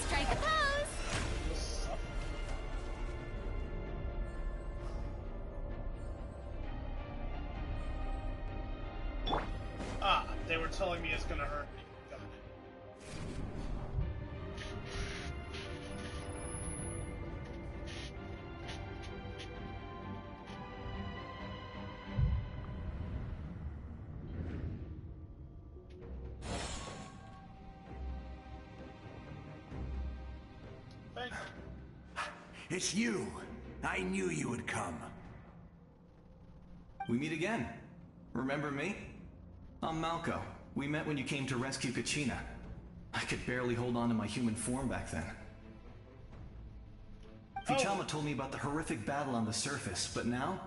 Strike a pose! Ah, they were telling me it's gonna hurt me. Got it. Thank you. It's you. I knew you would come. We meet again. Remember me? I'm Malco. We met when you came to rescue Kachina. I could barely hold on to my human form back then. Fuchama told me about the horrific battle on the surface, but now,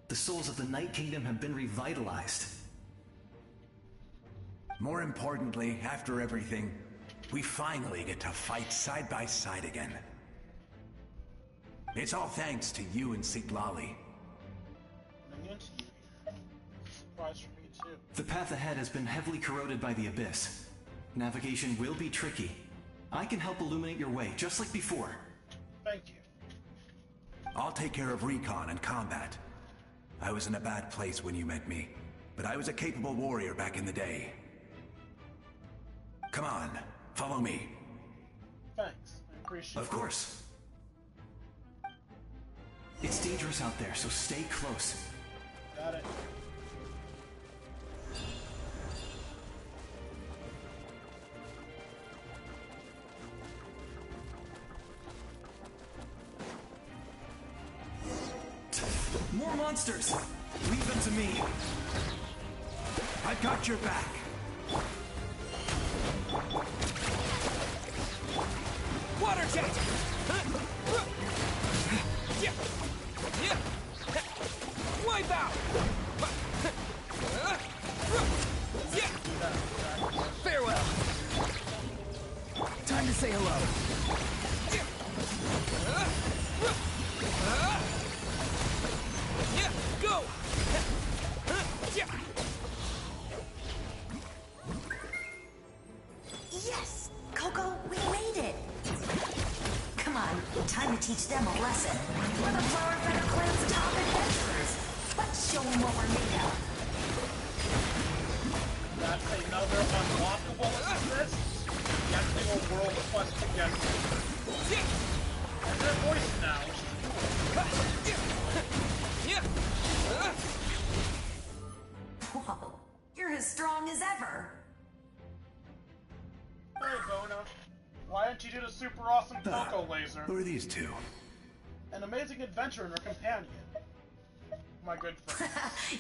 the souls of the Night Kingdom have been revitalized. More importantly, after everything, we finally get to fight side by side again. It's all thanks to you and Siglali. Running into you here. Surprise for me too. The path ahead has been heavily corroded by the Abyss. Navigation will be tricky. I can help illuminate your way, just like before. Thank you. I'll take care of recon and combat. I was in a bad place when you met me, but I was a capable warrior back in the day. Come on, follow me. Thanks. I appreciate it. Of course. It's dangerous out there, so stay close. Got it. More monsters! Leave them to me. I've got your back. Water jet! Wipe out! Farewell! Time to say hello. Go! Yes! Coco, we made it! Come on, time to teach them a lesson. We're the Flower Feather Clan's top adventurers. Let's show them what we're made of. That's another unlockable assist. Getting a world quest together. And their voice now. ever. Hey, Bona. Why didn't you do the super awesome Coco laser? Who are these two? An amazing adventure and her companion. My good friend.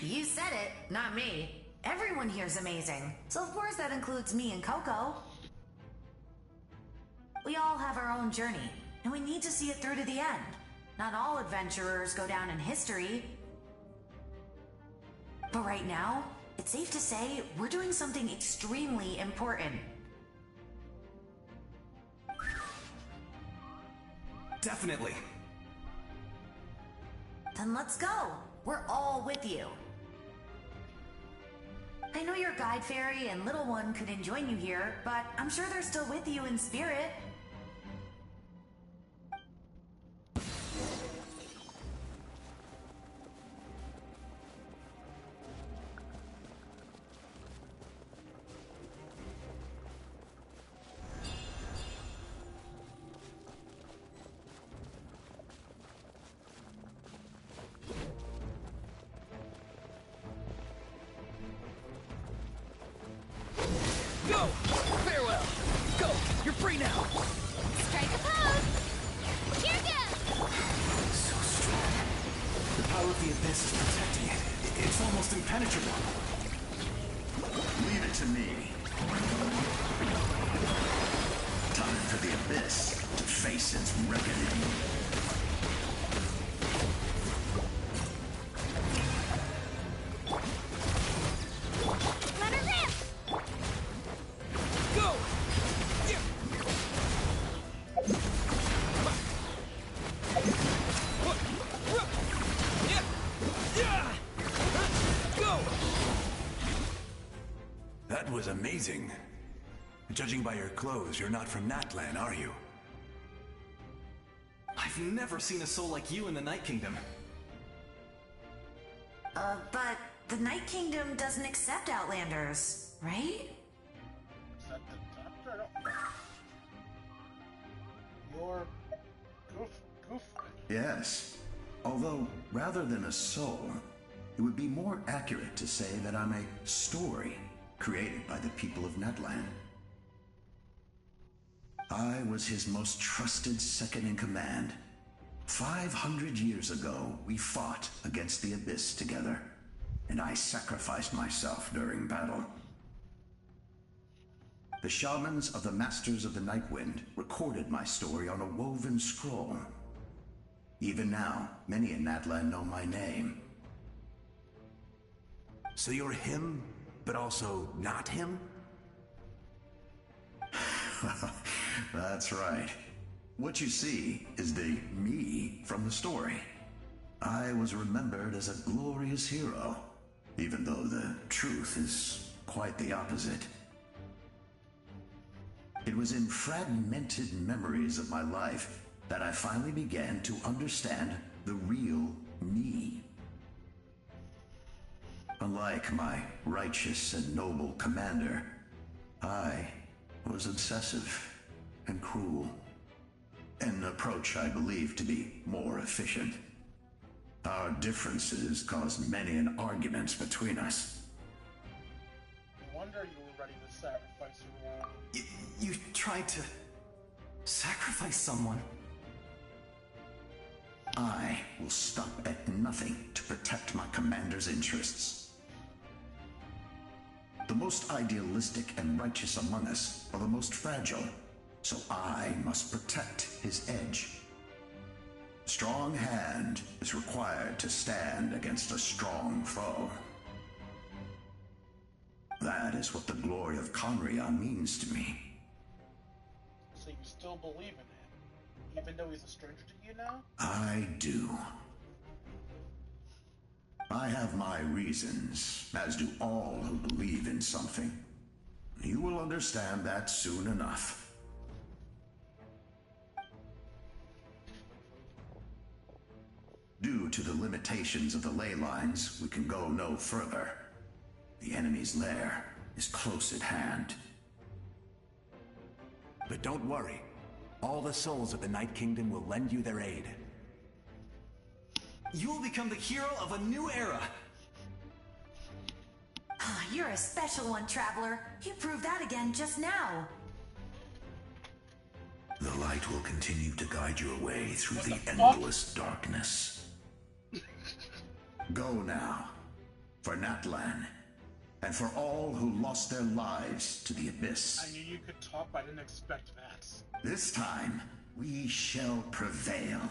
You said it, not me. Everyone here's amazing, so of course that includes me and Coco. We all have our own journey, and we need to see it through to the end. Not all adventurers go down in history. But right now, it's safe to say we're doing something extremely important. Definitely. Then let's go. We're all with you. I know your guide fairy and little one couldn't join you here, but I'm sure they're still with you in spirit. Go! Farewell! Go! You're free now! Strike a pose! Here goes! So strong. The power of the Abyss is protecting it. It's almost impenetrable. Leave it to me. Time for the Abyss to face its reckoning. Let her rip! Go! Go! That was amazing. Judging by your clothes, you're not from Natlan, are you? I've never seen a soul like you in the Night Kingdom. But the Night Kingdom doesn't accept Outlanders, right? Is that the doctor? I don't know. You're... Goof. Yes. Although, rather than a soul, it would be more accurate to say that I'm a story created by the people of Natlan. I was his most trusted second-in-command. 500 years ago, we fought against the Abyss together, and I sacrificed myself during battle. The shamans of the Masters of the Nightwind recorded my story on a woven scroll. Even now, many in Natlan know my name. So you're him, but also not him? That's right. What you see is the me from the story. I was remembered as a glorious hero, even though the truth is quite the opposite. It was in fragmented memories of my life that I finally began to understand the real me. Unlike my righteous and noble commander, I was obsessive and cruel, an approach I believe to be more efficient. Our differences caused many an arguments between us. No wonder you were ready to sacrifice your own. You tried to sacrifice someone. I will stop at nothing to protect my commander's interests. The most idealistic and righteous among us are the most fragile, so I must protect his edge. A strong hand is required to stand against a strong foe. That is what the glory of Conria means to me. So you still believe in him, even though he's a stranger to you now? I do. I have my reasons, as do all who believe in something. You will understand that soon enough. Due to the limitations of the ley lines, we can go no further. The enemy's lair is close at hand. But don't worry. All the souls of the Night Kingdom will lend you their aid. You will become the hero of a new era. You're a special one, Traveler. You proved that again just now. The light will continue to guide your way through the endless darkness. Go now, for Natlan, and for all who lost their lives to the Abyss. I knew you could talk, but I didn't expect that. This time, we shall prevail.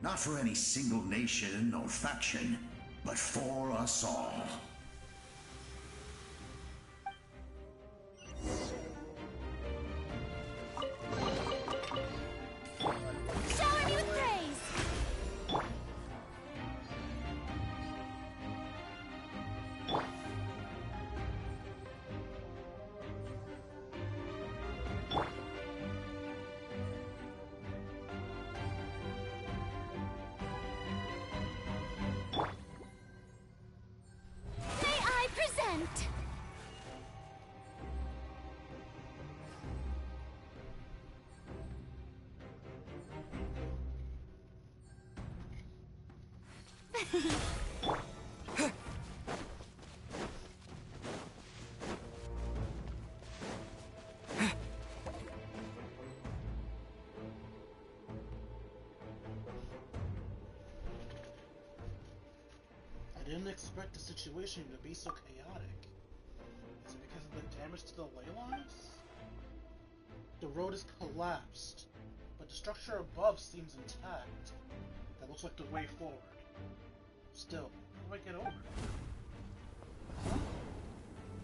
Not for any single nation or faction, but for us all. Shower me with praise! May I present? I didn't expect the situation to be so chaotic. Is it because of the damage to the ley lines? The road is collapsed, but the structure above seems intact. That looks like the way forward. Still, how do I get over it? Huh?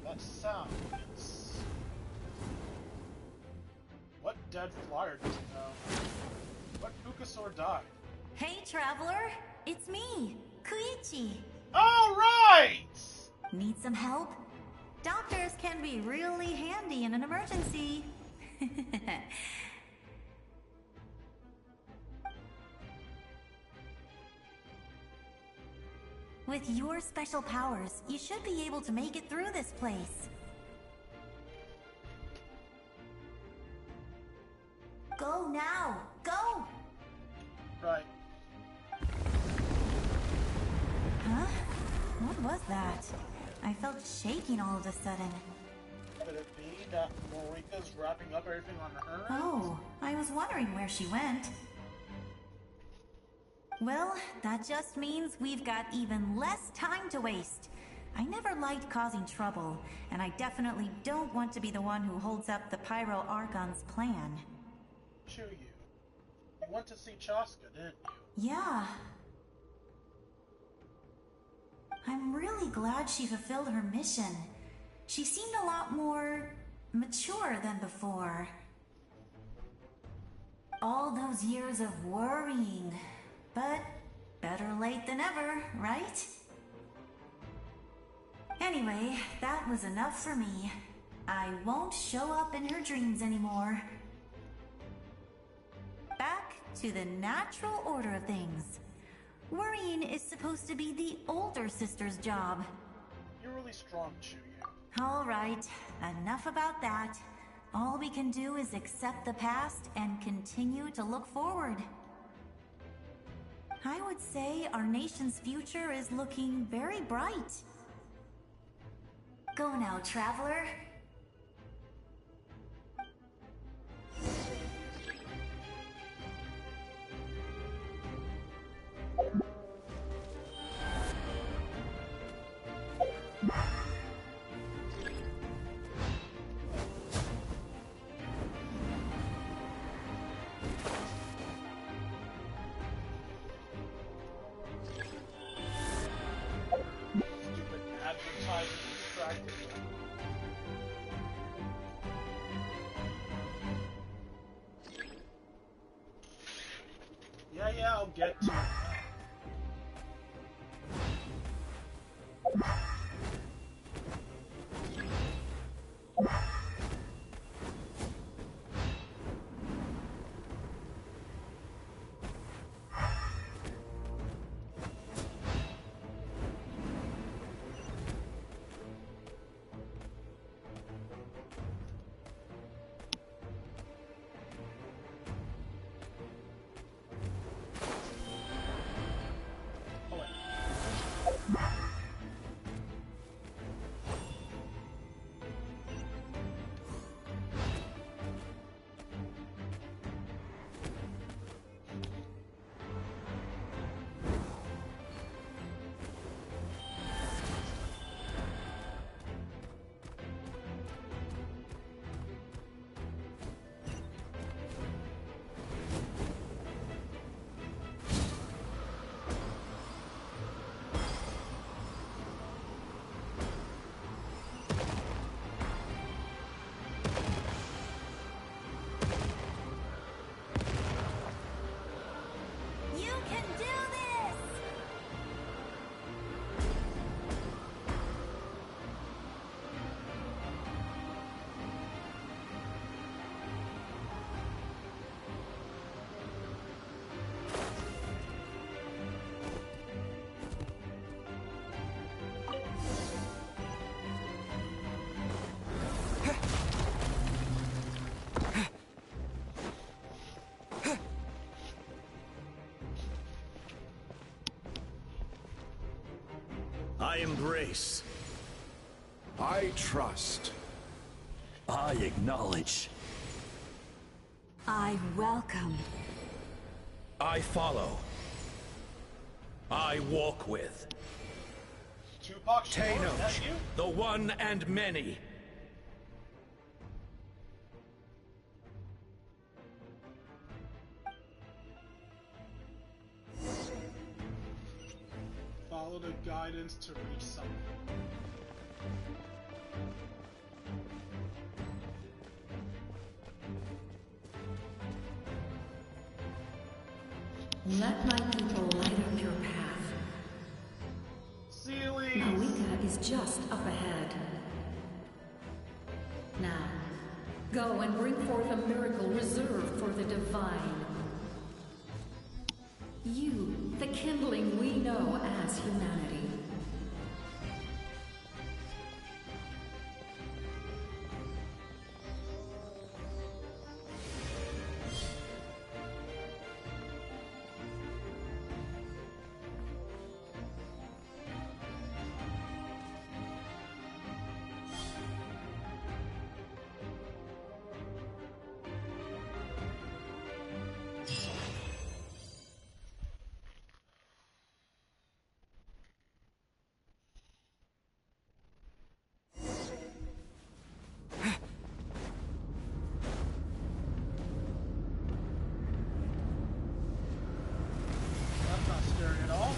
That sound is... What dead flyer doesn't know? What Pukasaur died? Hey, Traveler. It's me, Koichi. All right! Need some help? Doctors can be really handy in an emergency. With your special powers, you should be able to make it through this place. Go now! Go! Right. Huh? What was that? I felt shaking all of a sudden. Could it be that Marika's wrapping up everything on her? Oh, I was wondering where she went. Well, that just means we've got even less time to waste. I never liked causing trouble, and I definitely don't want to be the one who holds up the Pyro Archon's plan. Chuyu, you went to see Chaska, didn't you? Yeah. I'm really glad she fulfilled her mission. She seemed a lot more mature than before. All those years of worrying. But better late than ever, right? Anyway, that was enough for me. I won't show up in her dreams anymore. Back to the natural order of things. Worrying is supposed to be the older sister's job. You're really strong, Chuyu. All right, enough about that. All we can do is accept the past and continue to look forward. I would say our nation's future is looking very bright. Go now, Traveler. Yeah, I'll get to it. I embrace. I trust. I acknowledge. I welcome. I follow. I walk with. Tupac Shakur, is that Thanos, you? the one and many. Follow the guidance to reach something. Let my people light up your path. Sealy! Malika is just up ahead. Now, go and bring forth a miracle reserved for the divine. You, the kindling we know as humanity. That's not scary at all.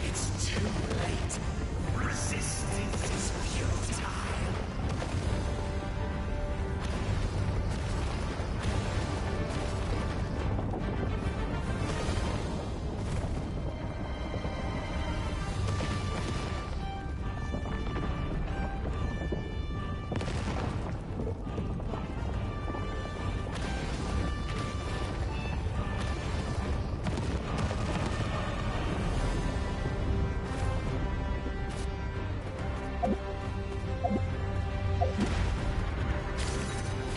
It's too late. Resistance is futile.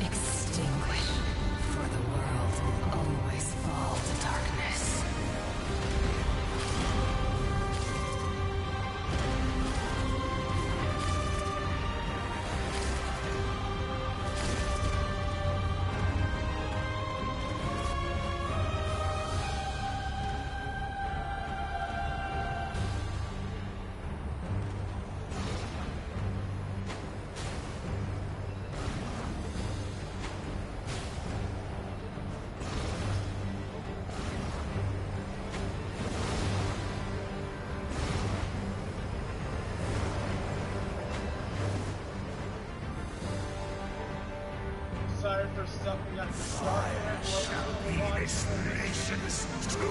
Extinguish, for the world will always fall to darkness. Sorry for something at the start. Fire shall be this nation's tomb.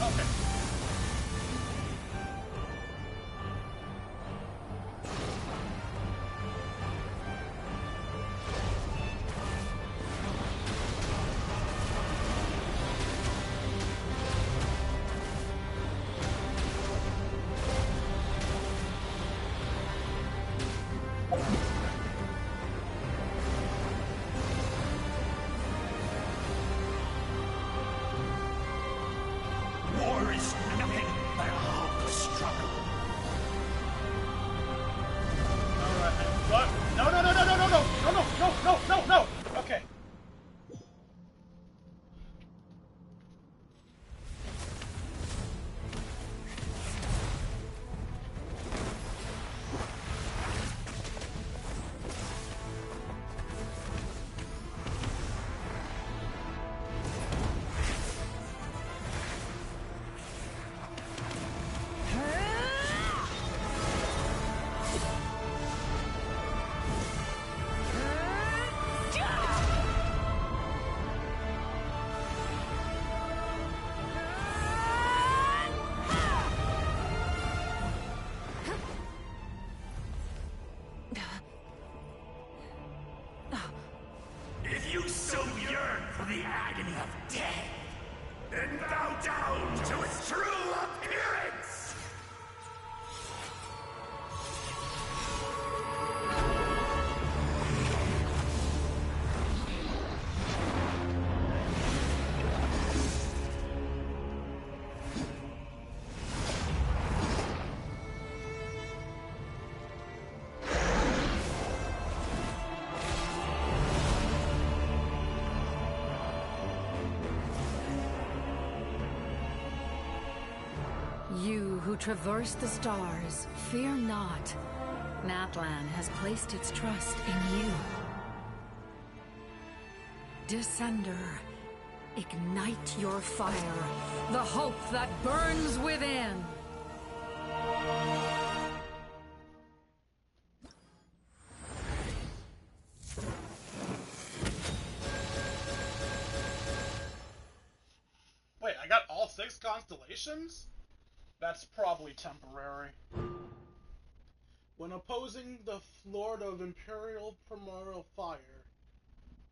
Okay. who traverse the stars, fear not. Natlan has placed its trust in you. Descender, ignite your fire, the hope that burns within. Wait, I got all 6 constellations? That's probably temporary. When opposing the Lord of Imperial Primordial Fire,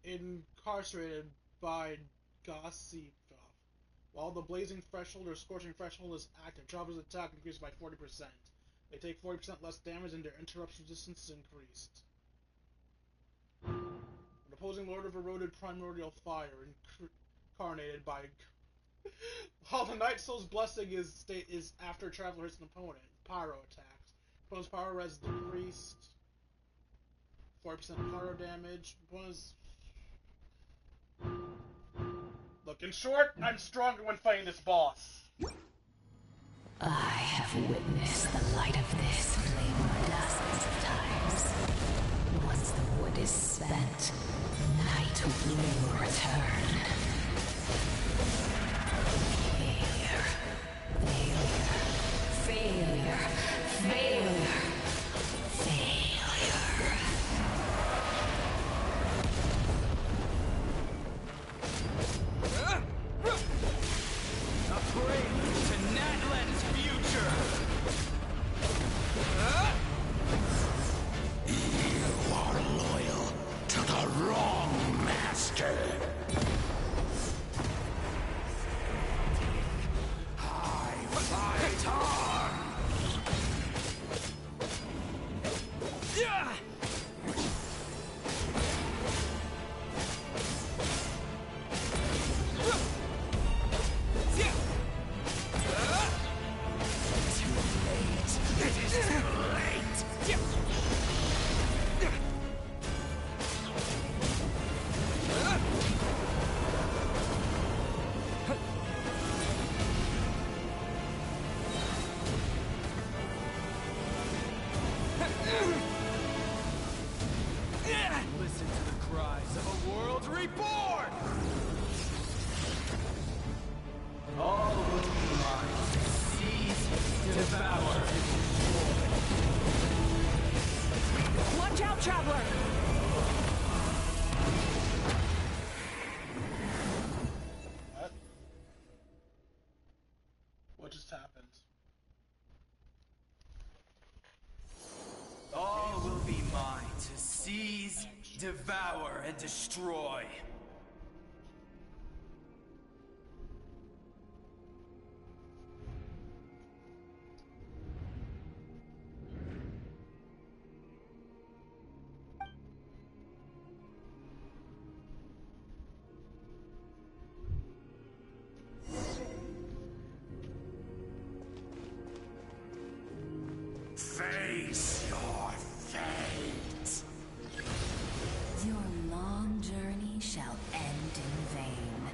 incarcerated by Gossip, while the Blazing Threshold or Scorching Threshold is active, Traveler's attack increased by 40%. They take 40% less damage and their interruption resistance is increased. When opposing Lord of Eroded Primordial Fire, incarnated by... while the Night Soul's Blessing is after Traveler hits an opponent, Pyro attacks. Opponent's power res decreased. 40% pyro damage. Look, in short, I'm stronger when fighting this boss. I have witnessed the light of this flame dozens of times. Once the wood is spent, night will return. Failure. A prelude to Natlan's future! You are loyal to the wrong master! I fight on! Yeah! Listen to the cries of a world reborn! All will be mine. Seize, devour, Watch out, Traveler! What just happened? All will be mine to seize, devour, and destroy. Face your fate! Your long journey shall end in vain.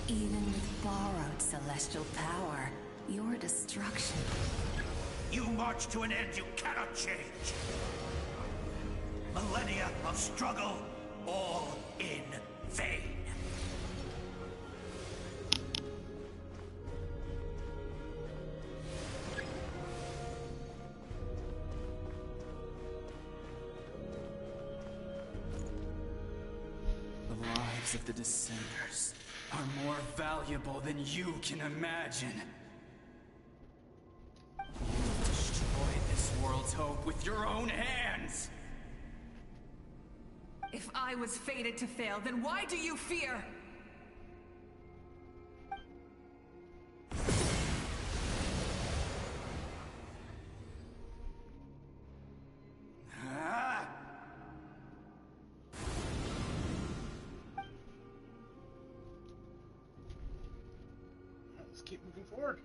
Even with borrowed celestial power, your destruction... You march to an end you cannot change. Millennia of struggle, all in vain. The lives of the Descenders are more valuable than you can imagine. You destroyed this world's hope with your own hands! If I was fated to fail, then why do you fear? Ah! Let's keep moving forward.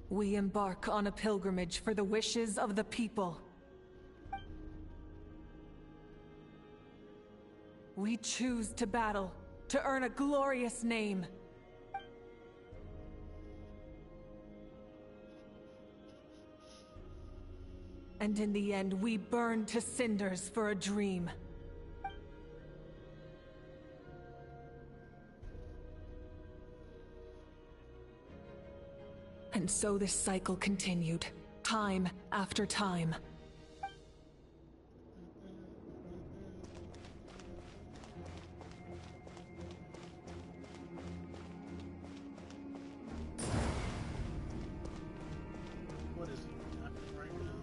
We embark on a pilgrimage for the wishes of the people. we choose to battle, to earn a glorious name. And in the end, we burn to cinders for a dream. And so this cycle continued, time after time. What is even happening right now?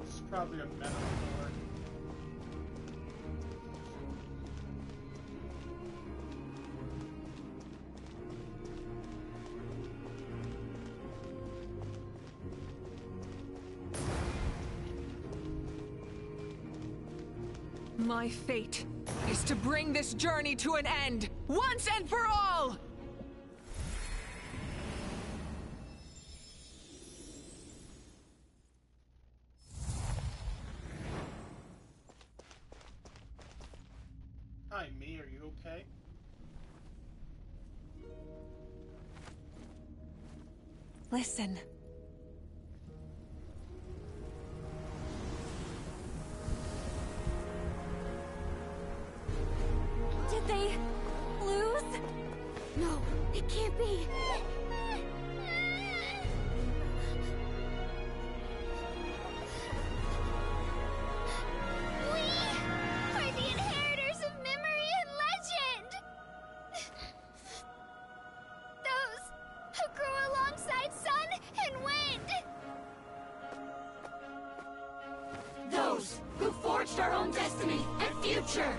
This is probably a metaphor. My fate is to bring this journey to an end, once and for all! Hi, me, are you okay? Listen. Did they lose? No, it can't be. We are the inheritors of memory and legend! Those who grew alongside sun and wind! Those who forged our own destiny and future!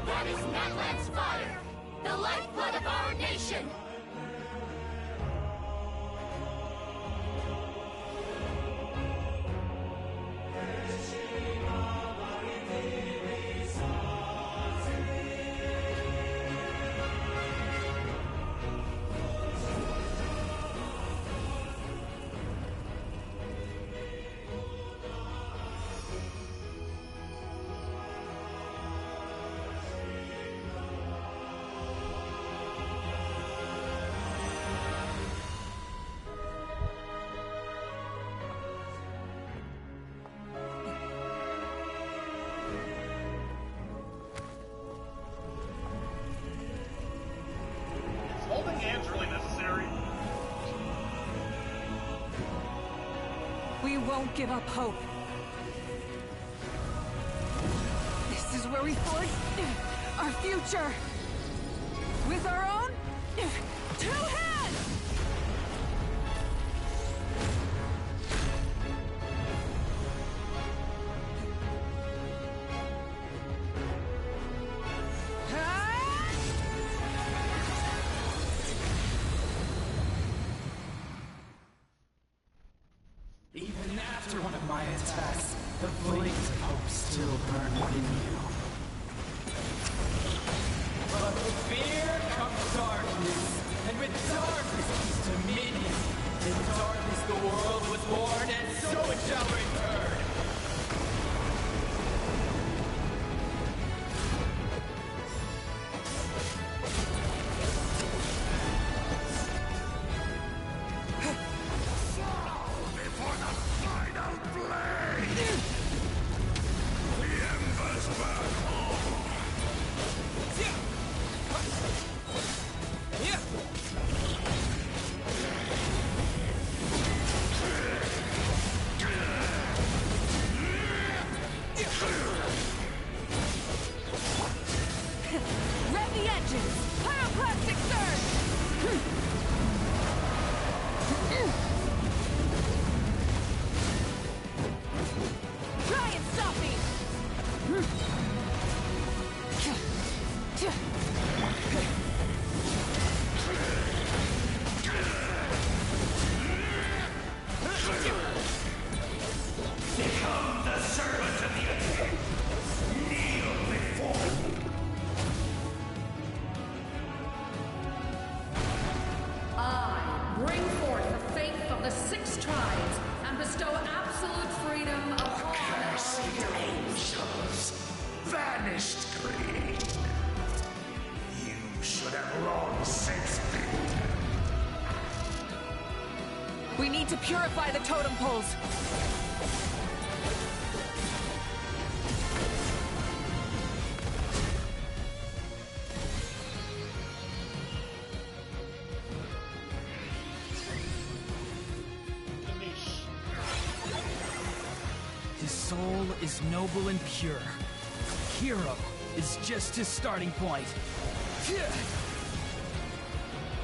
That is Natlan's fire, the lifeblood of our nation! Is holding hands really necessary? We won't give up hope. This is where we forge our future. With our own 2 hands! Even after one of my attacks, the flames of hope still burn within you. But with fear comes darkness, and with darkness comes dominion. In darkness the world was born, and so it shall return. Before the final blade! The embers burn all! Rev the engines! Pyroclastic surge! Try and stop me! Become the servant of the Untamed! Kneel before me! finest green. You should have long since been. We need to purify the totem poles. His soul is noble and pure. Hero is just his starting point.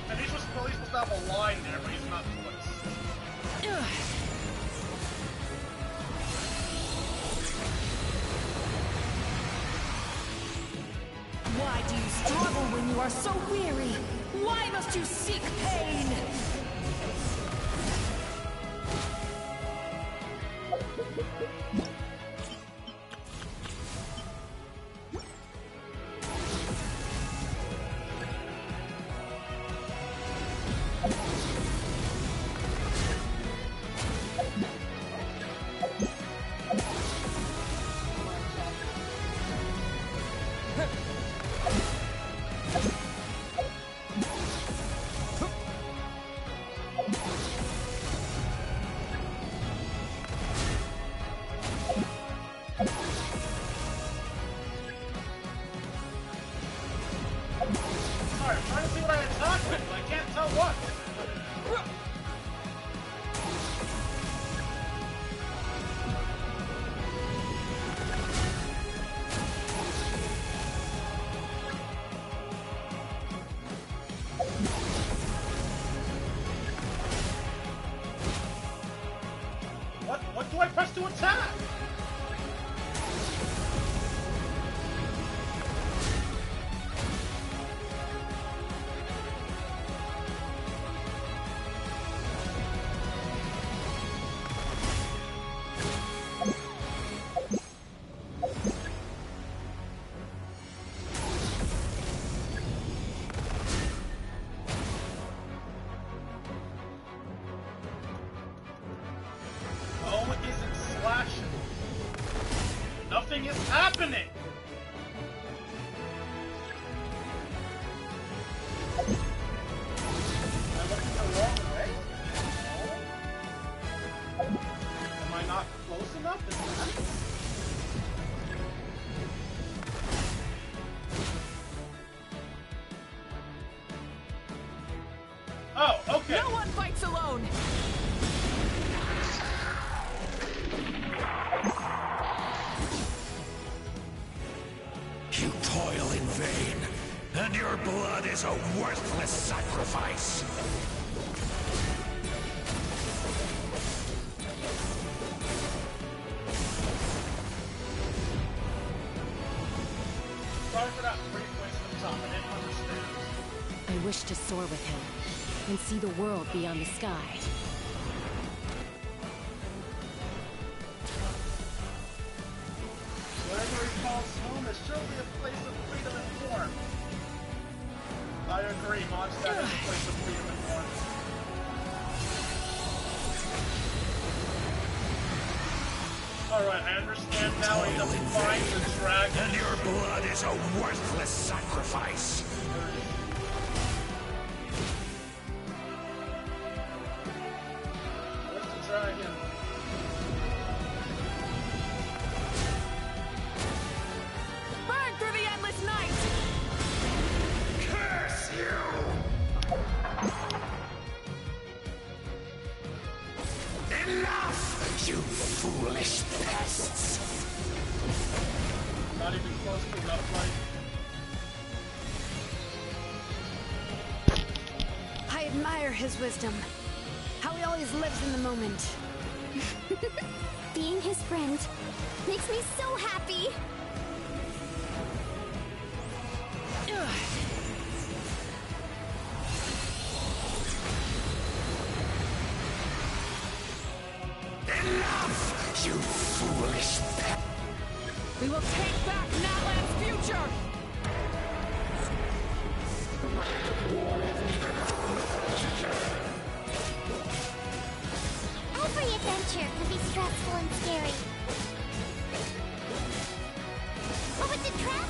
And he's supposed to have a line there, but he's not voiced. Why do you struggle when you are so weary? Why must you seek pain? Sorry, I'm trying to see what I attack with, but I can't tell what. What do I press to attack? Oh, it isn't slashing. Nothing is happening. Am I looking the wrong way? No. Am I not close enough? Is that? Oh, okay. No one fights alone. You toil in vain, and your blood is a worthless sacrifice. Sorry for that brief waste of time. I didn't understand. I wish to soar with him and see the world beyond the sky. Wherever he calls home is surely a place of freedom and warmth. I agree, Mondstadt is a place of freedom and warmth. Alright, I understand now. He doesn't find the dragon. And your blood is a worthless sacrifice. Where's the dragon? Burn through the endless night. Curse you! Enough, you foolish pests! Not even close to enough, right? I admire his wisdom. How he always lives in the moment. Being his friend makes me so happy. Enough, you foolish pest! We will take back Natlan's future. Every adventure can be stressful and scary. But with the trap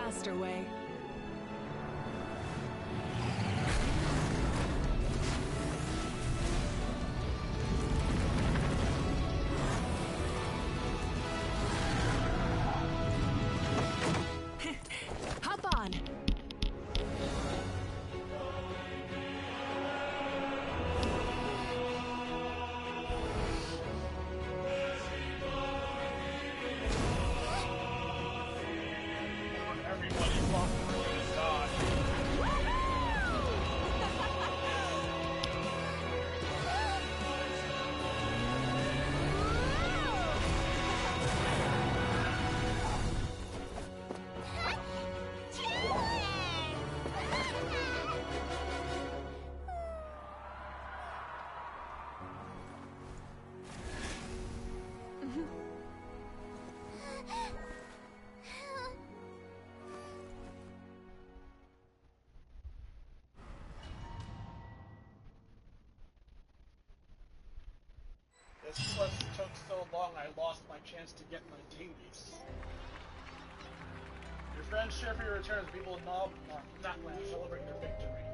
faster way. Hop on! This quest took so long I lost my chance to get my dailies. Your friends cheer for your return as people in Natlan celebrate your victory.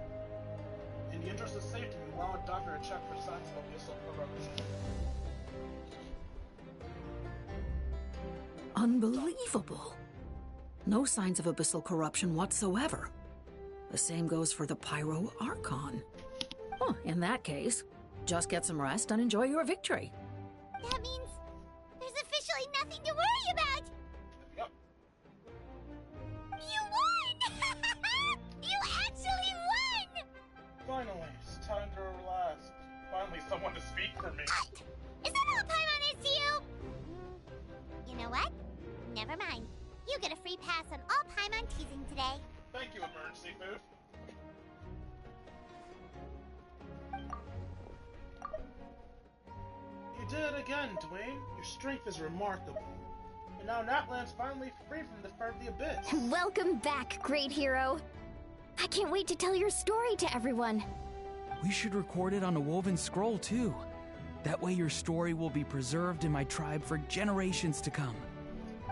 In the interest of safety, we allow a doctor to check for signs of abyssal corruption. Unbelievable. No signs of abyssal corruption whatsoever. The same goes for the Pyro Archon. Well, in that case, just get some rest and enjoy your victory. That means there's officially nothing to worry about! Yep. You won! You actually won! Finally, it's time to relax. Finally, someone to speak for me. Is that all Paimon is to you? You know what? Never mind. You get a free pass on all Paimon teasing today. Thank you, emergency food. You did it again, Dwayne. Your strength is remarkable. And now Natlan's finally free from the fear of the abyss. Welcome back, great hero. I can't wait to tell your story to everyone. We should record it on a woven scroll, too. That way your story will be preserved in my tribe for generations to come.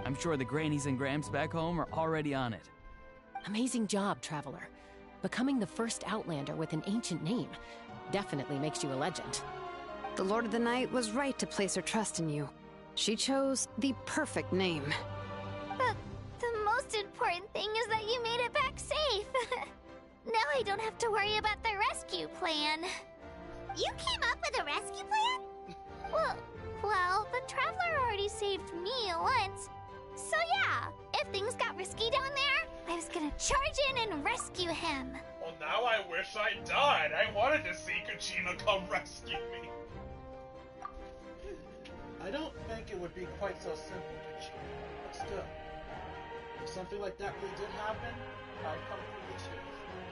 I'm sure the grannies and gramps back home are already on it. Amazing job, Traveler. Becoming the first Outlander with an ancient name definitely makes you a legend. The Lord of the Night was right to place her trust in you. She chose the perfect name. But the most important thing is that you made it back safe. Now I don't have to worry about the rescue plan. You came up with a rescue plan? Well, the Traveler already saved me once. So yeah, if things got risky down there, I was gonna charge in and rescue him. Well, now I wish I died. I wanted to see Kachina come rescue me. I don't think it would be quite so simple, Kachina. But still, if something like that really did happen, I'd come for you too.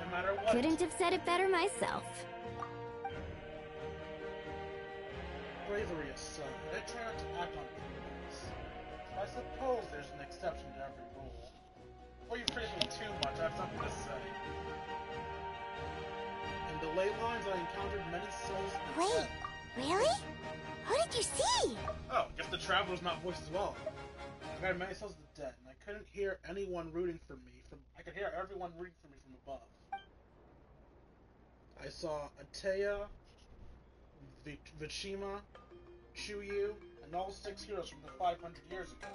No matter what. Couldn't have said it better myself. Bravery aside, I try not to act on impulse. I suppose there's an exception to every rule. Before you praise me too much, I have something to say. In the ley lines, I encountered many souls in the Wait, dead. really? Who did you see? Oh, guess the Traveler's not voiced as well. I got many souls of the dead, and I couldn't hear anyone rooting for me. I could hear everyone rooting for me from above. I saw Atea, Vishima, Chuyu, and all 6 heroes from the 500 years ago.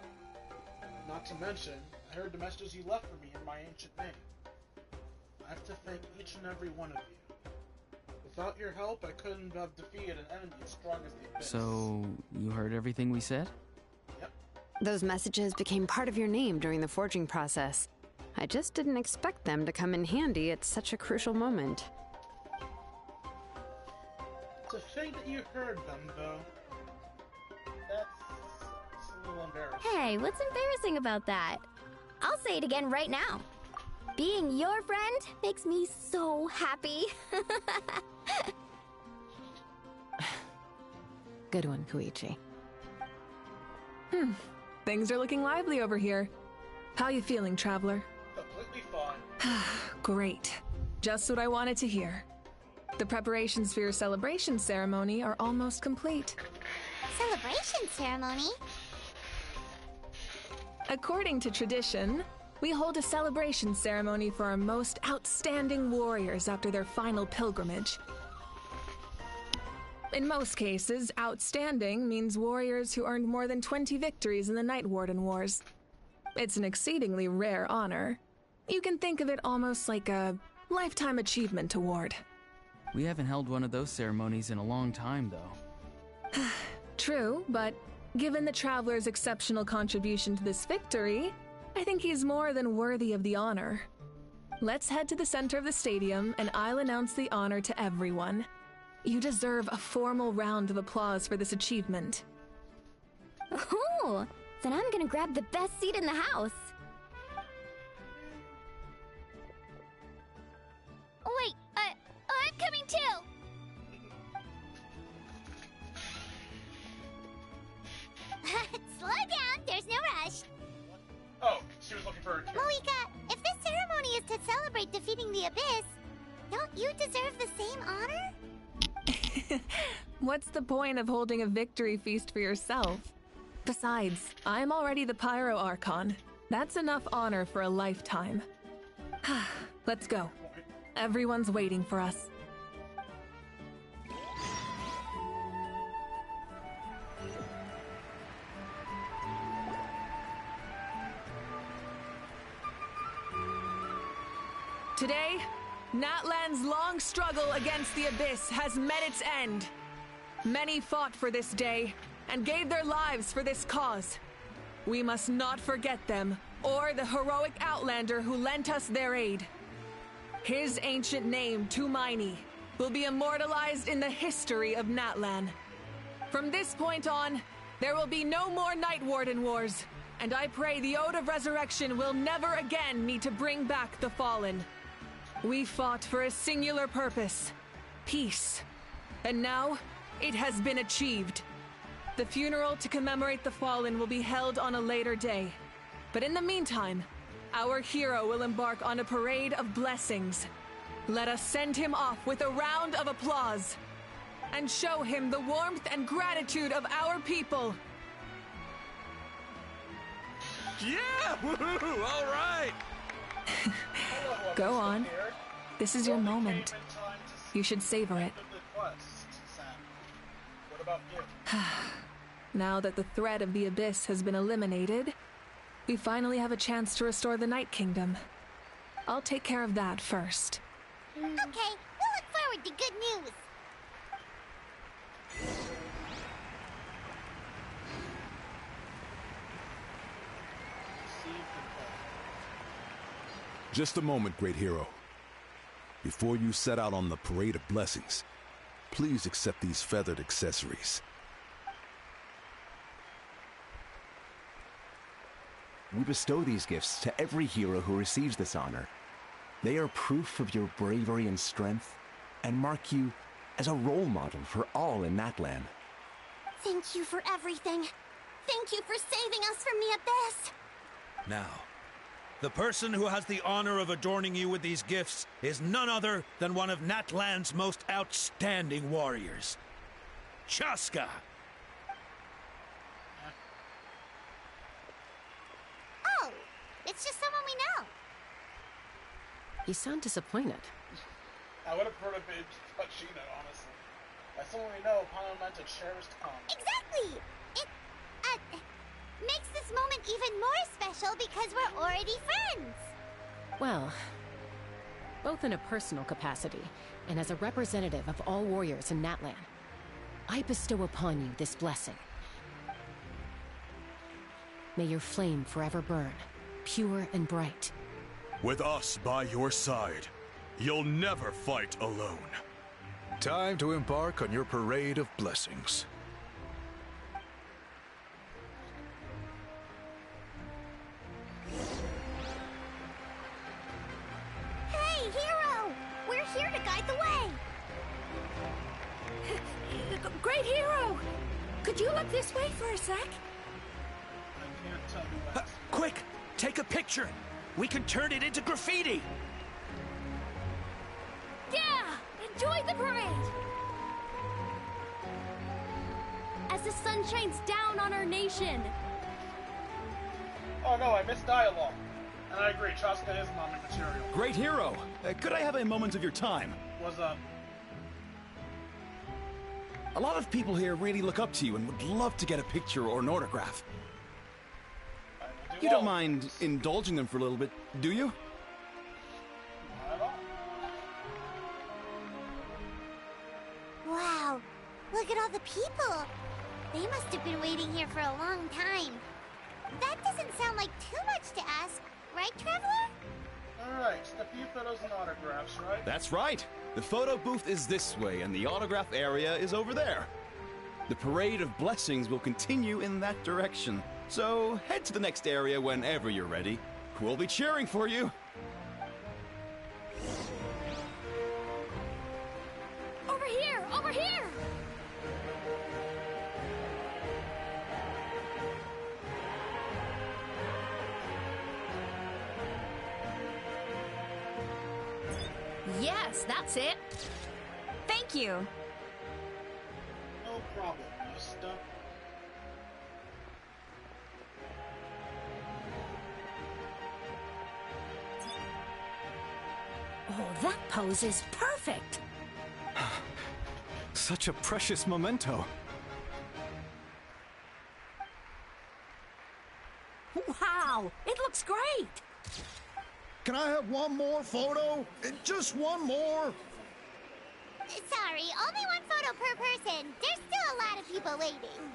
Not to mention, I heard the messages you left for me in my ancient name. I have to thank each and every one of you. Without your help, I couldn't have defeated an enemy as strong as the Abyss. So, you heard everything we said? Yep. Those messages became part of your name during the forging process. I just didn't expect them to come in handy at such a crucial moment. To think that you heard them, though, that's a little embarrassing. Hey, what's embarrassing about that? I'll say it again right now. Being your friend makes me so happy. Good one, Koichi. Things are looking lively over here. How you feeling, Traveler? Completely fine. Great. Just what I wanted to hear. The preparations for your celebration ceremony are almost complete. Celebration ceremony? According to tradition, we hold a celebration ceremony for our most outstanding warriors after their final pilgrimage. In most cases, outstanding means warriors who earned more than 20 victories in the Night Warden Wars. It's an exceedingly rare honor. You can think of it almost like a lifetime achievement award. We haven't held one of those ceremonies in a long time, though. True, but given the Traveler's exceptional contribution to this victory, I think he's more than worthy of the honor. Let's head to the center of the stadium, and I'll announce the honor to everyone. You deserve a formal round of applause for this achievement. Oh, then I'm gonna grab the best seat in the house. Wait, I'm coming too! Slow down, there's no rush. Oh, she was looking for her kid. Moika, if this ceremony is to celebrate defeating the Abyss, don't you deserve the same honor? What's the point of holding a victory feast for yourself? Besides, I'm already the Pyro Archon. That's enough honor for a lifetime. Let's go. Everyone's waiting for us. Today, Natlan's long struggle against the Abyss has met its end. Many fought for this day and gave their lives for this cause. We must not forget them or the heroic Outlander who lent us their aid. His ancient name, Tumaini, will be immortalized in the history of Natlan. From this point on, there will be no more Night Warden Wars, and I pray the Ode of Resurrection will never again need to bring back the Fallen. We fought for a singular purpose, peace, and now it has been achieved. The funeral to commemorate the Fallen will be held on a later day, but in the meantime, our hero will embark on a parade of blessings. Let us send him off with a round of applause and show him the warmth and gratitude of our people. Yeah! Woohoo! All right! Go on. This is your moment. You should savor it. What about you? Now that the threat of the Abyss has been eliminated, we finally have a chance to restore the Night Kingdom. I'll take care of that first. Okay, we'll look forward to good news. Just a moment, great hero. Before you set out on the parade of blessings, please accept these feathered accessories. We bestow these gifts to every hero who receives this honor. They are proof of your bravery and strength, and mark you as a role model for all in Natlan. Thank you for everything. Thank you for saving us from the Abyss. Now, the person who has the honor of adorning you with these gifts is none other than one of Natlan's most outstanding warriors, Chaska. Oh, it's just someone we know. You sound disappointed. I would have preferred it been Pachina, honestly. As someone we know, Pano meant a cherished calm. Exactly! It, makes this moment even more special because we're already friends! Well, both in a personal capacity and as a representative of all warriors in Natlan, I bestow upon you this blessing. May your flame forever burn, pure and bright. With us by your side, you'll never fight alone. Time to embark on your parade of blessings. Hey, hero! We're here to guide the way! Great hero! Could you look this way for a sec? I can't tell you what. Quick! Take a picture! We can turn it into graffiti! Yeah! Enjoy the parade! As the sun shines down on our nation. Oh no, I missed dialogue. And I agree, Chaska is mommy material. Great hero! Could I have a moment of your time? What's up? A lot of people here really look up to you and would love to get a picture or an autograph. You don't mind indulging them for a little bit, do you? Not at all. Wow, look at all the people. They must have been waiting here for a long time. That doesn't sound like too much to ask, right, Traveler? Alright, just a few photos and autographs, right? That's right. The photo booth is this way, and the autograph area is over there. The Parade of Blessings will continue in that direction. So head to the next area whenever you're ready. We'll be cheering for you. Over here! Over here! Yes, that's it. Thank you. No problem, mister. Oh, that pose is perfect. Such a precious memento. Wow, it looks great. Can I have one more photo? Just one more. Sorry, only one photo per person. There's still a lot of people waiting.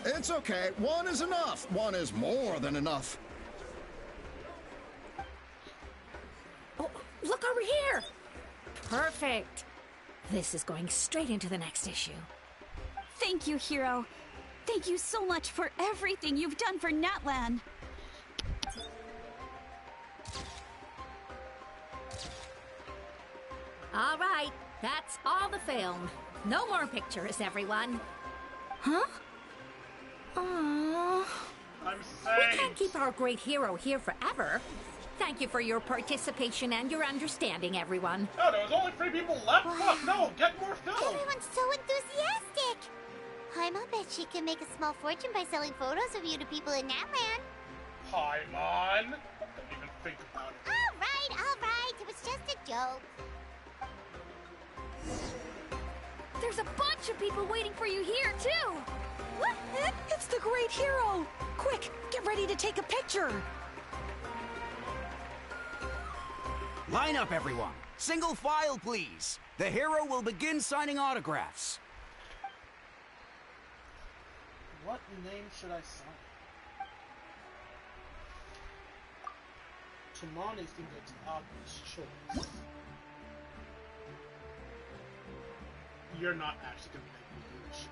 It's okay. One is enough. One is more than enough. Oh, look over here. Perfect. This is going straight into the next issue. Thank you, Hero. Thank you so much for everything you've done for Natlan. All right, that's all the film. No more pictures, everyone. Huh? Aww. I'm We can't keep our great hero here forever. Thank you for your participation and your understanding, everyone. Oh, there was only 3 people left? Wow. Fuck, no, get more film! Everyone's so enthusiastic. Paimon bet she can make a small fortune by selling photos of you to people in Natlan. Paimon? Don't even think about it. All right. It was just a joke. There's a bunch of people waiting for you here, too! What? It's the great hero! Quick, get ready to take a picture! Line up, everyone. Single file, please. The hero will begin signing autographs. What name should I sign? Tamani seems like an obvious choice. You're not actually gonna make me do this shit.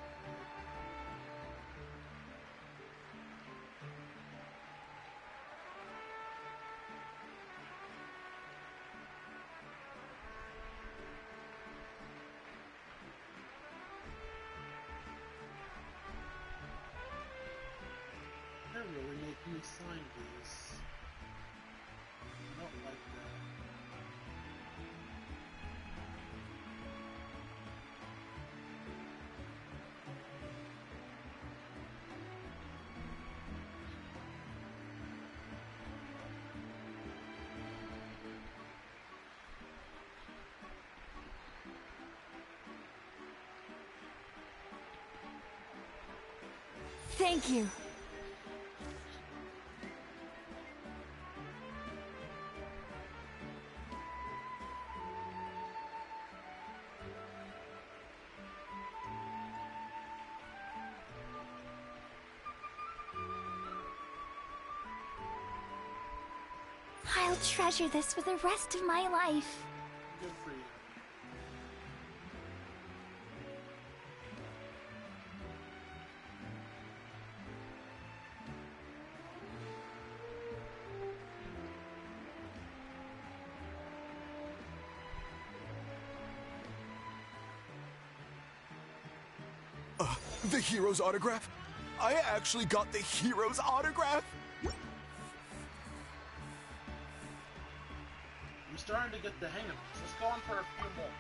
They're really making me sign these. I don't like that. Thank you. I'll treasure this for the rest of my life. Good for you. The hero's autograph? I actually got the hero's autograph? I'm starting to get the hang of this. Let's go on for a few more.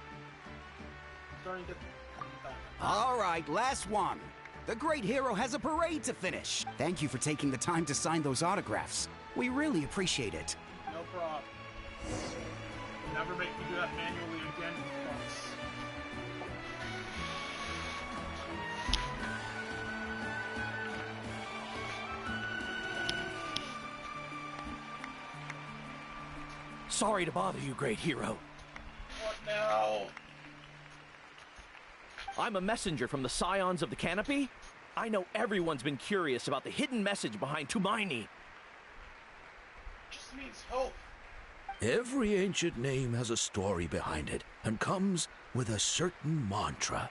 Starting to get the All right, last one. The great hero has a parade to finish. Thank you for taking the time to sign those autographs. We really appreciate it. No problem. Never make me do that manually again, folks. Sorry to bother you, great hero. What now? I'm a messenger from the Scions of the Canopy. I know everyone's been curious about the hidden message behind Tumaini. Just means hope. Every ancient name has a story behind it and comes with a certain mantra.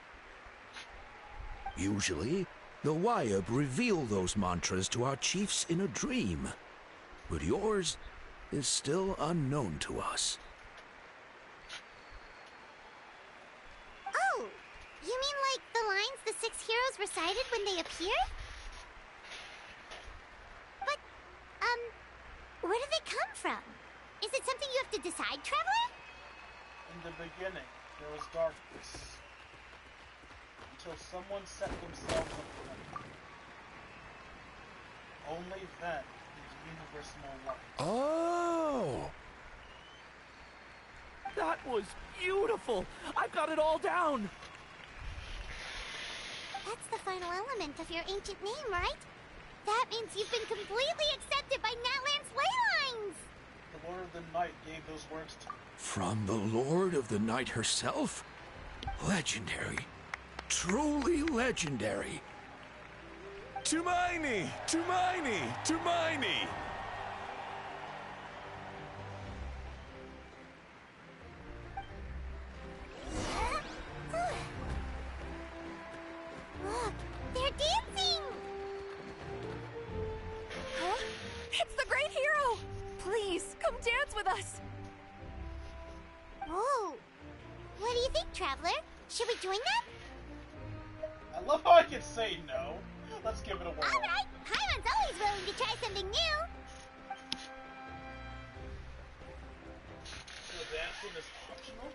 Usually, the Wayab reveal those mantras to our chiefs in a dream, but yours is still unknown to us. Oh, you mean like the lines the 6 heroes recited when they appeared? But, where do they come from? Is it something you have to decide, Traveler? In the beginning, there was darkness. Until someone set themselves up. Only then did the universe know light. Oh! That was beautiful! I've got it all down! That's the final element of your ancient name, right? That means you've been completely accepted by Natlan's ley lines! The Lord of the Night gave those words to me. From the Lord of the Night herself? Legendary. Truly legendary. Tumaini! Tumaini! Tumaini! Look, they're dancing! Huh? It's the great hero! Please, come dance with us! Whoa! What do you think, Traveler? Should we join them? I love how I can say no. Let's give it a whirl. Alright! Paimon's always willing to try something new! So dancing is optional?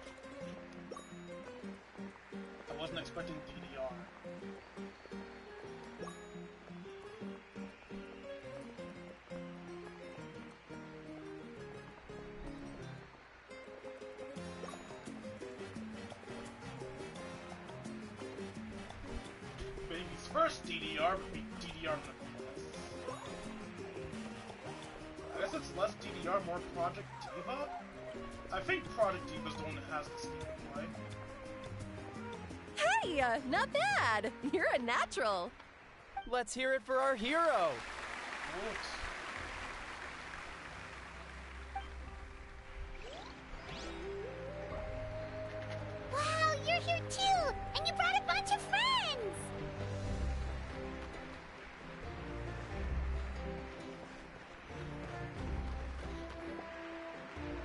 I wasn't expecting DDR. Baby's first DDR would be DDR nonetheless. I guess it's less DDR, more Project Diva? I think Project Diva's the one that has the screenplay. Hey, not bad. You're a natural. Let's hear it for our hero. Oops. Wow, you're here too! And you brought a bunch of friends!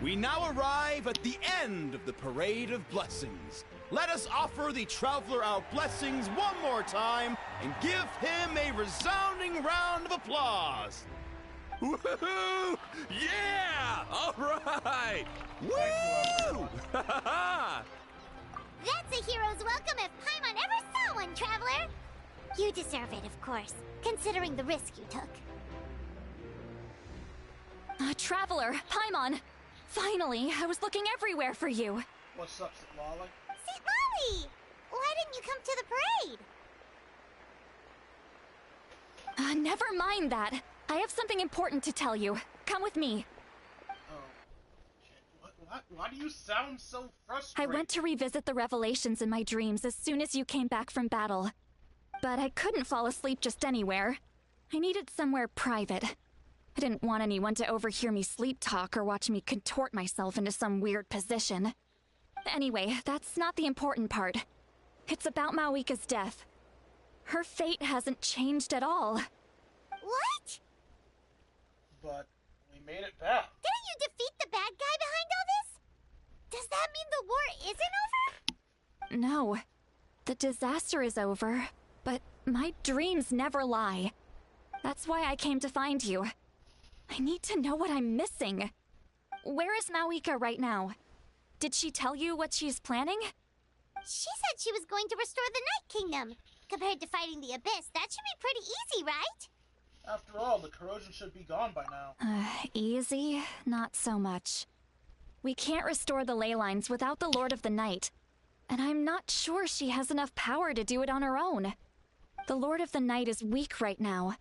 We now arrive at the end of the Parade of Blessings. Let us offer the Traveler our blessings one more time and give him a resounding round of applause. Woohoo! Yeah! All right! Woo! That's a hero's welcome if Paimon ever saw one, Traveler! You deserve it, of course, considering the risk you took. Traveler, Paimon! Finally, I was looking everywhere for you. What's up, Lolly? St. Lolly! Why didn't you come to the parade? Never mind that. I have something important to tell you. Come with me. Why do you sound so I frustrated? went to revisit the revelations in my dreams as soon as you came back from battle. But I couldn't fall asleep just anywhere. I needed somewhere private. I didn't want anyone to overhear me sleep talk or watch me contort myself into some weird position. Anyway, that's not the important part. It's about Mawika's death. Her fate hasn't changed at all. What? But we made it back. Didn't you defeat the bad guy behind all this? Does that mean the war isn't over? No. The disaster is over, but my dreams never lie. That's why I came to find you. I need to know what I'm missing. Where is Mawika right now? Did she tell you what she's planning? She said she was going to restore the Night Kingdom. Compared to fighting the Abyss, that should be pretty easy, right? After all, the corrosion should be gone by now. Easy? Not so much. We can't restore the ley lines without the Lord of the Night, and I'm not sure she has enough power to do it on her own. The Lord of the Night is weak right now.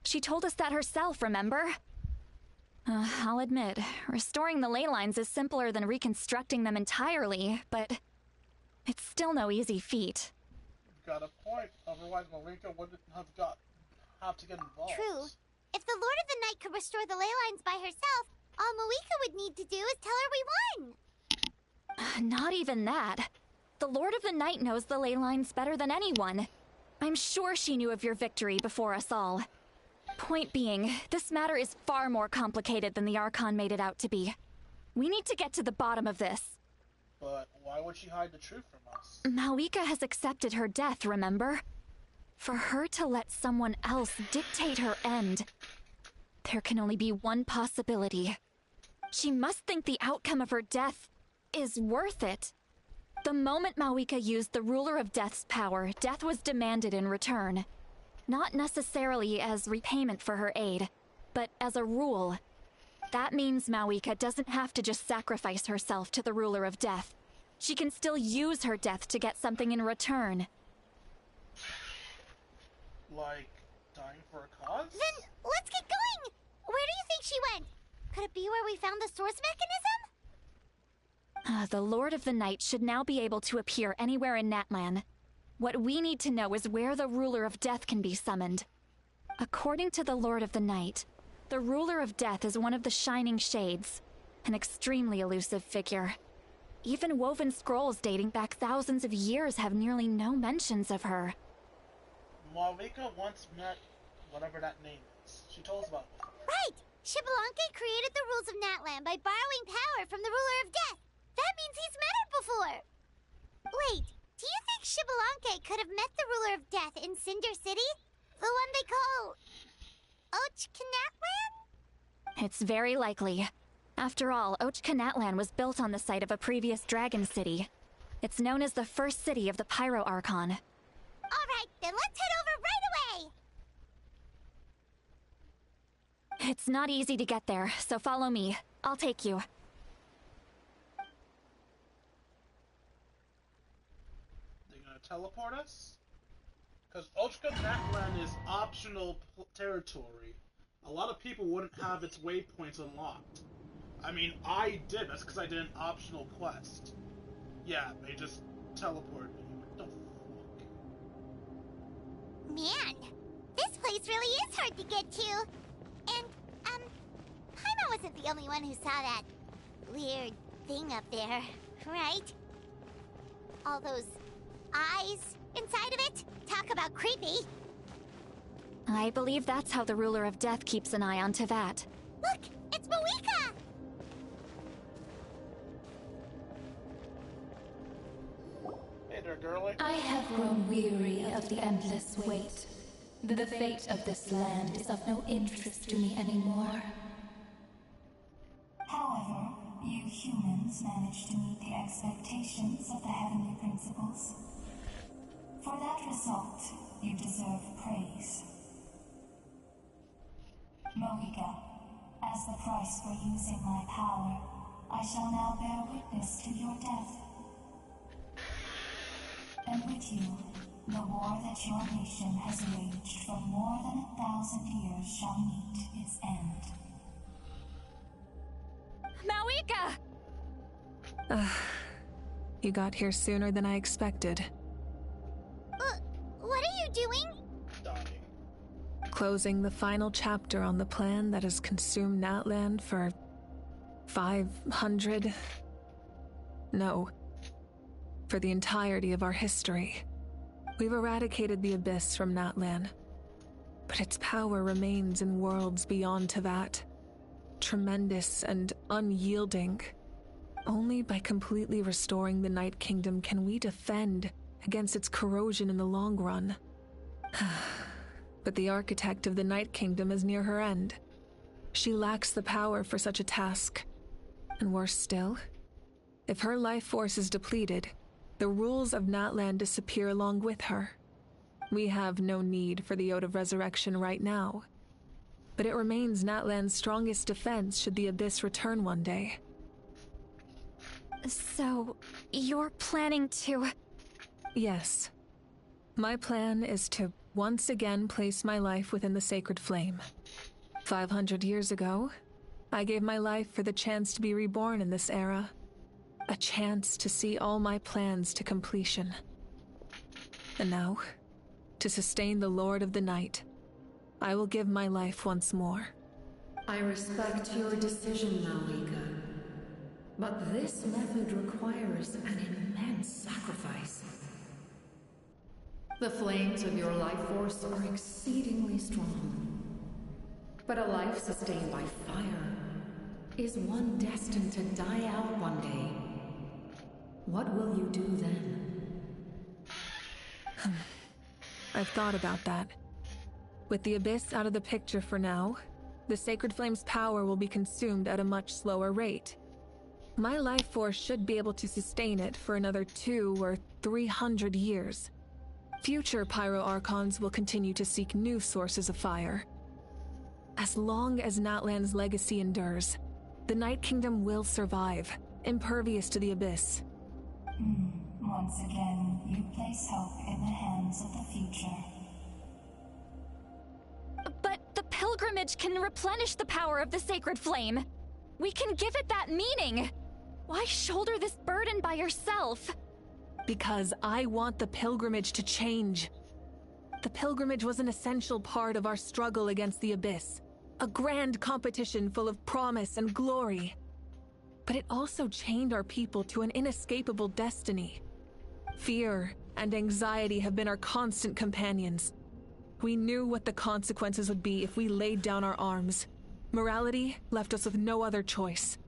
She told us that herself, remember? I'll admit, restoring the ley lines is simpler than reconstructing them entirely, but it's still no easy feat. You've got a point, otherwise Marika wouldn't have to get involved. True. If the Lord of the Night could restore the ley lines by herself, all Marika would need to do is tell her we won. Not even that. The Lord of the Night knows the ley lines better than anyone. I'm sure she knew of your victory before us all. Point being, this matter is far more complicated than the Archon made it out to be. We need to get to the bottom of this. But why would she hide the truth from us? Malika has accepted her death, remember? For her to let someone else dictate her end, there can only be one possibility. She must think the outcome of her death is worth it. The moment Malika used the Ruler of Death's power, death was demanded in return. Not necessarily as repayment for her aid, but as a rule. That means Malika doesn't have to just sacrifice herself to the Ruler of Death. She can still use her death to get something in return. Like, dying for a cause? Then, let's get going! Where do you think she went? Could it be where we found the source mechanism? The Lord of the Night should now be able to appear anywhere in Natlan. What we need to know is where the Ruler of Death can be summoned. According to the Lord of the Night, the Ruler of Death is one of the Shining Shades, an extremely elusive figure. Even woven scrolls dating back thousands of years have nearly no mentions of her. Marika once met whatever that name is. She told us about it before. Right! Xbalanque created the rules of Natlan by borrowing power from the Ruler of Death. That means he's met her before. Wait, do you think Xbalanque could have met the Ruler of Death in Cinder City? The one they call... Natlan? It's very likely. After all, Natlan was built on the site of a previous dragon city. It's known as the first city of the Pyro Archon. Alright, then let's head over right away! It's not easy to get there, so follow me. I'll take you. They're gonna teleport us? Because Natlan is optional territory. A lot of people wouldn't have its waypoints unlocked. I mean, I did. That's because I did an optional quest. Yeah, they just teleported me. What the fuck? Man, this place really is hard to get to. And, Paimon wasn't the only one who saw that weird thing up there, right? All those eyes inside of it? Talk about creepy. I believe that's how the Ruler of Death keeps an eye on Teyvat. Look, it's Marika! Hey there, girlie. I have grown weary of the endless wait. The fate of this land is of no interest to me anymore. However, you humans managed to meet the expectations of the Heavenly Principles. For that result, you deserve praise. Mohica, as the price for using my power, I shall now bear witness to your death. And with you, the war that your nation has waged for more than 1,000 years shall meet its end. Malika! You got here sooner than I expected. What are you doing? Closing the final chapter on the plan that has consumed Natlan for 500... No. For the entirety of our history. We've eradicated the Abyss from Natlan, but its power remains in worlds beyond Teyvat. Tremendous and unyielding. Only by completely restoring the Night Kingdom can we defend against its corrosion in the long run. But the architect of the Night Kingdom is near her end. She lacks the power for such a task. And worse still, if her life force is depleted, the rules of Natlan disappear along with her. We have no need for the Ode of Resurrection right now. but it remains Natlan's strongest defense should the Abyss return one day. So, you're planning to... Yes. My plan is to once again place my life within the sacred flame. 500 years ago, I gave my life for the chance to be reborn in this era. A chance to see all my plans to completion. And now, to sustain the Lord of the Night, I will give my life once more. I respect your decision, Malika. But this method requires an immense sacrifice. The flames of your life force are exceedingly strong. But a life sustained by fire is one destined to die out one day. What will you do then? I've thought about that. With the Abyss out of the picture for now, the Sacred Flame's power will be consumed at a much slower rate. My life force should be able to sustain it for another 200 or 300 years. Future Pyro Archons will continue to seek new sources of fire. As long as Natlan's legacy endures, the Night Kingdom will survive, impervious to the Abyss. Once again, you place hope in the hands of the future. But the pilgrimage can replenish the power of the sacred flame. We can give it that meaning. Why shoulder this burden by yourself? Because I want the pilgrimage to change. The pilgrimage was an essential part of our struggle against the Abyss. A grand competition full of promise and glory. But it also chained our people to an inescapable destiny. Fear and anxiety have been our constant companions. We knew what the consequences would be if we laid down our arms. Morality left us with no other choice.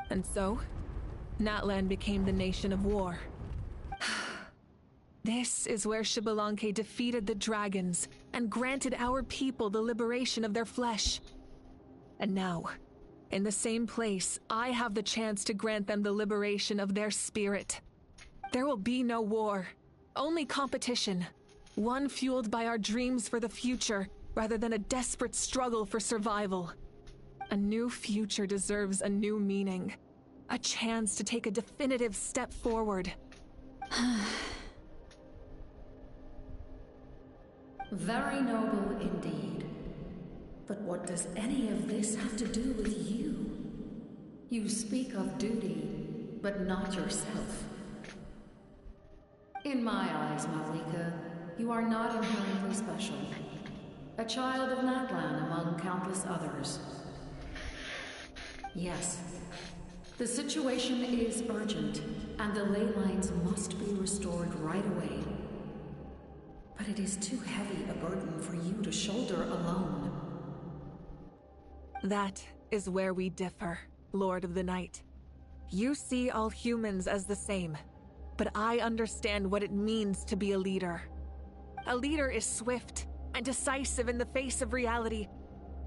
And so, Natlan became the nation of war. This is where Xbalanque defeated the dragons and granted our people the liberation of their flesh. And now, in the same place, I have the chance to grant them the liberation of their spirit. There will be no war, only competition. One fueled by our dreams for the future, rather than a desperate struggle for survival. A new future deserves a new meaning. A chance to take a definitive step forward. Very noble indeed. But what does any of this have to do with you? You speak of duty, but not yourself. In my eyes, Malika, you are not inherently special. A child of Natlan among countless others. Yes, the situation is urgent, and the ley lines must be restored right away. But it is too heavy a burden for you to shoulder alone. That is where we differ, Lord of the Night. You see all humans as the same, but I understand what it means to be a leader. A leader is swift and decisive in the face of reality.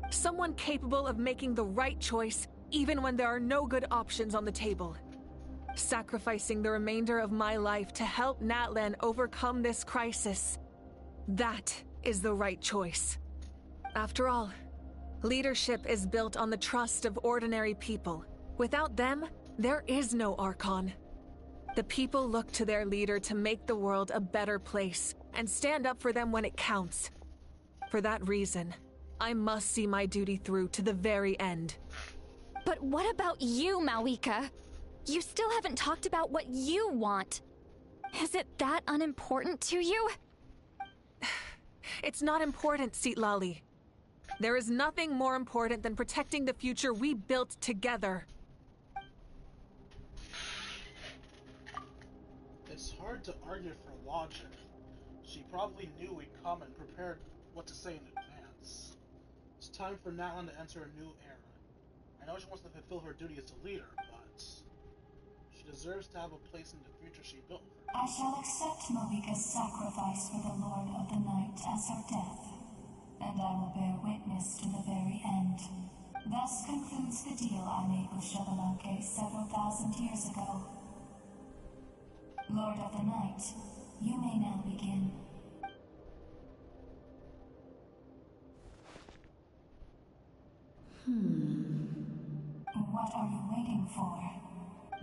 Someone capable of making the right choice even when there are no good options on the table. Sacrificing the remainder of my life to help Natlan overcome this crisis. That is the right choice. After all, leadership is built on the trust of ordinary people. Without them, there is no Archon. The people look to their leader to make the world a better place and stand up for them when it counts. For that reason, I must see my duty through to the very end. But what about you, Malika? You still haven't talked about what you want. Is it that unimportant to you? It's not important, Citlali. There is nothing more important than protecting the future we built together. It's hard to argue for logic. She probably knew we'd come and prepared what to say in advance. It's time for Natlan to enter a new era. I know she wants to fulfill her duty as a leader, but she deserves to have a place in the future she built for her. I shall accept Malika's sacrifice for the Lord of the Night as her death, and I will bear witness to the very end. Thus concludes the deal I made with Xbalanque several thousand years ago. Lord of the Night, you may now begin. waiting for.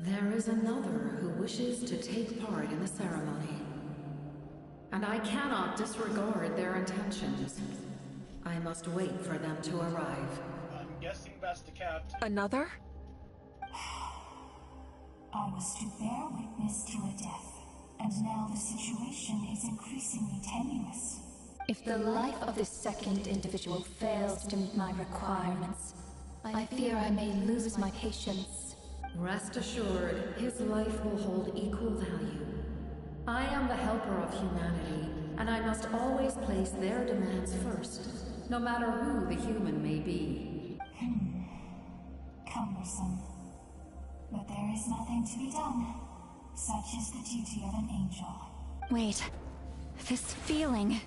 There is another who wishes to take part in the ceremony. And I cannot disregard their intentions. I must wait for them to arrive. I'm guessing that's the captain. Another? I was to bear witness to a death, and now the situation is increasingly tenuous. If the life of this second individual fails to meet my requirements, I fear I may lose my patience. Rest assured, his life will hold equal value. I am the helper of humanity, and I must always place their demands first, no matter who the human may be. Cumbersome. But there is nothing to be done. Such is the duty of an angel. Wait. This feeling.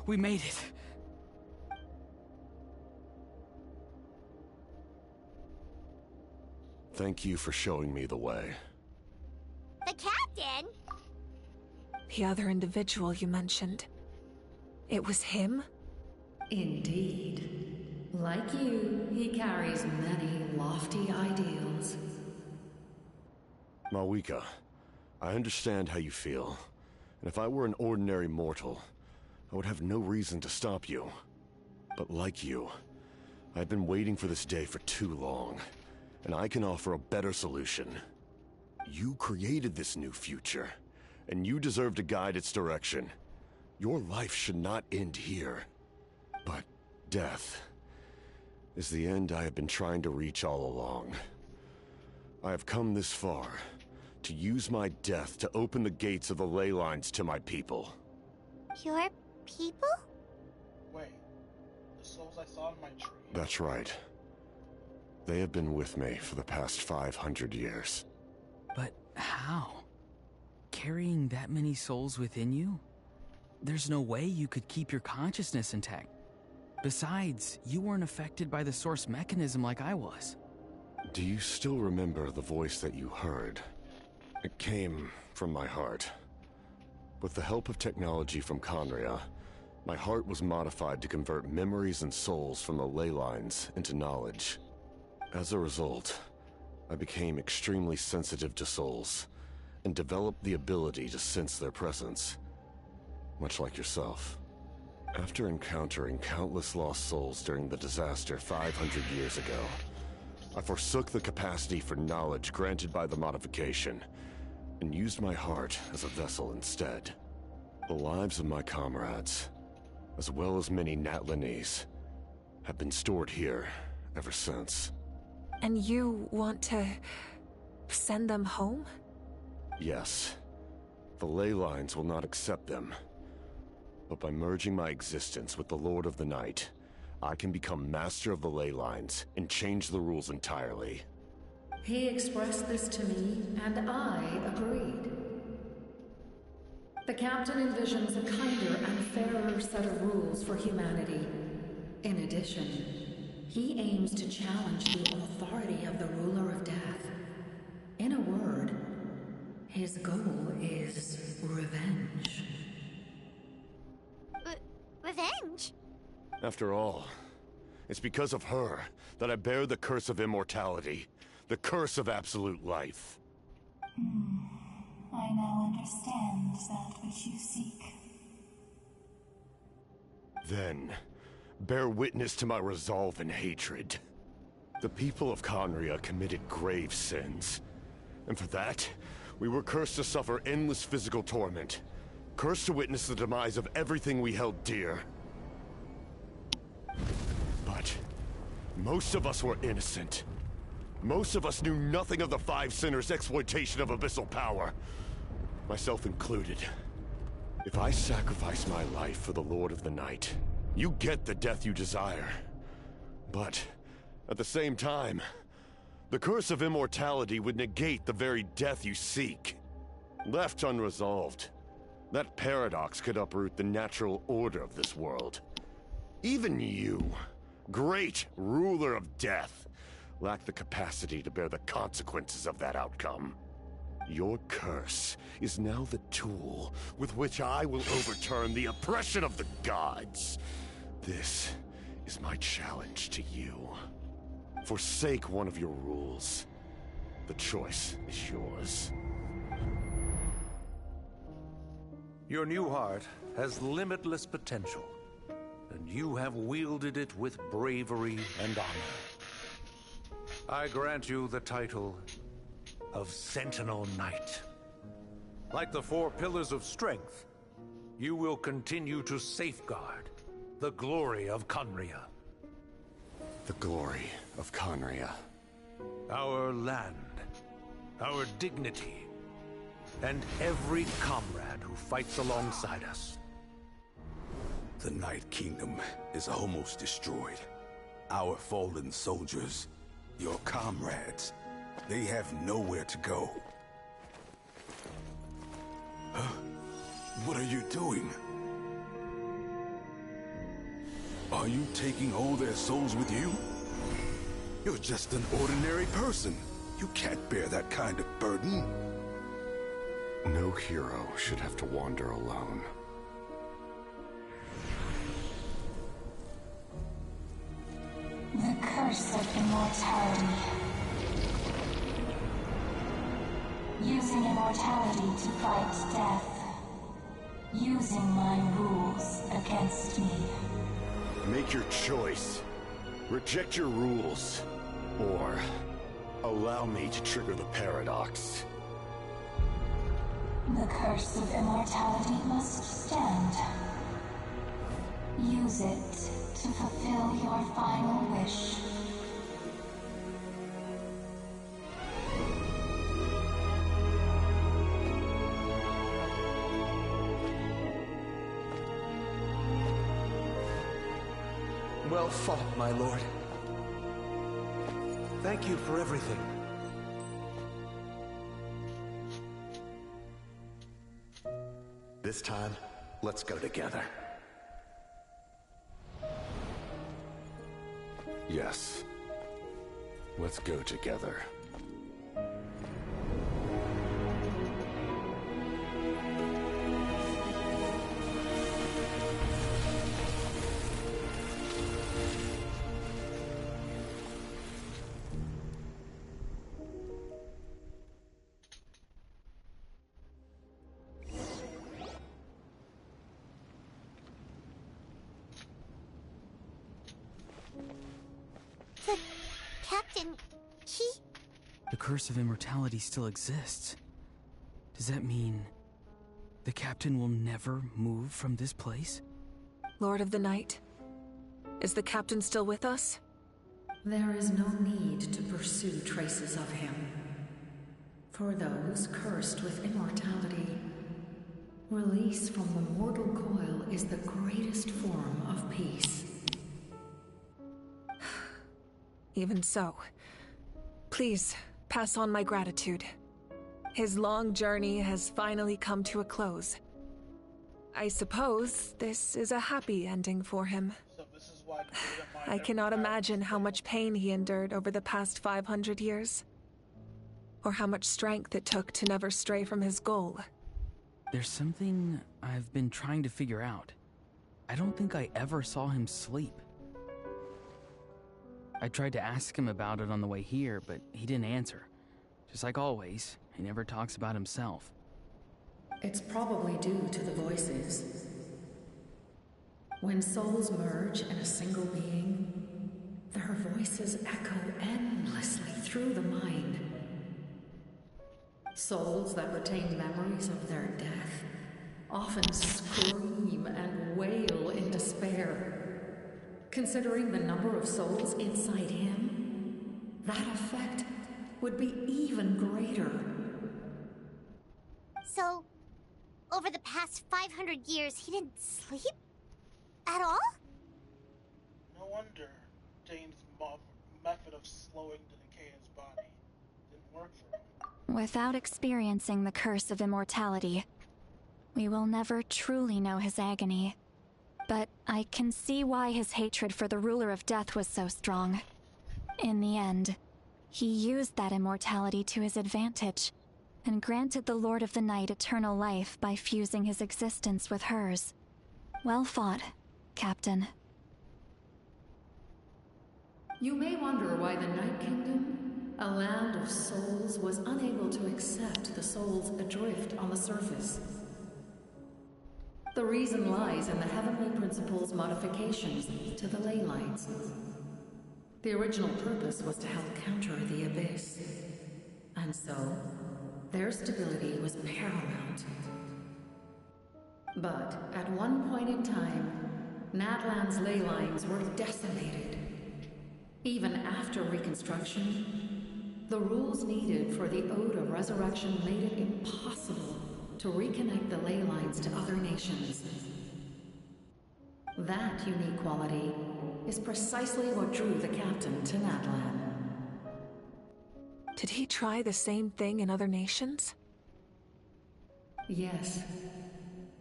We made it. Thank you for showing me the way. The captain? The other individual you mentioned. It was him? Indeed. Like you, he carries many lofty ideals. Malwika, I understand how you feel. And if I were an ordinary mortal, I would have no reason to stop you. But like you, I've been waiting for this day for too long. And I can offer a better solution. You created this new future, and you deserve to guide its direction. Your life should not end here. But death is the end I have been trying to reach all along. I have come this far to use my death to open the gates of the ley lines to my people. Your people? Wait, the souls I saw in my tree? That's right. They have been with me for the past 500 years. But how? Carrying that many souls within you? There's no way you could keep your consciousness intact. Besides, you weren't affected by the source mechanism like I was. Do you still remember the voice that you heard? It came from my heart. With the help of technology from Conria, my heart was modified to convert memories and souls from the ley lines into knowledge. As a result, I became extremely sensitive to souls, and developed the ability to sense their presence, much like yourself. After encountering countless lost souls during the disaster 500 years ago, I forsook the capacity for knowledge granted by the modification, and used my heart as a vessel instead. The lives of my comrades, as well as many Natlanese, have been stored here ever since. And you want to send them home? Yes. The ley lines will not accept them. But by merging my existence with the Lord of the Night, I can become master of the ley lines and change the rules entirely. He expressed this to me, and I agreed. The captain envisions a kinder and fairer set of rules for humanity. In addition, he aims to challenge the authority of the ruler of death. In a word, his goal is revenge. Revenge? After all, it's because of her that I bear the curse of immortality, the curse of absolute life. I now understand that which you seek. Then, bear witness to my resolve and hatred. The people of Conria committed grave sins. And for that, we were cursed to suffer endless physical torment. Cursed to witness the demise of everything we held dear. But most of us were innocent. Most of us knew nothing of the Five Sinners' exploitation of abyssal power. Myself included. If I sacrifice my life for the Lord of the Night, you get the death you desire. But at the same time, the curse of immortality would negate the very death you seek. Left unresolved, that paradox could uproot the natural order of this world. Even you, great ruler of death, lack the capacity to bear the consequences of that outcome. Your curse is now the tool with which I will overturn the oppression of the gods. This is my challenge to you. Forsake one of your rules. The choice is yours. Your new heart has limitless potential, and you have wielded it with bravery and honor. I grant you the title of Sentinel Knight. Like the 4 pillars of strength, you will continue to safeguard the glory of Conria. The glory of Conria. Our land, our dignity, and every comrade who fights alongside us. The Night Kingdom is almost destroyed. Our fallen soldiers, your comrades, they have nowhere to go. Huh? What are you doing? Are you taking all their souls with you? You're just an ordinary person. You can't bear that kind of burden. No hero should have to wander alone. The curse of immortality. Using immortality to fight death. Using my rules against me. Make your choice. Reject your rules. Or allow me to trigger the paradox. The curse of immortality must stand. Use it to fulfill your final wish. Well fought, my lord. Thank you for everything. This time, let's go together. Yes. Let's go together. Captain, The curse of immortality still exists. Does that mean the captain will never move from this place? Lord of the Night, is the captain still with us? There is no need to pursue traces of him. For those cursed with immortality, release from the mortal coil is the greatest form of peace. Even so, please pass on my gratitude. His long journey has finally come to a close. I suppose this is a happy ending for him. So this is why I cannot imagine how much pain he endured over the past 500 years. Or how much strength it took to never stray from his goal. There's something I've been trying to figure out. I don't think I ever saw him sleep. I tried to ask him about it on the way here, but he didn't answer. Just like always, he never talks about himself. It's probably due to the voices. When souls merge in a single being, their voices echo endlessly through the mind. Souls that retain memories of their death often scream and wail in despair. Considering the number of souls inside him, that effect would be even greater. So, over the past 500 years, he didn't sleep? At all? No wonder Dane's method of slowing the decay in his body didn't work for him. Without experiencing the curse of immortality, we will never truly know his agony. But I can see why his hatred for the ruler of death was so strong. In the end, he used that immortality to his advantage, and granted the Lord of the Night eternal life by fusing his existence with hers. Well fought, Captain. You may wonder why the Night Kingdom, a land of souls, was unable to accept the souls adrift on the surface. The reason lies in the Heavenly Principle's modifications to the ley lines. The original purpose was to help counter the Abyss, and so their stability was paramount. But at one point in time, Natlan's ley lines were decimated. Even after reconstruction, the rules needed for the Ode of Resurrection made it impossible to reconnect the ley lines to other nations. That unique quality is precisely what drew the captain to Natlan. Did he try the same thing in other nations? Yes,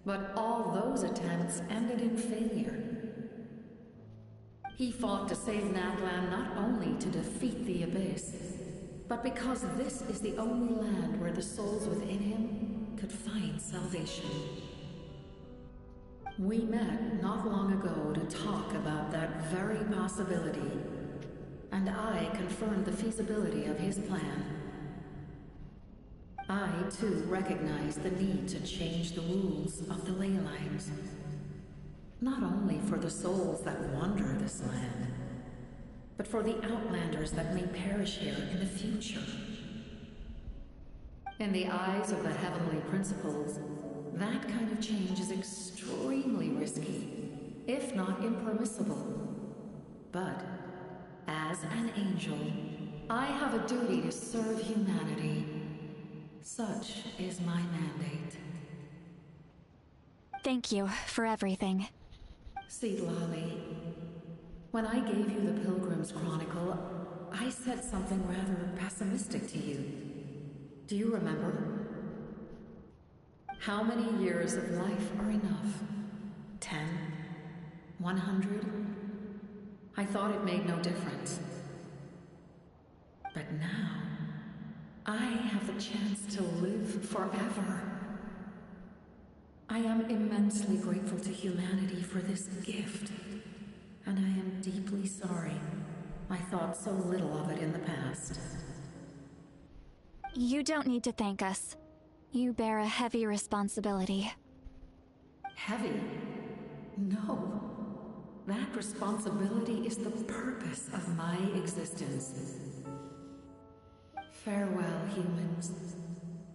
but all those attempts ended in failure. He fought to save Natlan not only to defeat the Abyss, but because this is the only land where the souls within him could find salvation. We met not long ago to talk about that very possibility, and I confirmed the feasibility of his plan. I, too, recognize the need to change the rules of the ley lines. Not only for the souls that wander this land, but for the outlanders that may perish here in the future. In the eyes of the Heavenly Principles, that kind of change is extremely risky, if not impermissible. But, as an angel, I have a duty to serve humanity. Such is my mandate. Thank you for everything. Seedlolly, when I gave you the Pilgrim's Chronicle, I said something rather pessimistic to you. Do you remember? How many years of life are enough? 10? 100? I thought it made no difference. But now, I have the chance to live forever. I am immensely grateful to humanity for this gift, and I am deeply sorry I thought so little of it in the past. You don't need to thank us. You bear a heavy responsibility. Heavy? No. That responsibility is the purpose of my existence. Farewell, humans.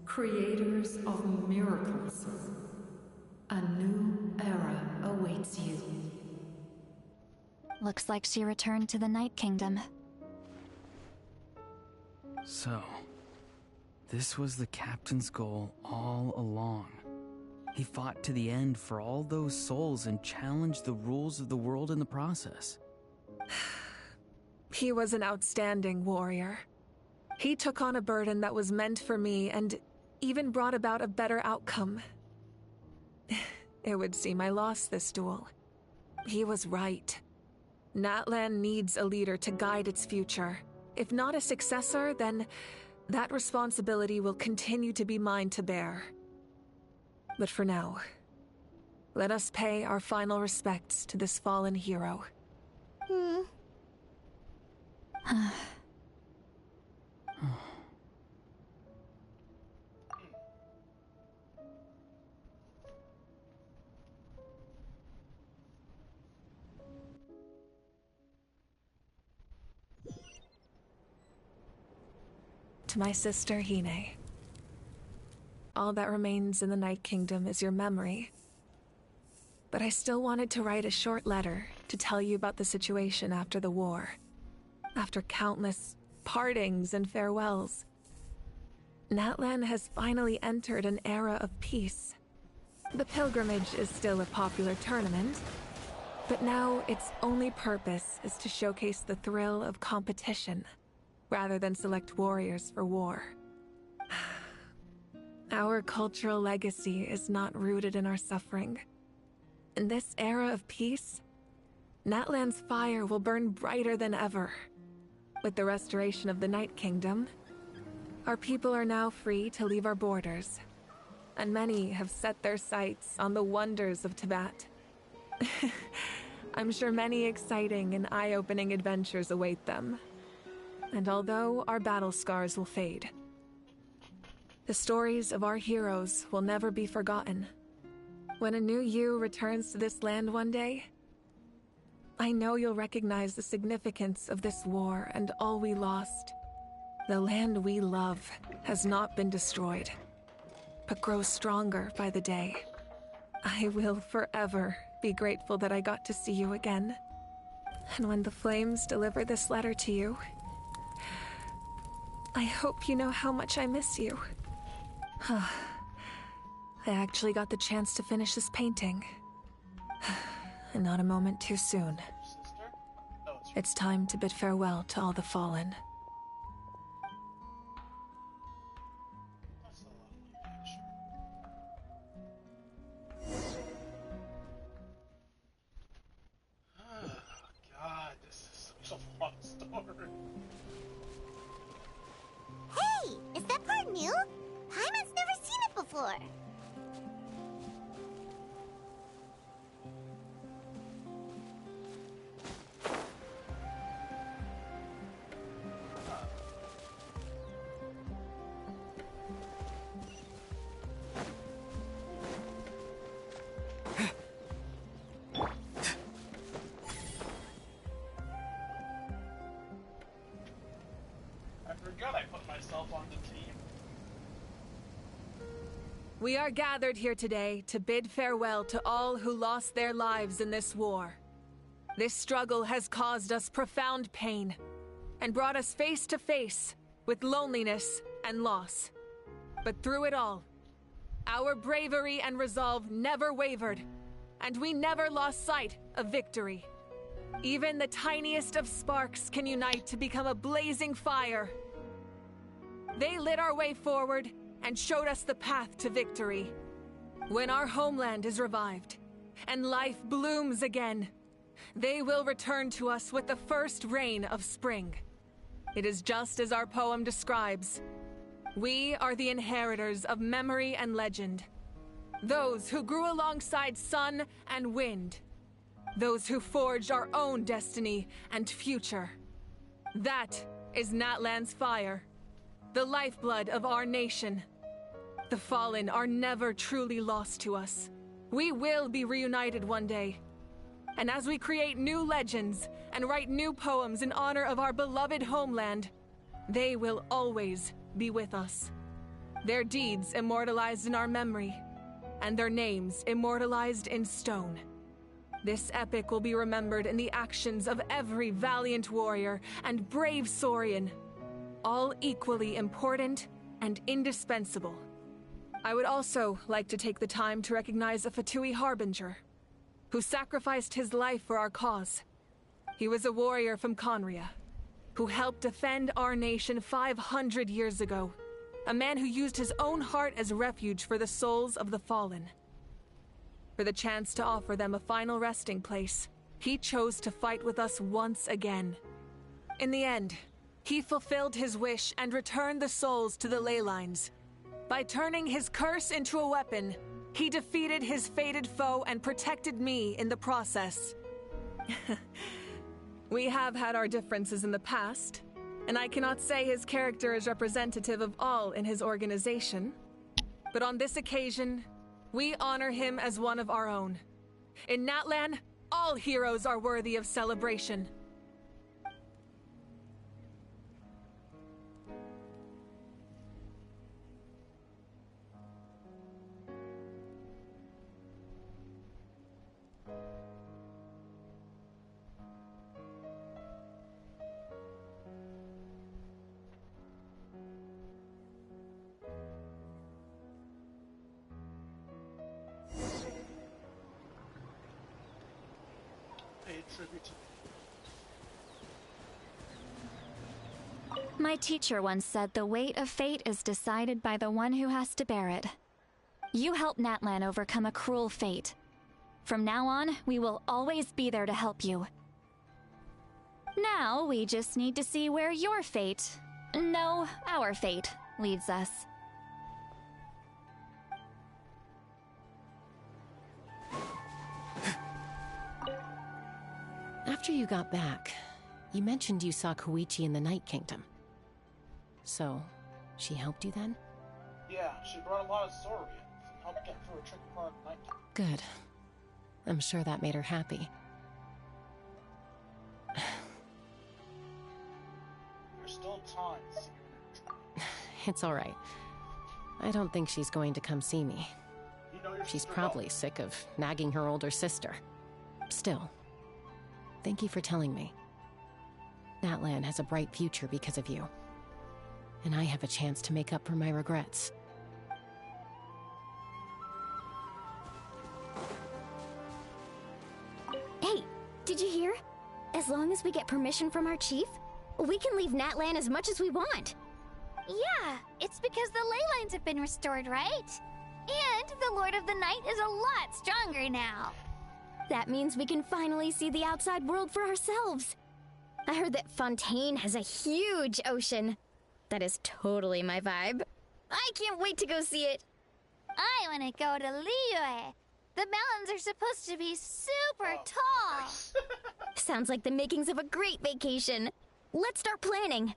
Creators of miracles. A new era awaits you. Looks like she returned to the Night Kingdom. So, this was the captain's goal all along. He fought to the end for all those souls and challenged the rules of the world in the process. He was an outstanding warrior. He took on a burden that was meant for me and even brought about a better outcome. It would seem I lost this duel. He was right. Natlan needs a leader to guide its future. If not a successor, then that responsibility will continue to be mine to bear. But for now, let us pay our final respects to this fallen hero. To my sister, Hine. All that remains in the Night Kingdom is your memory. But I still wanted to write a short letter to tell you about the situation after the war. After countless partings and farewells, Natlan has finally entered an era of peace. The pilgrimage is still a popular tournament, but now its only purpose is to showcase the thrill of competition, rather than select warriors for war. Our cultural legacy is not rooted in our suffering. In this era of peace, Natlan's fire will burn brighter than ever. With the restoration of the Night Kingdom, our people are now free to leave our borders, and many have set their sights on the wonders of Tibet. I'm sure many exciting and eye-opening adventures await them. And although our battle scars will fade, the stories of our heroes will never be forgotten. When a new you returns to this land one day, I know you'll recognize the significance of this war and all we lost. The land we love has not been destroyed, but grows stronger by the day. I will forever be grateful that I got to see you again. And when the flames deliver this letter to you, I hope you know how much I miss you. I actually got the chance to finish this painting. And not a moment too soon. It's time to bid farewell to all the fallen. God, this is such a long story. Hey, is that part new? Paimon's never seen it before. We are gathered here today to bid farewell to all who lost their lives in this war. This struggle has caused us profound pain and brought us face to face with loneliness and loss. But through it all, our bravery and resolve never wavered, and we never lost sight of victory. Even the tiniest of sparks can unite to become a blazing fire. They lit our way forward and showed us the path to victory. When our homeland is revived and life blooms again, they will return to us with the first rain of spring. It is just as our poem describes. We are the inheritors of memory and legend. Those who grew alongside sun and wind. Those who forged our own destiny and future. That is Natlan's fire, the lifeblood of our nation. The fallen are never truly lost to us. We will be reunited one day. And as we create new legends and write new poems in honor of our beloved homeland, they will always be with us. Their deeds immortalized in our memory, and their names immortalized in stone. This epic will be remembered in the actions of every valiant warrior and brave Saurian, all equally important and indispensable. I would also like to take the time to recognize a Fatui Harbinger, who sacrificed his life for our cause. He was a warrior from Conria, who helped defend our nation 500 years ago. A man who used his own heart as refuge for the souls of the fallen. For the chance to offer them a final resting place, he chose to fight with us once again. In the end, he fulfilled his wish and returned the souls to the ley lines. By turning his curse into a weapon, he defeated his fated foe and protected me in the process. We have had our differences in the past, and I cannot say his character is representative of all in his organization. But on this occasion, we honor him as one of our own. In Natlan, all heroes are worthy of celebration. My teacher once said the weight of fate is decided by the one who has to bear it. You helped Natlan overcome a cruel fate. From now on, we will always be there to help you. Now, we just need to see where your fate, no, our fate, leads us. After you got back, you mentioned you saw Koichi in the Night Kingdom. So, she helped you then? Yeah, she brought a lot of Saurians and helped get through a tricky part of the Night Kingdom. Good. I'm sure that made her happy. There's still time to see her. It's alright. I don't think she's going to come see me. You know your She's sister probably well. sick of nagging her older sister. Still, thank you for telling me. Natlan has a bright future because of you. And I have a chance to make up for my regrets. Hey, did you hear? As long as we get permission from our chief, we can leave Natlan as much as we want. Yeah, it's because the ley lines have been restored, right? And the Lord of the Night is a lot stronger now. That means we can finally see the outside world for ourselves. I heard that Fontaine has a huge ocean. That is totally my vibe. I can't wait to go see it. I want to go to Liyue. The mountains are supposed to be super tall. Sounds like the makings of a great vacation. Let's start planning.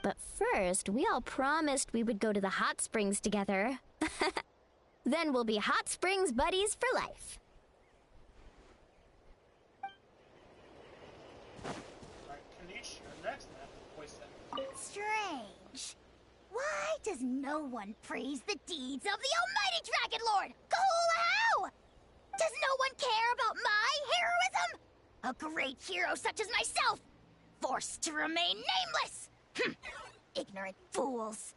But first, we all promised we would go to the hot springs together. Then we'll be hot springs buddies for life. Strange. Why does no one praise the deeds of the Almighty Dragon Lord? How? Does no one care about my heroism? A great hero such as myself, forced to remain nameless. Ignorant fools.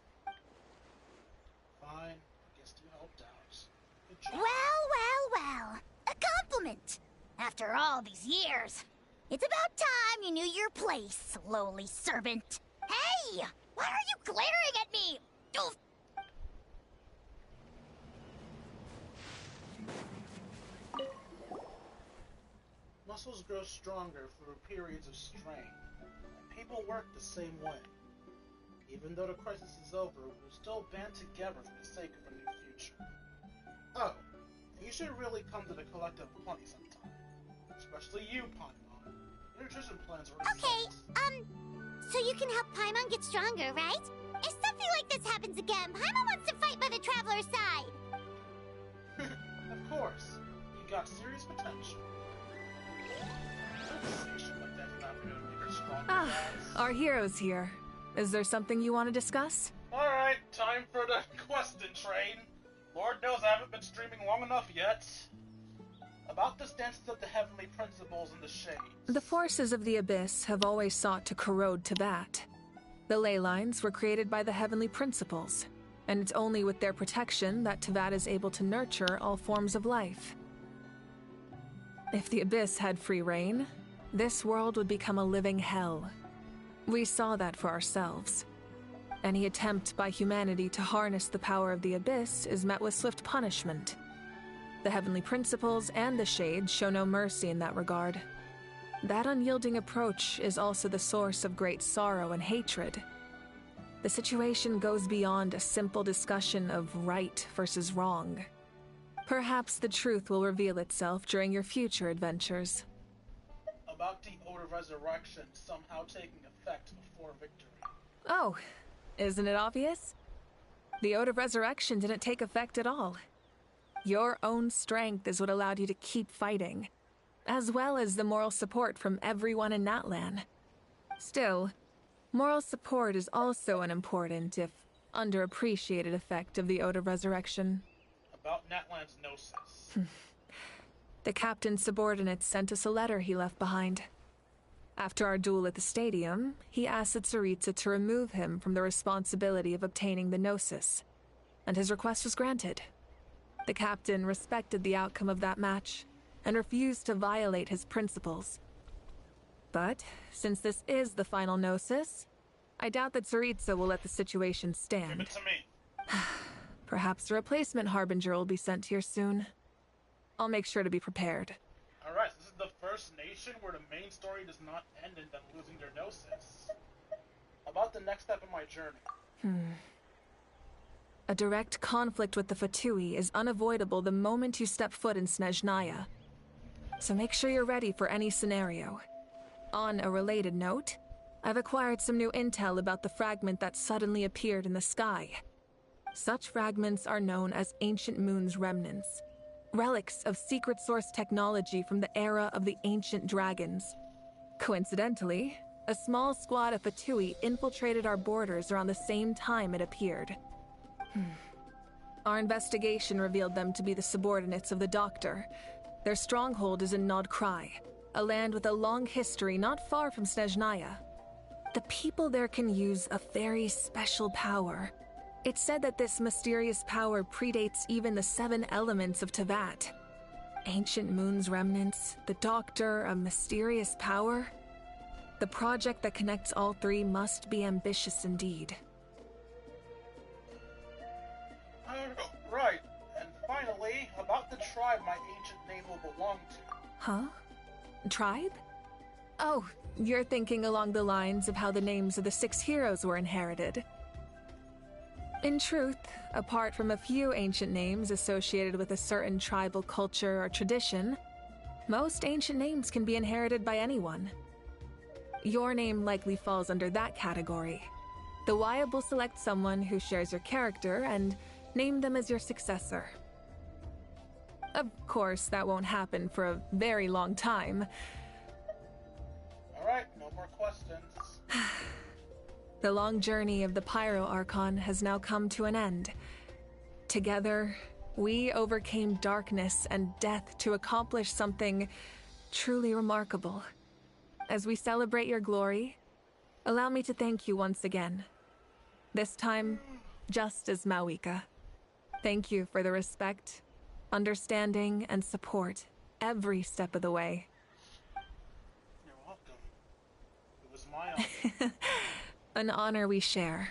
Fine, guess you helped out. Good job. Well. A compliment. After all these years, it's about time you knew your place, lowly servant. Hey! Why are you glaring at me? Oof. Muscles grow stronger through periods of strain, and people work the same way. Even though the crisis is over, we'll still band together for the sake of a new future. Oh, you should really come to the Collective Plenty sometime. Especially you, Paimon. Nutrition plans are Okay, so you can help Paimon get stronger, right? If something like this happens again, Paimon wants to fight by the Traveler's side. Of course. You got serious potential. Our hero's here. Is there something you want to discuss? Alright, time for the question train. Lord knows I haven't been streaming long enough yet. About the stances of the heavenly principles in the shades. The forces of the Abyss have always sought to corrode Teyvat. The ley lines were created by the heavenly principles, and it's only with their protection that Teyvat is able to nurture all forms of life. If the Abyss had free reign, this world would become a living hell. We saw that for ourselves. Any attempt by humanity to harness the power of the Abyss is met with swift punishment. The heavenly principles and the shades show no mercy in that regard. That unyielding approach is also the source of great sorrow and hatred. The situation goes beyond a simple discussion of right versus wrong. Perhaps the truth will reveal itself during your future adventures. About the Ode of Resurrection somehow taking effect before victory. Oh, isn't it obvious? The Ode of Resurrection didn't take effect at all. Your own strength is what allowed you to keep fighting, as well as the moral support from everyone in Natlan. Still, moral support is also an important, if underappreciated, effect of the Ode of Resurrection. About Natlan's Gnosis. The captain's subordinates sent us a letter he left behind. After our duel at the stadium, he asked Tsaritsa to remove him from the responsibility of obtaining the Gnosis, and his request was granted. The captain respected the outcome of that match, and refused to violate his principles. But, since this is the final Gnosis, I doubt that Tsaritsa will let the situation stand. Give it to me. Perhaps a replacement Harbinger will be sent here soon. I'll make sure to be prepared. Alright, so this is the first nation where the main story does not end in them losing their Gnosis. About the next step in my journey. A direct conflict with the Fatui is unavoidable the moment you step foot in Snezhnaya. So make sure you're ready for any scenario. On a related note, I've acquired some new intel about the fragment that suddenly appeared in the sky. Such fragments are known as Ancient Moon's remnants, relics of secret source technology from the era of the ancient dragons. Coincidentally, a small squad of Fatui infiltrated our borders around the same time it appeared. Our investigation revealed them to be the subordinates of the Doctor. Their stronghold is in Nod Krai, a land with a long history not far from Snezhnaya. The people there can use a very special power. It's said that this mysterious power predates even the 7 elements of Tevat. Ancient Moon's remnants, the Doctor, a mysterious power. The project that connects all 3 must be ambitious indeed. Right. And finally, about the tribe my ancient name will belong to. Huh? Tribe? Oh, you're thinking along the lines of how the names of the 6 heroes were inherited. In truth, apart from a few ancient names associated with a certain tribal culture or tradition, most ancient names can be inherited by anyone. Your name likely falls under that category. The Wyab will select someone who shares your character and name them as your successor. Of course, that won't happen for a very long time. Alright, no more questions. The long journey of the Pyro Archon has now come to an end. Together, we overcame darkness and death to accomplish something truly remarkable. As we celebrate your glory, allow me to thank you once again. This time, just as Mawika. Thank you for the respect, understanding, and support every step of the way. You're welcome. It was my honor. An honor we share.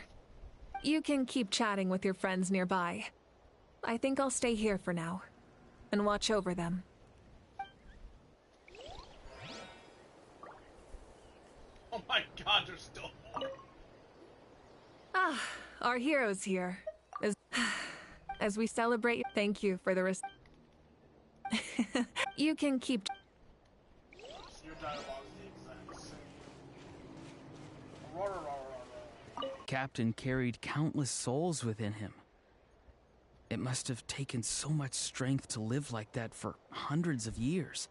You can keep chatting with your friends nearby. I think I'll stay here for now and watch over them. Oh my god, there's still more. Ah, our hero's here. As we celebrate, thank you for the You can keep... Your dialogue's the exact same. Captain carried countless souls within him. It must have taken so much strength to live like that for hundreds of years.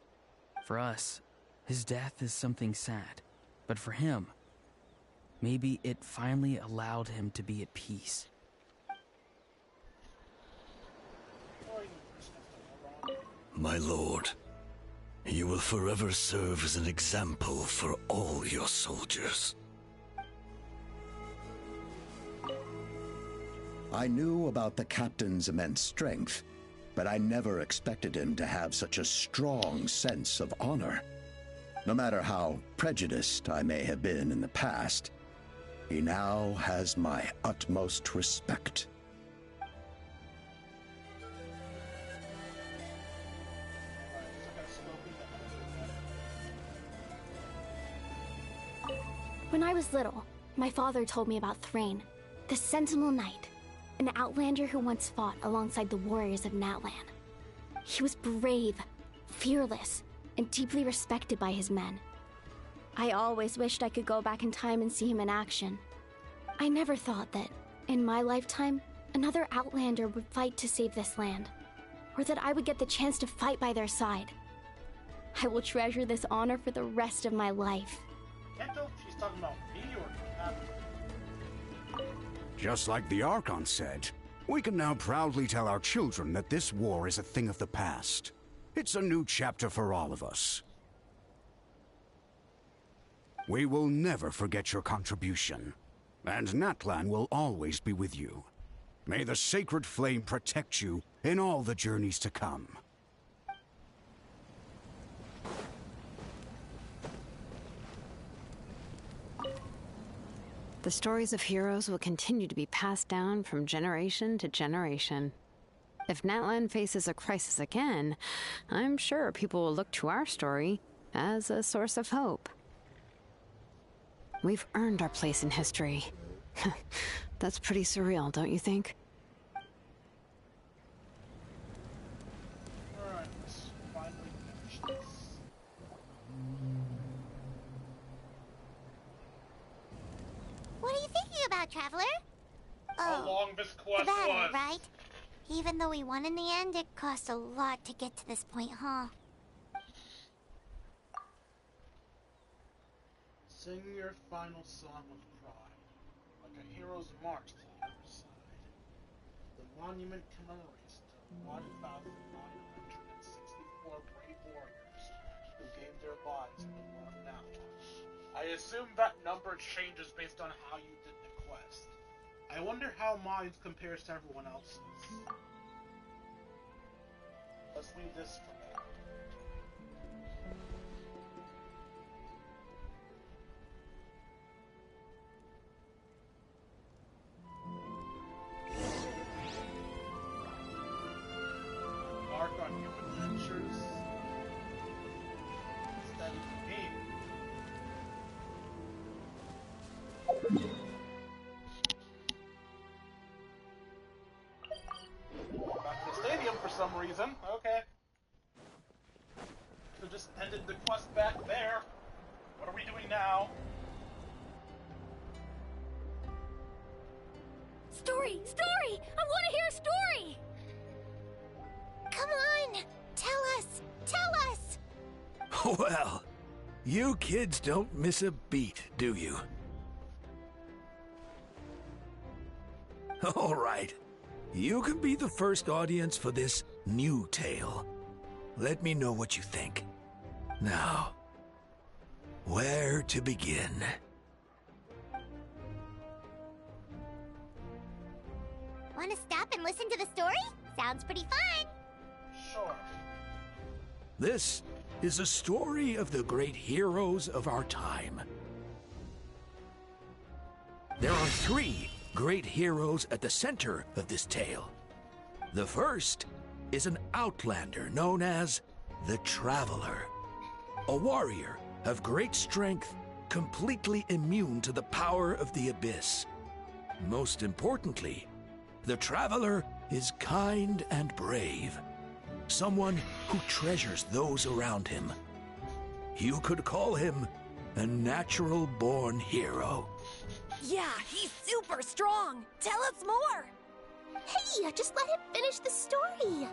For us, his death is something sad. But for him, maybe it finally allowed him to be at peace. My lord, you will forever serve as an example for all your soldiers. I knew about the captain's immense strength, but I never expected him to have such a strong sense of honor. No matter how prejudiced I may have been in the past, he now has my utmost respect. When I was little, my father told me about Thrain, the Sentinel Knight, an outlander who once fought alongside the warriors of Natlan. He was brave, fearless, and deeply respected by his men. I always wished I could go back in time and see him in action. I never thought that, in my lifetime, another outlander would fight to save this land, or that I would get the chance to fight by their side. I will treasure this honor for the rest of my life. Can't tell if she's talking about me or Captain. Just like the Archon said, we can now proudly tell our children that this war is a thing of the past. It's a new chapter for all of us. We will never forget your contribution, and Natlan will always be with you. May the sacred flame protect you in all the journeys to come. The stories of heroes will continue to be passed down from generation to generation. If Natlan faces a crisis again, I'm sure people will look to our story as a source of hope. We've earned our place in history. That's pretty surreal, don't you think? Alright, let's finally finish this. Traveler? How long this quest the battle, was. right? Even though we won in the end, it cost a lot to get to this point, huh? Sing your final song with pride, like a hero's march to the other side. The monument commemorates the 1,964 brave warriors who gave their lives in the war of Natlan. I assume that number changes based on how you did the quest. I wonder how mine compares to everyone else's. Let's leave this for now. Mark on your adventures. Instead of me. Back to the stadium for some reason. Okay. Could've just ended the quest back there. What are we doing now? Story! Story! I want to hear a story! Come on! Tell us! Tell us! Well, you kids don't miss a beat, do you? All right. You can be the first audience for this new tale. Let me know what you think. Now, where to begin? Want to stop and listen to the story? Sounds pretty fun! Sure. This is a story of the great heroes of our time. There are 3 great heroes at the center of this tale. The first is an outlander known as the Traveler, a warrior of great strength, completely immune to the power of the abyss. Most importantly, the Traveler is kind and brave, someone who treasures those around him. You could call him a natural-born hero. Yeah, he's super strong. Tell us more. Hey, just let him finish the story.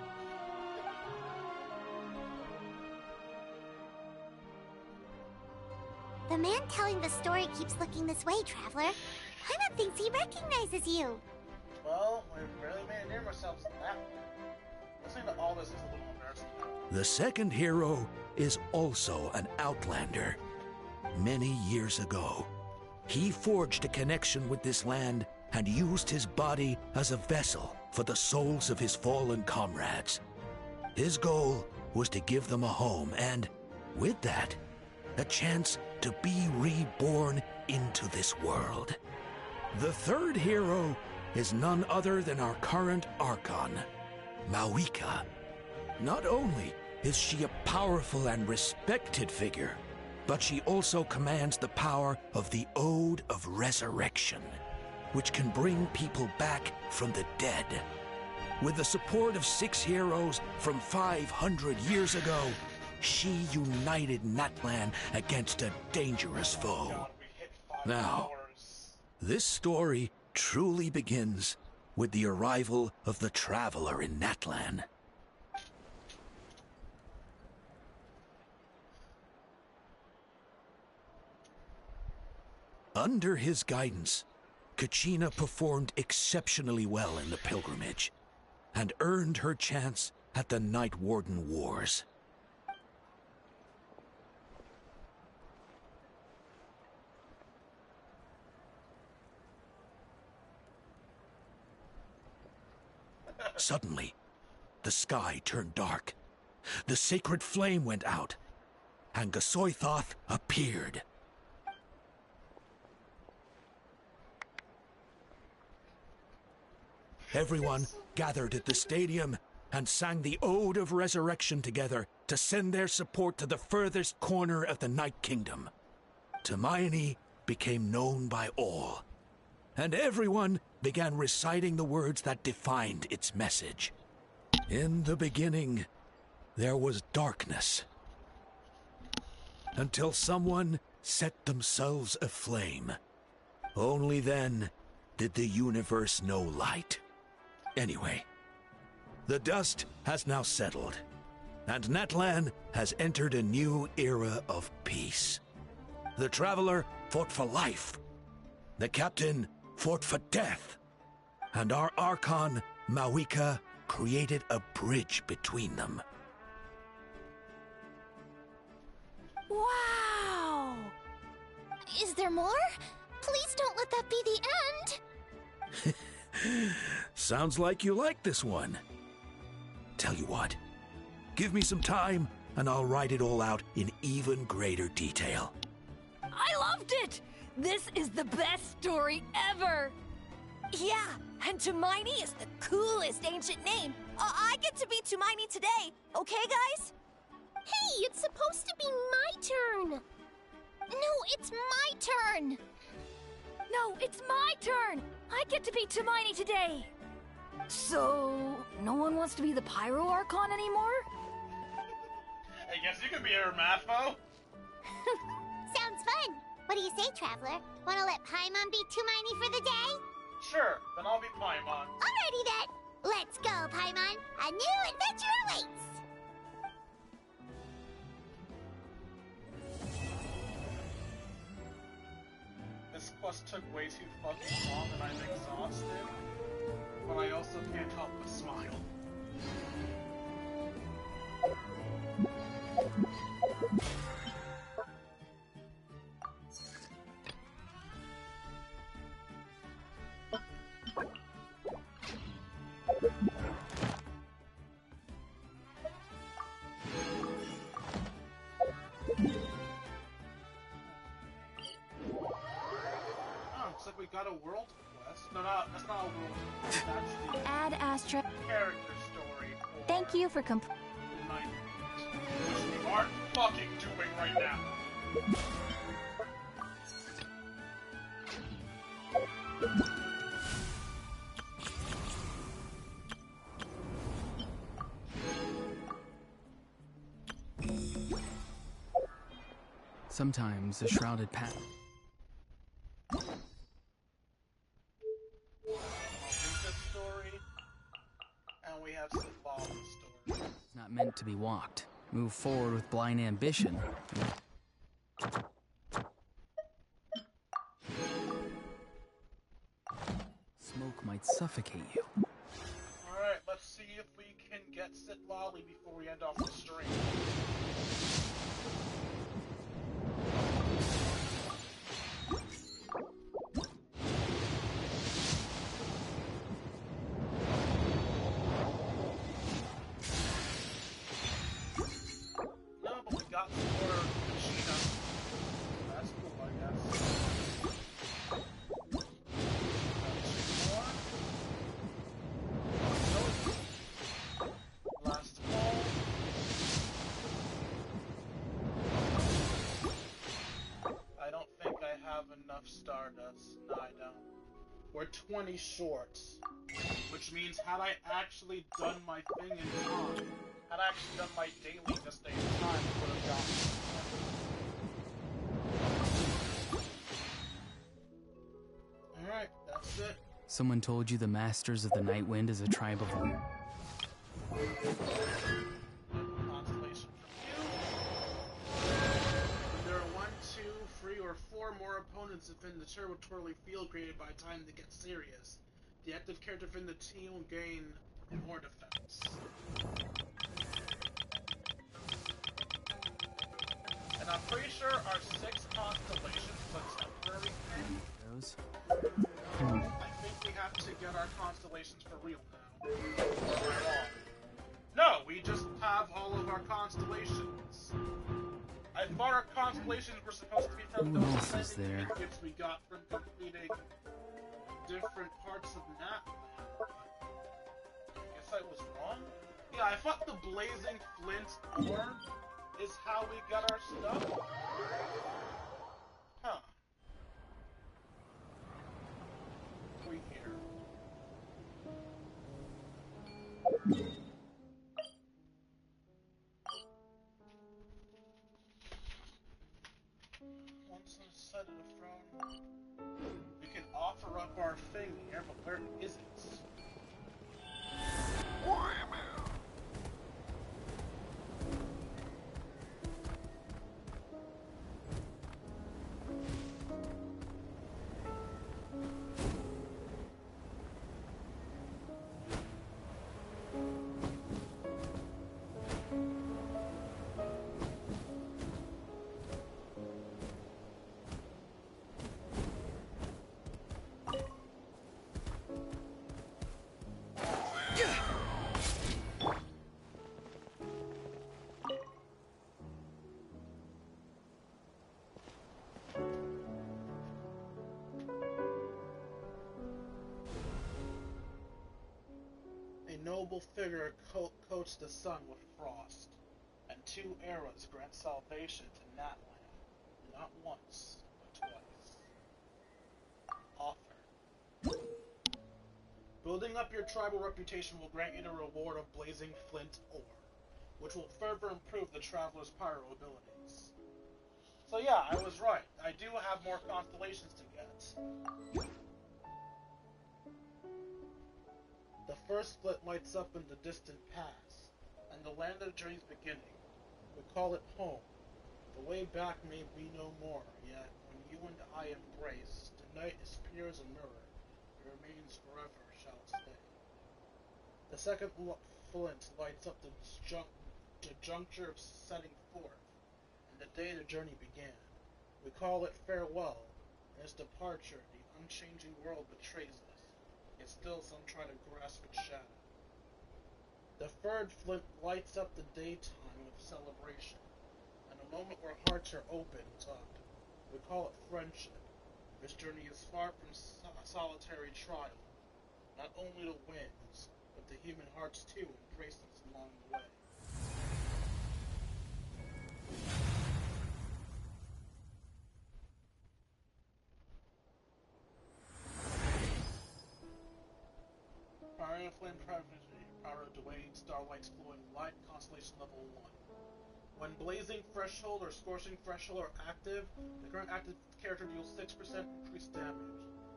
The man telling the story keeps looking this way, Traveler. Paimon thinks he recognizes you. Well, we've barely made a name of ourselves in that. Listening to all this is a little embarrassing. The second hero is also an outlander. Many years ago, he forged a connection with this land and used his body as a vessel for the souls of his fallen comrades. His goal was to give them a home and, with that, a chance to be reborn into this world. The third hero is none other than our current Archon, Mawika. Not only is she a powerful and respected figure, but she also commands the power of the Ode of Resurrection, which can bring people back from the dead. With the support of 6 heroes from 500 years ago, she united Natlan against a dangerous foe. Now, this story truly begins with the arrival of the Traveler in Natlan. Under his guidance, Kachina performed exceptionally well in the pilgrimage and earned her chance at the Night Warden Wars. Suddenly, the sky turned dark. The sacred flame went out, and Gasoithoth appeared. Everyone gathered at the stadium and sang the Ode of Resurrection together to send their support to the furthest corner of the Night Kingdom. Hermione became known by all, and everyone began reciting the words that defined its message. In the beginning, there was darkness, until someone set themselves aflame. Only then did the universe know light? Anyway, the dust has now settled, and Natlan has entered a new era of peace. The Traveler fought for life, the Captain fought for death, and our Archon, Mawika, created a bridge between them. Wow! Is there more? Please don't let that be the end! Sounds like you like this one. Tell you what, give me some time and I'll write it all out in even greater detail. I loved it! This is the best story ever! Yeah, and Tumaini is the coolest ancient name. I get to be Tumaini today, okay, guys? Hey, it's supposed to be my turn! No, it's my turn! No, it's my turn! I get to be Tumaini today! So, no one wants to be the Pyro Archon anymore? I guess you could be her Mathmo. Sounds fun! What do you say, Traveler? Wanna let Paimon be Tumaini for the day? Sure, then I'll be Paimon. Alrighty then! Let's go, Paimon! A new adventure awaits! This quest took way too fucking long and I'm exhausted, but I also can't help but smile. We got a world quest. No, that's not a world quest. That's the Add Astra. character story for Thank you for Night, which we aren't fucking doing right now. Sometimes a shrouded path. It's not meant to be walked. Move forward with blind ambition. Smoke might suffocate you. Alright, let's see if we can get Sit Lolly before we end off the stream. Stardust. No, I don't. We're 20 short. Which means had I actually done my thing in time, had I actually done my daily this day in time, I would have gotten it. Alright, that's it. Someone told you the Masters of the Night Wind is a tribe of... Constellation from you. There are 1, 2, 3, or 4 more opponents within the territorial field created by time that get serious. The active character within the team will gain more defense. And I'm pretty sure our 6 constellations is a temporary thing. Those? I think we have to get our constellations for real now. Or am I wrong? No, we just have all of our constellations. I thought our constellations were supposed to be from Who those else is ascending there? gifts we got from completing different parts of Natlan. I guess I was wrong? Yeah, I thought the blazing flint ore is how we got our stuff. Huh. We here. Once inside of the throne, we can offer up our thing here, but where is it? Noble figure coats the sun with frost, and 2 arrows grant salvation to Natlan, not once, but twice. Author. Building up your tribal reputation will grant you the reward of blazing flint ore, which will further improve the traveler's pyro abilities. So yeah, I was right. I do have more constellations to get. The first split lights up in the distant past, and the land of journey's beginning. We call it home. The way back may be no more, yet when you and I embrace, the night is pure as a mirror, it remains forever shall stay. The second flint lights up the juncture of setting forth, and the day the journey began. We call it farewell, and its departure, the unchanging world betrays us. Yet still some try to grasp its shadow. The third flint lights up the daytime with celebration, and a moment where hearts are opened up. We call it friendship. This journey is far from solitary trial. Not only the winds, but the human hearts too embrace us along the way. Flame Power Dwayne, Starlight's Glowing Light, Constellation Level 1. When Blazing Threshold or Scorching Threshold are active, the current active character deals 6% increased damage.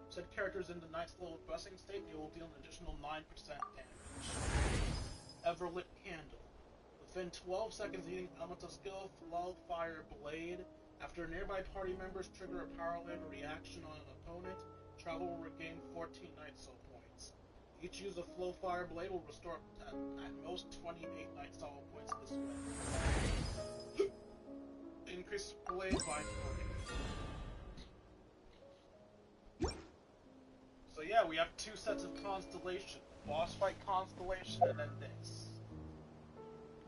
Said characters in the Night's Level Blessing state, they will deal an additional 9% damage. Everlit Candle. Within 12 seconds eating elemental skill, Flow, Fire, Blade. After nearby party members trigger a power-related reaction on an opponent, Travel will regain 14 Night Soul points. Each use of Flow Fire Blade will restore at most 28 Night Soul points this way. Increase Blade by 30. So yeah, we have 2 sets of Constellation. Boss fight Constellation and then this.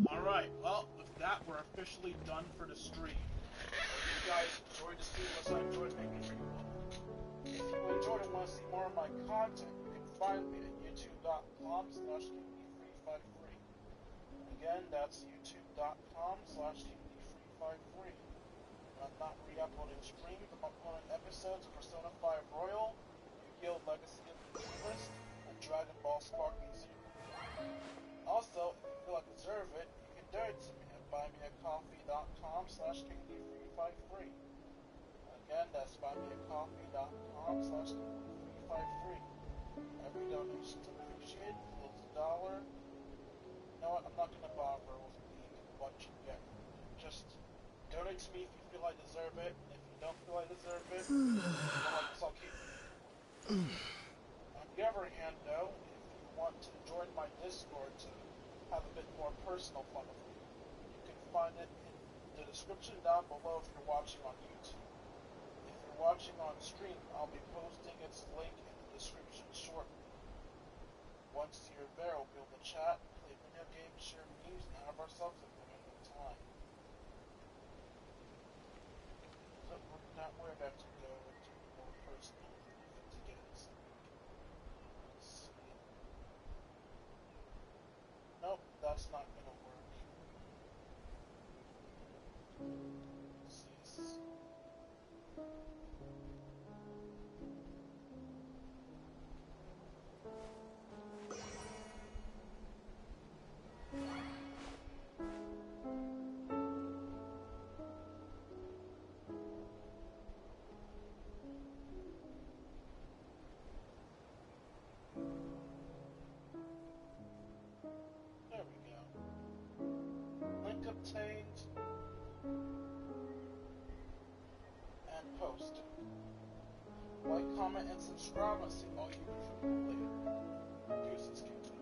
Alright, well, with that we're officially done for the stream. If you guys enjoyed the stream, as I enjoyed making it for you all. If you enjoyed and want to see more of my content, you can find me at youtube.com/KingD353. Again, that's youtube.com/KingD353. I'm not re-uploading streams, I'm uploading episodes of Persona 5 Royal, Yu-Gi-Oh! Legacy of the List, and Dragon Ball Sparking Zero. Also, if you feel I deserve it, you can donate to me at buymeacoffee.com/KingD353. Again, that's buymeacoffee.com/KingD353. Every donation is appreciated, close $1. You know what, I'm not gonna bother with what you get. Just donate to me if you feel I deserve it, and if you don't feel I deserve it, then I guess I'll keep it. On the other hand, though, if you want to join my Discord to have a bit more personal fun with me, you can find it in the description down below if you're watching on YouTube. If you're watching on stream, I'll be posting its link in the description shortly. Once you're there, we'll be able to chat, play video games, share memes, and have ourselves a good time. So we're not where that to go into more personal to get us. Let's see. Nope, that's not gonna work. Let's see. obtained. And post. Like, comment, and subscribe. I'll see all you later. Deuces, Captain.